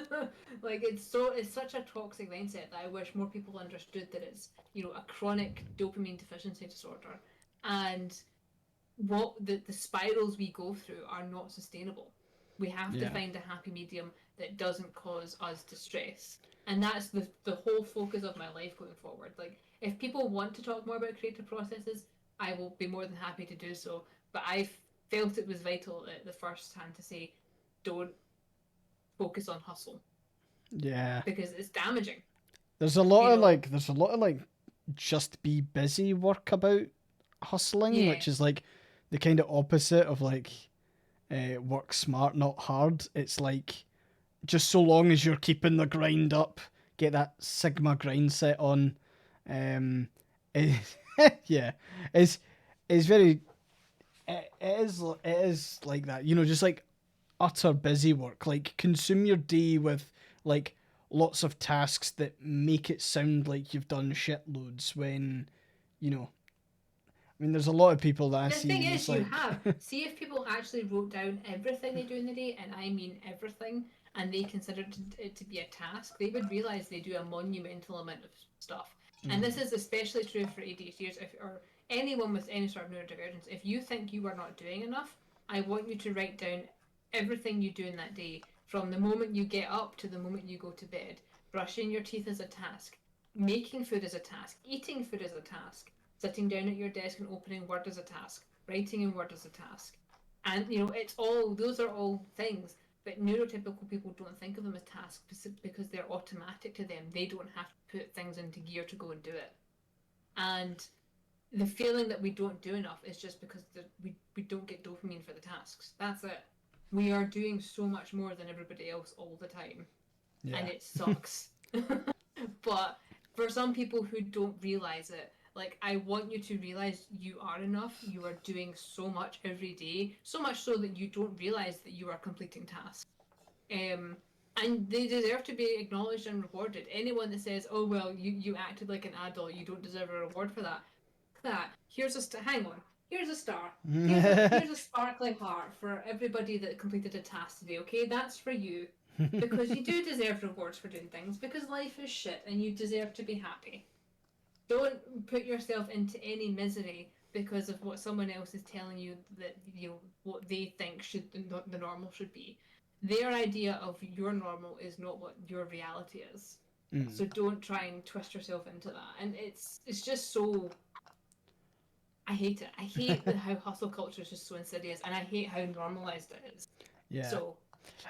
like, it's such a toxic mindset that I wish more people understood that it's, a chronic dopamine deficiency disorder, and what the spirals we go through are not sustainable. We have to Yeah. find a happy medium that doesn't cause us distress. And that's the whole focus of my life going forward. Like, if people want to talk more about creative processes, I will be more than happy to do so. But I felt it was vital at the first hand to say, don't focus on hustle Yeah. because it's damaging. There's a lot You of know? like just be busy work about hustling, Yeah. which is like the kind of opposite of like work smart, not hard. It's like just so long as you're keeping the grind up, get that Sigma grind set on. It, yeah, it's it's very it is like that. Just like utter busy work. Like consume your day with like lots of tasks that make it sound like you've done shitloads when you know. I mean, there's a lot of people that I The thing see. is, It's you like, have. See if people actually wrote down everything they do in the day, and I mean everything, and they considered it to be a task, they would realize they do a monumental amount of stuff. And this is especially true for ADHDers or anyone with any sort of neurodivergence. If you think you are not doing enough, I want you to write down everything you do in that day, from the moment you get up to the moment you go to bed. Brushing your teeth is a task. Making food is a task. Eating food is a task. Sitting down at your desk and opening Word is a task. Writing in Word is a task. And those are all things, but neurotypical people don't think of them as tasks because they're automatic to them. They don't have to put things into gear to go and do it. And the feeling that we don't do enough is just because we don't get dopamine for the tasks. That's it. We are doing so much more than everybody else all the time, yeah, and it sucks. But for some people who don't realize it, like, I want you to realize you are enough. You are doing so much every day, so much so that you don't realize that you are completing tasks. Um, and they deserve to be acknowledged and rewarded. Anyone that says, "Oh well, you acted like an adult, you don't deserve a reward for that," here's hang on. Here's a star. Here's a sparkling heart for everybody that completed a task today. Okay, that's for you, because you do deserve rewards for doing things. Because life is shit, and you deserve to be happy. Don't put yourself into any misery because of what someone else is telling you that what they think should the normal should be. Their idea of your normal is not what your reality is. mm, So don't try and twist yourself into that. And it's just so, I hate it. I hate how hustle culture is just so insidious, and I hate how normalized it is. yeah. So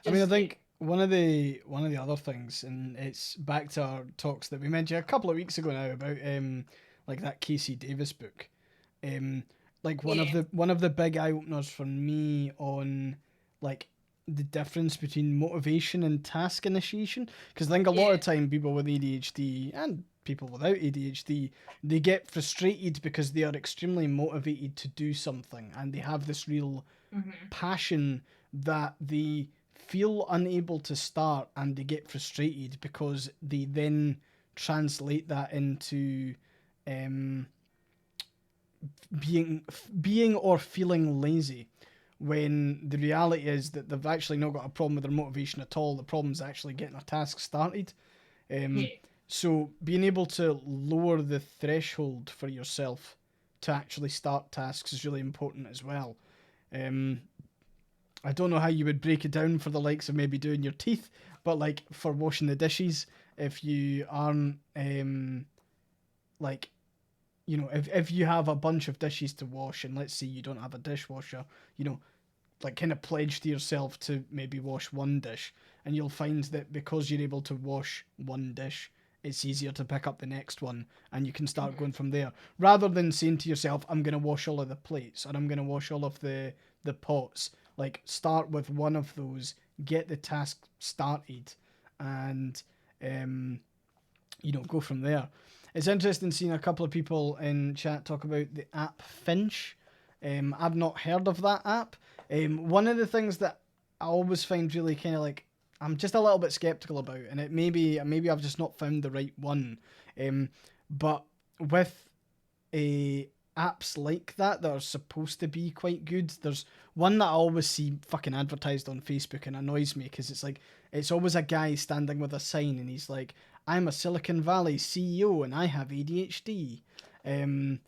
I mean, I just think one of the other things, and it's back to our talks that we mentioned a couple of weeks ago now about like that Casey Davis book. Um, like one of yeah. the big eye openers for me on like the difference between motivation and task initiation, because I think a lot Yeah. of time people with ADHD and people without ADHD, they get frustrated because they are extremely motivated to do something and they have this real Mm-hmm. passion that they feel unable to start, and they get frustrated because they then translate that into um, being or feeling lazy, when the reality is that they've actually not got a problem with their motivation at all. The problem's actually getting a task started. Um, Yeah. so being able to lower the threshold for yourself to actually start tasks is really important as well. Um, I don't know how you would break it down for the likes of maybe doing your teeth, but like for washing the dishes, if you aren't like if you have a bunch of dishes to wash, and let's say you don't have a dishwasher, you know, like kind of pledge to yourself to maybe wash one dish, and you'll find that because you're able to wash one dish, it's easier to pick up the next one, and you can start Mm-hmm. going from there, rather than saying to yourself, I'm going to wash all of the plates, or I'm going to wash all of the pots. Like, start with one of those, get the task started, and um go from there. It's interesting seeing a couple of people in chat talk about the app Finch. I've not heard of that app. One of the things that I always find really kind of like I'm just a little bit skeptical about, and it maybe I've just not found the right one. But with apps like that are supposed to be quite good, there's one that I always see fucking advertised on Facebook and annoys me because it's always a guy standing with a sign and he's like, "I'm a Silicon Valley CEO and I have ADHD," and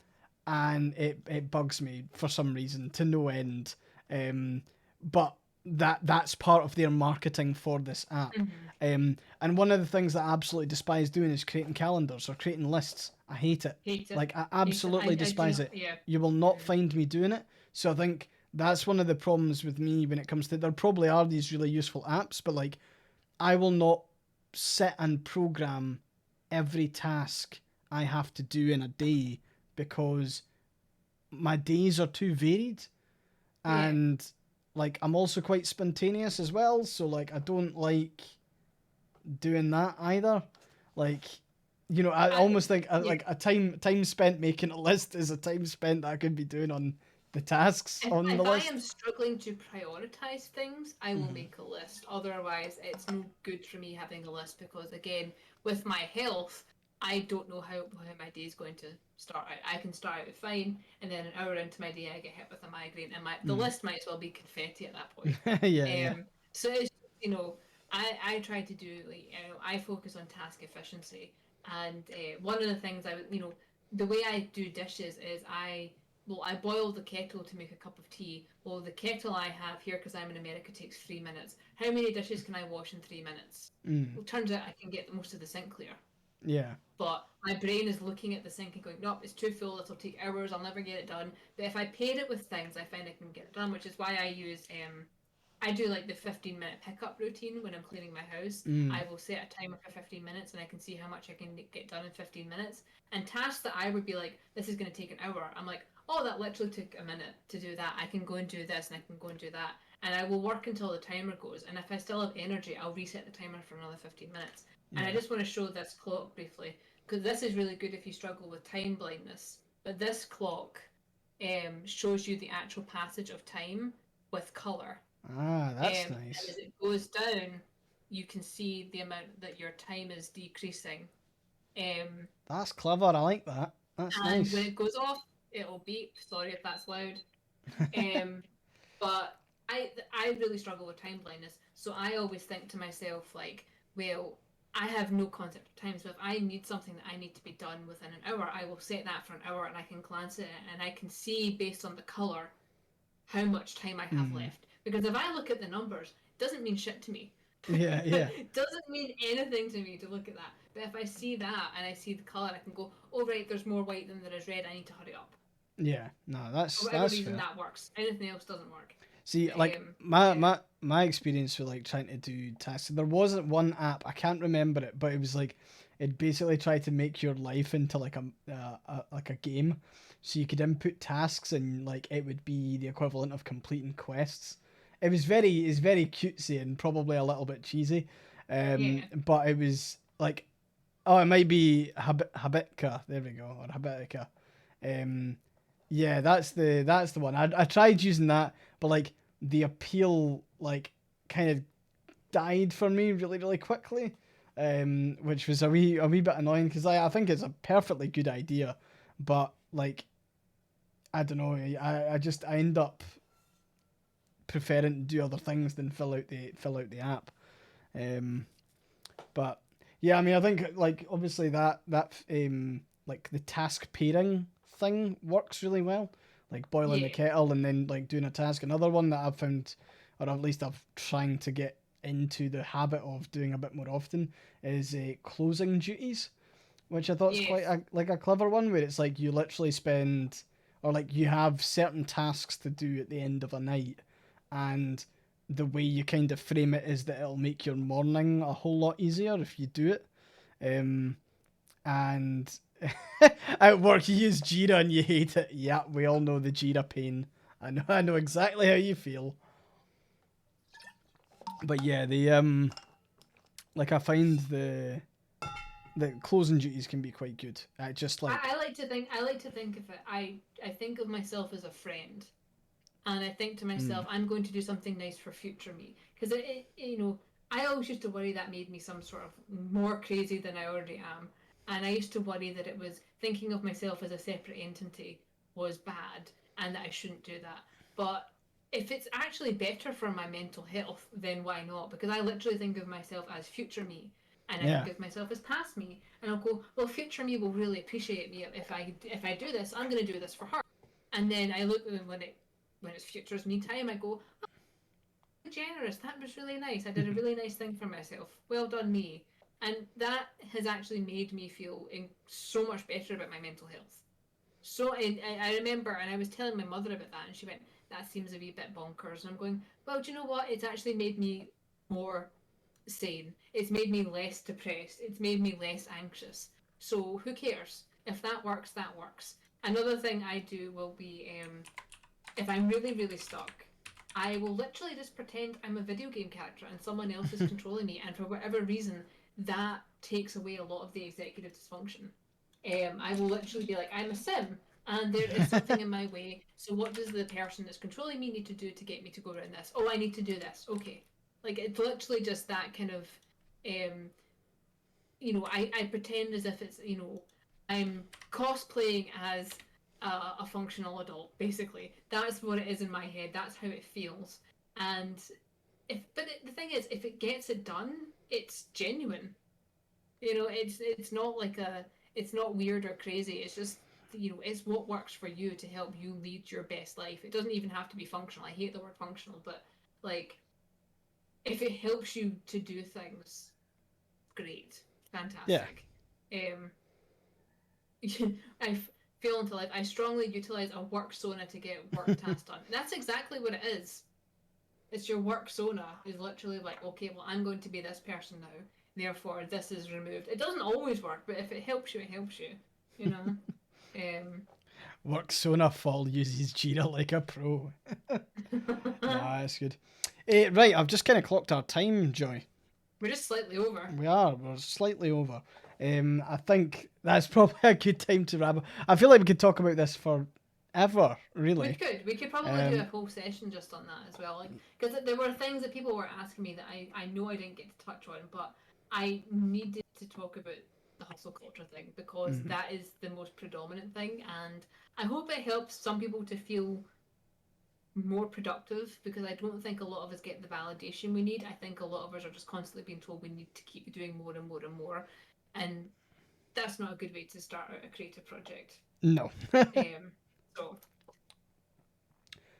it bugs me for some reason to no end. But that's part of their marketing for this app. And one of the things that I absolutely despise doing is creating calendars or creating lists. I hate it. Hate it. Like I absolutely despise it. Yeah. You will not find me doing it. So I think that's one of the problems with me when it comes to there probably are these really useful apps, but like I will not sit and program every task I have to do in a day because my days are too varied and like I'm also quite spontaneous as well, so like I don't like doing that either. Like, you know, I almost think like a time spent making a list is a time spent that I could be doing on the tasks on the If I list. am struggling to prioritize things, I will make a list. Otherwise, it's no good for me having a list because, again, with my health, I don't know how my day is going to start out. I can start out fine, and then an hour into my day, I get hit with a migraine, and the list might as well be confetti at that point. Yeah. So it's, you know, I try to do like I focus on task efficiency, and one of the things the way I do dishes is I boil the kettle to make a cup of tea. Well, the kettle I have here, because I'm in America, takes 3 minutes. How many dishes can I wash in 3 minutes? Well, turns out I can get most of the sink clear. Yeah. But my brain is looking at the sink and going, nope, it's too full, it'll take hours, I'll never get it done. But if I pair it with things, I find I can get it done, which is why I use I do like the 15-minute pickup routine when I'm cleaning my house. I will set a timer for 15 minutes and I can see how much I can get done in 15 minutes. And tasks that I would be like, this is going to take an hour, I'm like, oh, that literally took a minute to do that. I can go and do this and I can go and do that. And I will work until the timer goes. And if I still have energy, I'll reset the timer for another 15 minutes. And I just want to show this clock briefly, because this is really good if you struggle with time blindness. But this clock shows you the actual passage of time with colour. Ah, that's nice. And as it goes down, you can see the amount that your time is decreasing. That's clever. I like that. That's and nice. when it goes off, it'll beep. Sorry if that's loud. But I really struggle with time blindness, so I always think to myself like, well, I have no concept of time, so if I need something that I need to be done within an hour, I will set that for an hour and I can glance at it and I can see based on the colour how much time I have left. Because if I look at the numbers, it doesn't mean shit to me. Yeah. It doesn't mean anything to me to look at that. But if I see that and I see the colour, I can go, oh right, there's more white than there is red, I need to hurry up. Yeah. No, that's For whatever that's reason fair. that works. Anything else doesn't work. See, like my experience with like trying to do tasks. There wasn't one app, I can't remember it, but it was like it basically tried to make your life into like a game, so you could input tasks and like it would be the equivalent of completing quests. It's very cutesy and probably a little bit cheesy, but it was like, oh, it might be Habitica. There we go, or Habitica. Yeah, that's the one. I tried using that, but like the appeal like kind of died for me really quickly, which was a wee bit annoying because I think it's a perfectly good idea, but like I don't know, I end up preferring to do other things than fill out the app, but yeah, I mean I think like obviously that like the task pairing thing works really well, like boiling the kettle and then like doing a task. Another one that I've found, or at least I've trying to get into the habit of doing a bit more often, is closing duties, which I thought is quite a clever one, where it's like you literally spend, or like you have certain tasks to do at the end of a night, and the way you kind of frame it is that it'll make your morning a whole lot easier if you do it. And at work you use Jira and you hate it. Yeah, we all know the Jira pain. I know exactly how you feel. But yeah, the like I find the the closing duties can be quite good. Just like, I like to think of it. I think of myself as a friend, and I think to myself, mm, I'm going to do something nice for future me. Because I always used to worry that made me some sort of more crazy than I already am, and I used to worry that it was thinking of myself as a separate entity was bad, and that I shouldn't do that. But if it's actually better for my mental health, then why not? Because I literally think of myself as future me, and I yeah. think of myself as past me, and I'll go, well, future me will really appreciate me if I do this. I'm going to do this for her, and then I look when it's futures me time, I go, oh, generous. That was really nice. I did a really nice thing for myself. Well done, me. And that has actually made me feel so much better about my mental health. So I remember, and I was telling my mother about that, and she went, "That seems a wee bit bonkers." And I'm going, "Well, do you know what? It's actually made me more sane. It's made me less depressed. It's made me less anxious. So who cares? If that works, that works." Another thing I do will be if I'm really, really stuck, I will literally just pretend I'm a video game character and someone else is controlling me, and for whatever reason, that takes away a lot of the executive dysfunction. I will literally be like, I'm a sim, and there is something in my way. So, what does the person that's controlling me need to do to get me to go around this? Oh, I need to do this. Okay, like it's literally just that kind of, um, I pretend as if it's I'm cosplaying as a functional adult. Basically, that's what it is in my head. That's how it feels. And the thing is, if it gets it done, it's genuine. It's not like it's not weird or crazy. It's just it's what works for you to help you lead your best life. It doesn't even have to be functional. I hate the word functional, but like if it helps you to do things, great, Yeah. fantastic. Um, I feel into life. I strongly utilize a work sona to get work tasks done. That's exactly what it is. It's your work sona is literally like, okay, well, I'm going to be this person now. Therefore, this is removed. It doesn't always work, but if it helps you, it helps you. You know. Um, Works Sona Fall uses Jira like a pro. Nah, that's good. Right, I've just kind of clocked our time, Joy. we're just slightly over. We're slightly over. I think that's probably a good time to wrap up. I feel like we could talk about this forever, We really. could. We could probably do a Um, whole session just on that as well. Like, because there were things that people were asking me that I know I didn't get to touch on, but I needed to talk about the hustle culture thing because mhm. that is the most predominant thing, and I hope it helps some people to feel more productive because I don't think a lot of us get the validation we need. I think a lot of us are just constantly being told we need to keep doing more and more and more, and that's not a good way to start out a creative project. No. Um, so,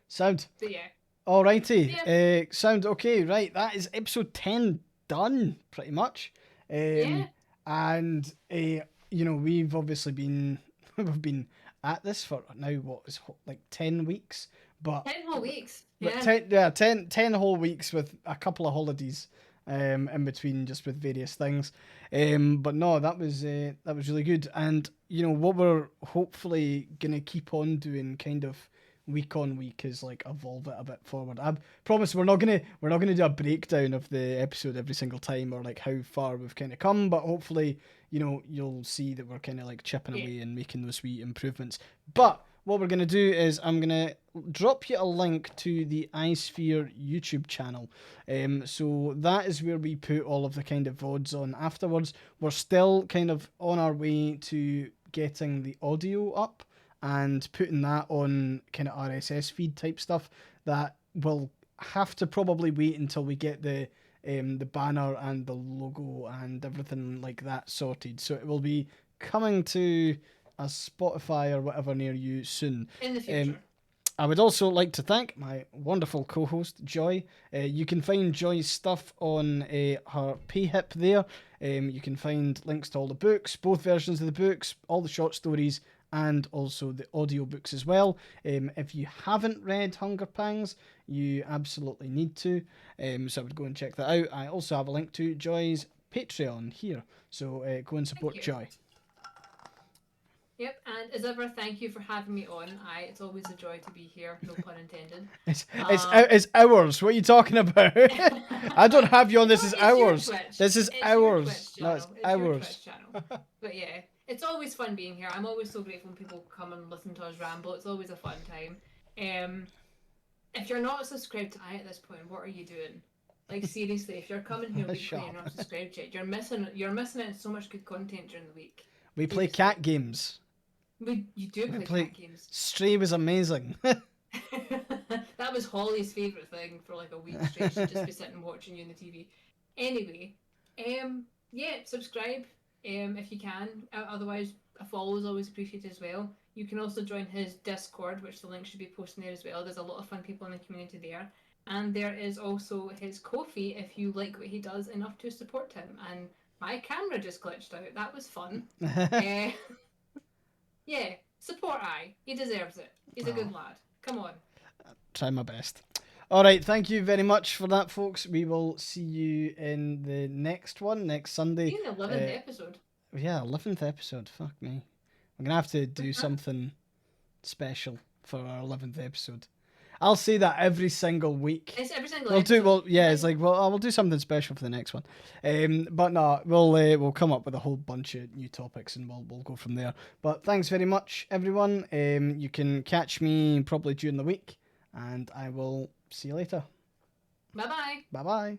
Sound. but yeah, Alrighty. yeah, Sound okay. Right, that is episode 10 done, pretty much. yeah. And, we've obviously been, we've been at this for now, what is like 10 weeks? But 10 whole weeks. But Yeah. 10 whole weeks with a couple of holidays in between, just with various things. But no, that was really good. And what we're hopefully gonna keep on doing, kind of week on week, is like evolve it a bit forward. I promise we're not gonna do a breakdown of the episode every single time, or like how far we've kind of come. But hopefully, you'll see that we're kind of like chipping Yeah. away and making those wee improvements. But what we're going to do is I'm going to drop you a link to the AyeSphere YouTube channel. So that is where we put all of the kind of VODs on afterwards. We're still kind of on our way to getting the audio up and putting that on kind of RSS feed type stuff. That will have to probably wait until we get the banner and the logo and everything like that sorted. So it will be coming to a Spotify or whatever near you soon. In the Um, future. I would also like to thank my wonderful co-host Joy. You can find Joy's stuff on her PayHip there. You can find links to all the books, both versions of the books, all the short stories, and also the audiobooks as well. If you haven't read Hunger Pangs, you absolutely need to. So I would go and check that out. I also have a link to Joy's Patreon here. So go and Thank support you. Joy. Yep, and as ever, thank you for having me on. It's always a joy to be here, no pun intended. It's ours. What are you talking about? I don't have you on. This is It's your ours. Twitch. This is It's your ours. Twitch No, it's channel. It's your ours. Twitch channel. But yeah, it's always fun being here. I'm always so grateful when people come and listen to us ramble. It's always a fun time. If you're not subscribed to at this point, what are you doing? Like seriously, if you're coming here weekly and you're not subscribed yet, you're missing out on so much good content during the week. We play cat games. You do play cat games. Stray was amazing. That was Holly's favourite thing for like a week straight. She'd just be sitting watching you on the TV. Anyway, yeah, subscribe if you can. Otherwise, a follow is always appreciated as well. You can also join his Discord, which the link should be posted there as well. There's a lot of fun people in the community there. And there is also his Ko-fi if you like what he does enough to support him. And my camera just glitched out. That was fun. Yeah, support He deserves it. He's a good lad. Come on. Try my best. All right, thank you very much for that, folks. We will see you in the next one, next Sunday. In the 11th episode. Yeah, 11th episode. Fuck me. I'm going to have to do something special for our 11th episode. I'll say that every single week. It's every single episode. It's like, I will do something special for the next one. But no, we'll come up with a whole bunch of new topics and we'll go from there. But thanks very much, everyone. You can catch me probably during the week, and I will see you later. Bye-bye. Bye-bye.